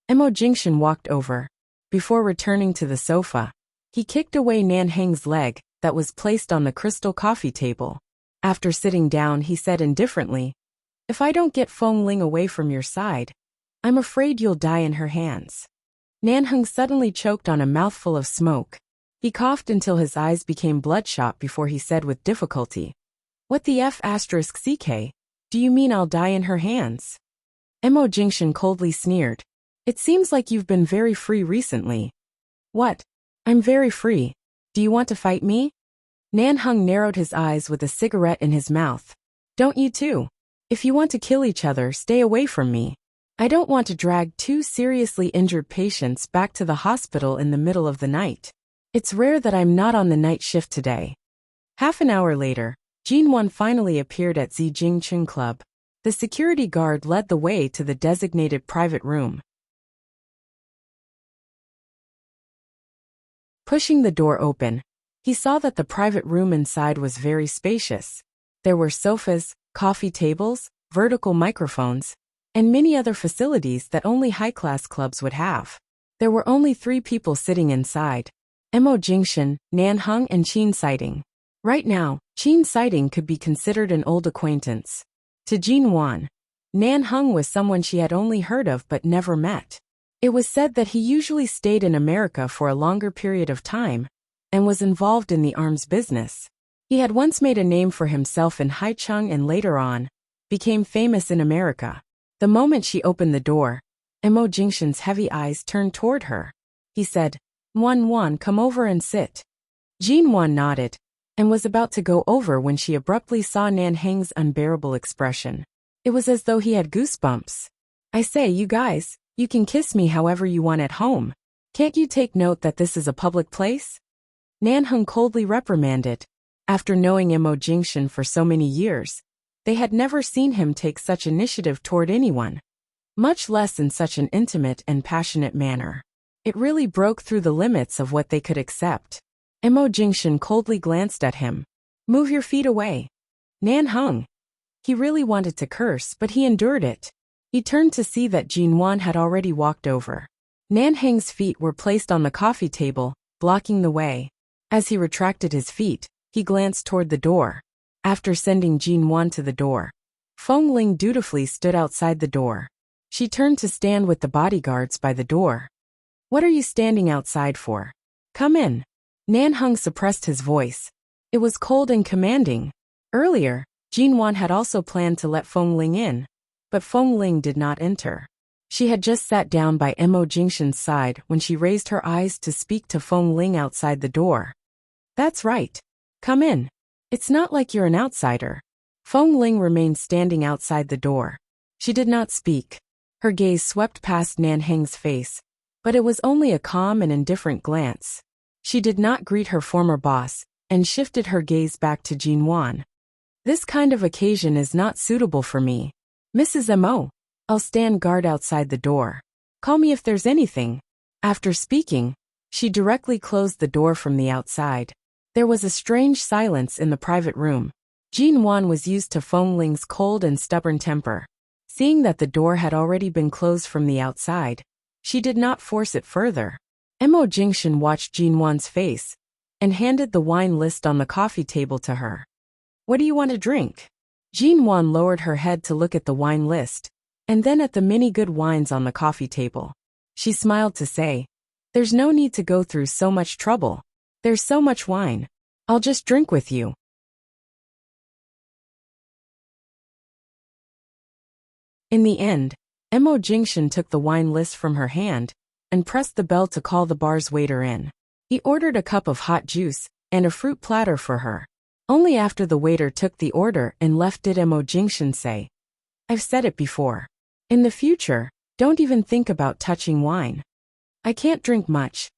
Mo Jingshan walked over. Before returning to the sofa, he kicked away Nan Heng's leg that was placed on the crystal coffee table. After sitting down, he said indifferently, "If I don't get Feng Ling away from your side, I'm afraid you'll die in her hands." Nan Heng suddenly choked on a mouthful of smoke. He coughed until his eyes became bloodshot before he said with difficulty, "What the F***CK? Do you mean I'll die in her hands?" Mo Jingshan coldly sneered. "It seems like you've been very free recently." "What? I'm very free. Do you want to fight me?" Nan Heng narrowed his eyes with a cigarette in his mouth. "Don't you too? If you want to kill each other, stay away from me. I don't want to drag two seriously injured patients back to the hospital in the middle of the night. It's rare that I'm not on the night shift today." Half an hour later, Jin Wan finally appeared at Zijingcheng Club. The security guard led the way to the designated private room. Pushing the door open, he saw that the private room inside was very spacious. There were sofas, coffee tables, vertical microphones, and many other facilities that only high-class clubs would have. There were only 3 people sitting inside: Mo Jingshan, Nan Heng, and Qin Sighting. Right now, Qin Sighting could be considered an old acquaintance. To Jin Wan, Nan Heng was someone she had only heard of but never met. It was said that he usually stayed in America for a longer period of time and was involved in the arms business. He had once made a name for himself in Haicheng and later on became famous in America. The moment she opened the door, Mo Jingshan's heavy eyes turned toward her. He said, "Wan, come over and sit." Jin Wan nodded and was about to go over when she abruptly saw Nan Heng's unbearable expression. It was as though he had goosebumps. "I say, you guys, you can kiss me however you want at home. Can't you take note that this is a public place?" Nan Heng coldly reprimanded. After knowing Mo Jingshan for so many years, they had never seen him take such initiative toward anyone, much less in such an intimate and passionate manner. It really broke through the limits of what they could accept. Mo Jingshan coldly glanced at him. "Move your feet away." Nan Heng. He really wanted to curse, but he endured it. He turned to see that Jin Wan had already walked over. Nan Heng's feet were placed on the coffee table, blocking the way. As he retracted his feet, he glanced toward the door. After sending Jin Wan to the door, Feng Ling dutifully stood outside the door. She turned to stand with the bodyguards by the door. "What are you standing outside for? Come in." Nan Heng suppressed his voice. It was cold and commanding. Earlier, Jin Wan had also planned to let Feng Ling in, but Feng Ling did not enter. She had just sat down by Mo Jingshan's side when she raised her eyes to speak to Feng Ling outside the door. "That's right. Come in. It's not like you're an outsider." Feng Ling remained standing outside the door. She did not speak. Her gaze swept past Nan Heng's face, but it was only a calm and indifferent glance. She did not greet her former boss and shifted her gaze back to Jin Wan. This kind of occasion is not suitable for me. Mrs. M.O. I'll stand guard outside the door. Call me if there's anything. After speaking, she directly closed the door from the outside. There was a strange silence in the private room. Jin Wan was used to Feng Ling's cold and stubborn temper. Seeing that the door had already been closed from the outside, she did not force it further. Mo Jingshan watched Jin Wan's face and handed the wine list on the coffee table to her. What do you want to drink? Jin Wan lowered her head to look at the wine list and then at the many good wines on the coffee table. She smiled to say, there's no need to go through so much trouble. There's so much wine. I'll just drink with you. In the end, Mo Jingshan took the wine list from her hand and pressed the bell to call the bar's waiter in. He ordered a cup of hot juice and a fruit platter for her. Only after the waiter took the order and left did Mo Jingshan say, I've said it before. In the future, don't even think about touching wine. I can't drink much.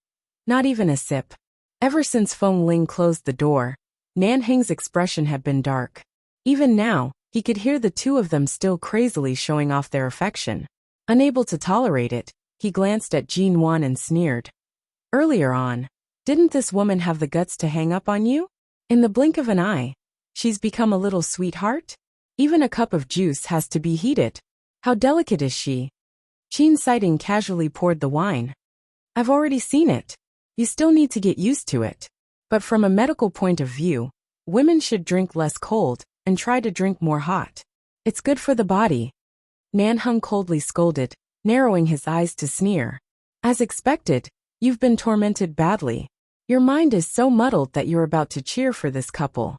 Not even a sip. Ever since Feng Ling closed the door, Nanheng's expression had been dark. Even now, he could hear the two of them still crazily showing off their affection. Unable to tolerate it, he glanced at Jin Wan and sneered. Earlier on, didn't this woman have the guts to hang up on you? In the blink of an eye, she's become a little sweetheart? Even a cup of juice has to be heated. How delicate is she? Qin Siding casually poured the wine. I've already seen it. You still need to get used to it. But from a medical point of view, women should drink less cold and try to drink more hot. It's good for the body. Nanheng coldly scolded, narrowing his eyes to sneer. As expected, you've been tormented badly. Your mind is so muddled that you're about to cheer for this couple.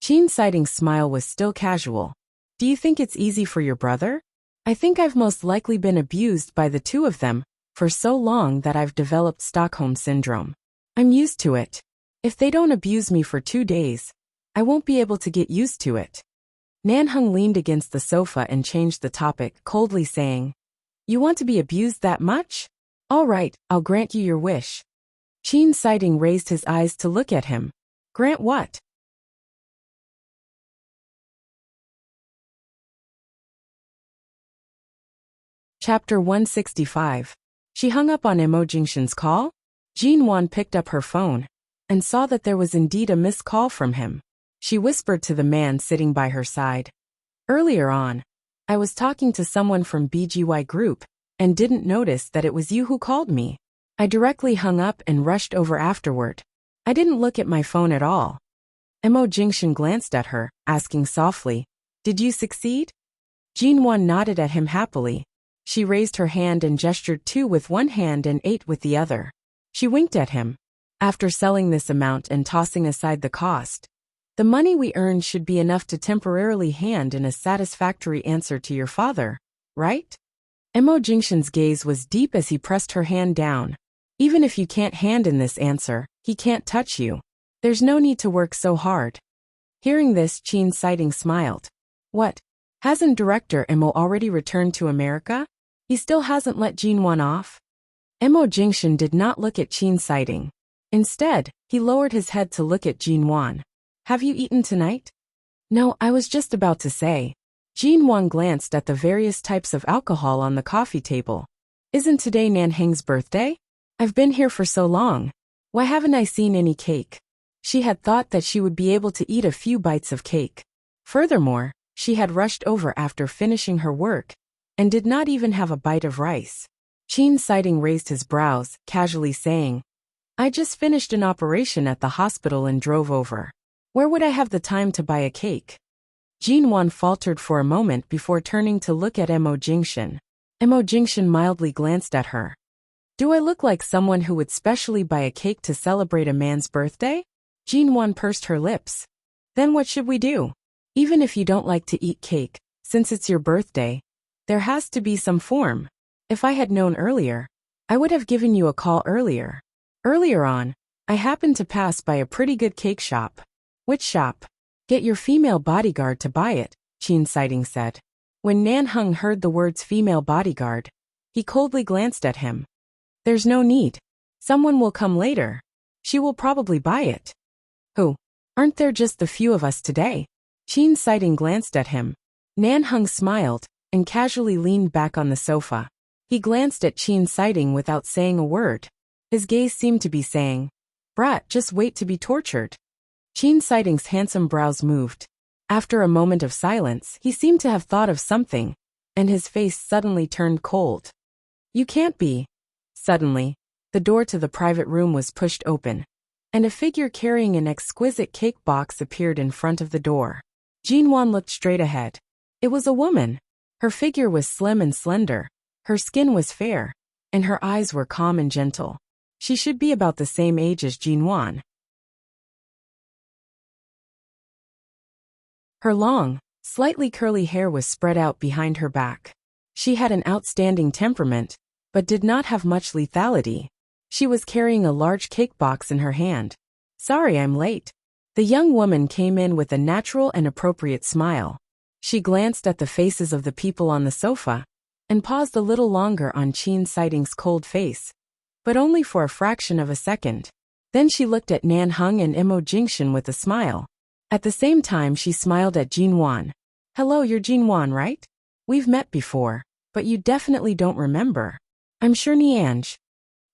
Qin Siding's smile was still casual. Do you think it's easy for your brother? I think I've most likely been abused by the two of them for so long that I've developed Stockholm Syndrome. I'm used to it. If they don't abuse me for 2 days, I won't be able to get used to it. Nanheng leaned against the sofa and changed the topic, coldly saying, You want to be abused that much? All right, I'll grant you your wish. Qin Siding raised his eyes to look at him. Grant what? Chapter 165. She hung up on Mo Jingshan's call. Jin Wan picked up her phone and saw that there was indeed a missed call from him. She whispered to the man sitting by her side. Earlier on, I was talking to someone from BGY Group and didn't notice that it was you who called me. I directly hung up and rushed over afterward. I didn't look at my phone at all. Mo Jingshan glanced at her, asking softly, Did you succeed? Jin Wan nodded at him happily. She raised her hand and gestured 2 with one hand and 8 with the other. She winked at him. After selling this amount and tossing aside the cost, the money we earned should be enough to temporarily hand in a satisfactory answer to your father, right? Mo Jingshan's gaze was deep as he pressed her hand down. Even if you can't hand in this answer, he can't touch you. There's no need to work so hard. Hearing this, Qin Siding smiled. What? Hasn't Director Mo already returned to America? He still hasn't let Jin Wan off? Mo Jingshan did not look at Qin Siding. Instead, he lowered his head to look at Jin Wan. Have you eaten tonight? No, I was just about to say. Jin Wan glanced at the various types of alcohol on the coffee table. Isn't today Nanheng's birthday? I've been here for so long. Why haven't I seen any cake? She had thought that she would be able to eat a few bites of cake. Furthermore, she had rushed over after finishing her work and did not even have a bite of rice. Qin Siding raised his brows, casually saying, I just finished an operation at the hospital and drove over. Where would I have the time to buy a cake? Jin Wan faltered for a moment before turning to look at Mo Jingshan. Mo Jingshan mildly glanced at her. Do I look like someone who would specially buy a cake to celebrate a man's birthday? Jin Wan pursed her lips. Then what should we do? Even if you don't like to eat cake, since it's your birthday, there has to be some form. If I had known earlier, I would have given you a call earlier. Earlier on, I happened to pass by a pretty good cake shop. Which shop? Get your female bodyguard to buy it, Qin Siding said. When Nanheng heard the words female bodyguard, he coldly glanced at him. There's no need. Someone will come later. She will probably buy it. Who? Aren't there just the few of us today? Qin Sighting glanced at him. Nan Hung smiled and casually leaned back on the sofa. He glanced at Qin Sighting without saying a word. His gaze seemed to be saying, "Brat, just wait to be tortured." Qin Sighting's handsome brows moved. After a moment of silence, he seemed to have thought of something, and his face suddenly turned cold. "You can't be." Suddenly, the door to the private room was pushed open, and a figure carrying an exquisite cake box appeared in front of the door. Jinwan looked straight ahead. It was a woman. Her figure was slim and slender, her skin was fair, and her eyes were calm and gentle. She should be about the same age as Jinwan. Her long, slightly curly hair was spread out behind her back. She had an outstanding temperament, but did not have much lethality. She was carrying a large cake box in her hand. "Sorry I'm late." The young woman came in with a natural and appropriate smile. She glanced at the faces of the people on the sofa, and paused a little longer on Qin Sighting's cold face, but only for a fraction of a second. Then she looked at Nan Hung and Imo Jingshan with a smile. At the same time she smiled at Jinwan. "Hello, you're Jinwan, right? We've met before, but you definitely don't remember. I'm sure Nianj."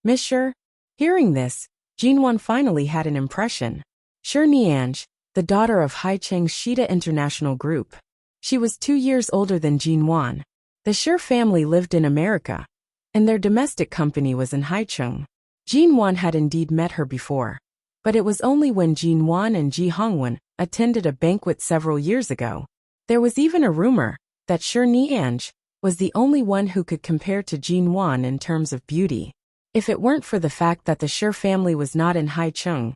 "Miss Sure?" Hearing this, Jinwan finally had an impression. Sure Nianj, the daughter of Haicheng's Shida International Group. She was 2 years older than Jinwan. The Sure family lived in America, and their domestic company was in Haicheng. Jinwan had indeed met her before, but it was only when Jinwan and Ji Hongwen attended a banquet several years ago. There was even a rumor that Sure Nianj was the only one who could compare to Jinwan in terms of beauty. If it weren't for the fact that the Sure family was not in Haicheng,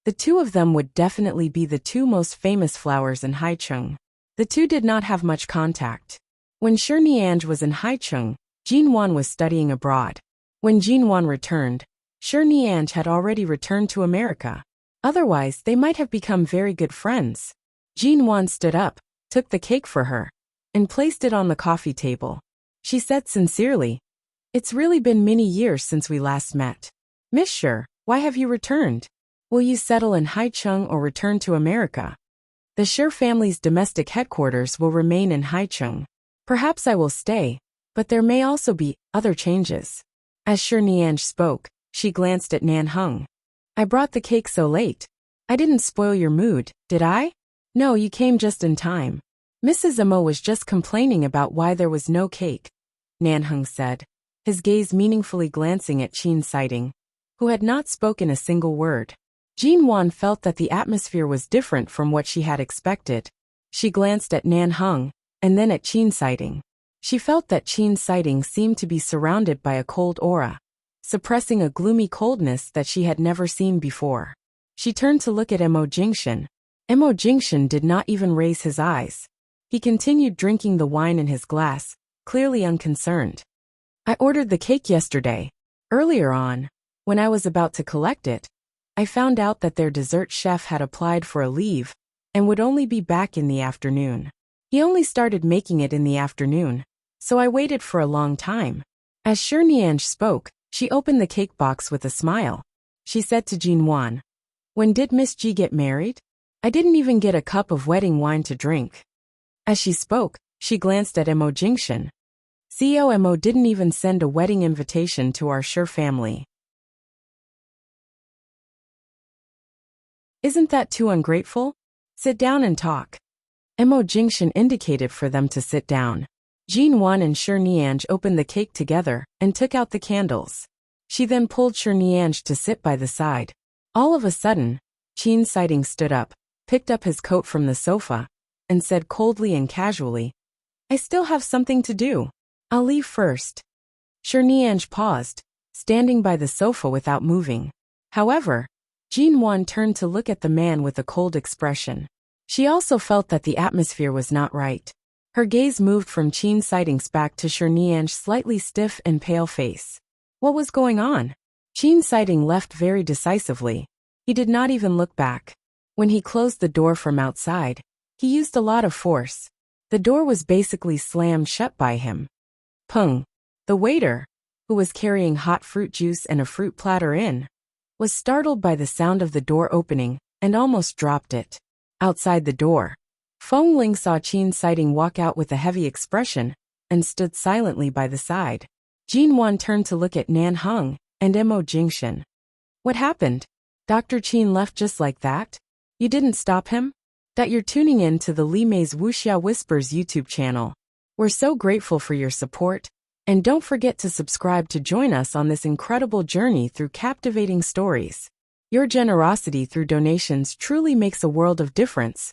the two of them would definitely be the two most famous flowers in Haicheng. The two did not have much contact. When Sure Nianj was in Haicheng, Jinwan was studying abroad. When Jinwan returned, Sure Nianj had already returned to America. Otherwise, they might have become very good friends. Jinwan stood up, took the cake for her, and placed it on the coffee table. She said sincerely, "It's really been many years since we last met. Miss Sure, why have you returned? Will you settle in Haicheng or return to America?" "The Sure family's domestic headquarters will remain in Haicheng. Perhaps I will stay, but there may also be other changes." As Sure Nianj spoke, she glanced at Nan Hung. "I brought the cake so late. I didn't spoil your mood, did I?" "No, you came just in time. Mrs. Imo was just complaining about why there was no cake," Nan Hung said, his gaze meaningfully glancing at Qin Sighting, who had not spoken a single word. Jinwan felt that the atmosphere was different from what she had expected. She glanced at Nan Hung, and then at Qin Sighting. She felt that Qin Sighting seemed to be surrounded by a cold aura, suppressing a gloomy coldness that she had never seen before. She turned to look at Imo Jingshan. Imo Jingshan did not even raise his eyes. He continued drinking the wine in his glass, clearly unconcerned. "I ordered the cake yesterday. Earlier on, when I was about to collect it, I found out that their dessert chef had applied for a leave and would only be back in the afternoon. He only started making it in the afternoon, so I waited for a long time." As Sure Nianj spoke, she opened the cake box with a smile. She said to Jinwan, "When did Miss Ji get married? I didn't even get a cup of wedding wine to drink." As she spoke, she glanced at Imo Jingshan. "CEO Imo didn't even send a wedding invitation to our Sure family. Isn't that too ungrateful? Sit down and talk." Imo Jingshan indicated for them to sit down. Jinwan and Sure Nianj opened the cake together and took out the candles. She then pulled Sure Nianj to sit by the side. All of a sudden, Qin Sighting stood up, picked up his coat from the sofa, and said coldly and casually, "I still have something to do. I'll leave first." Sure Nianj paused, standing by the sofa without moving. However, Jinwan turned to look at the man with a cold expression. She also felt that the atmosphere was not right. Her gaze moved from Qin Sighting's back to Sure Nianj's slightly stiff and pale face. What was going on? Qin Sighting left very decisively. He did not even look back. When he closed the door from outside, he used a lot of force. The door was basically slammed shut by him. Peng. The waiter, who was carrying hot fruit juice and a fruit platter in, was startled by the sound of the door opening and almost dropped it. Outside the door, Feng Ling saw Qin's sighting walk out with a heavy expression and stood silently by the side. Jin Wan turned to look at Nan Heng and Mo Jingshan. What happened? Dr. Qin left just like that? You didn't stop him? That you're tuning in to the Li Mei's Wuxia Whispers YouTube channel. We're so grateful for your support, and don't forget to subscribe to join us on this incredible journey through captivating stories. Your generosity through donations truly makes a world of difference,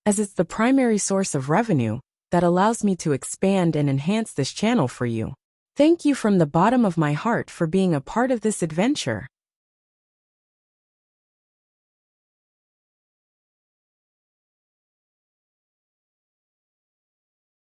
as it's the primary source of revenue that allows me to expand and enhance this channel for you. Thank you from the bottom of my heart for being a part of this adventure.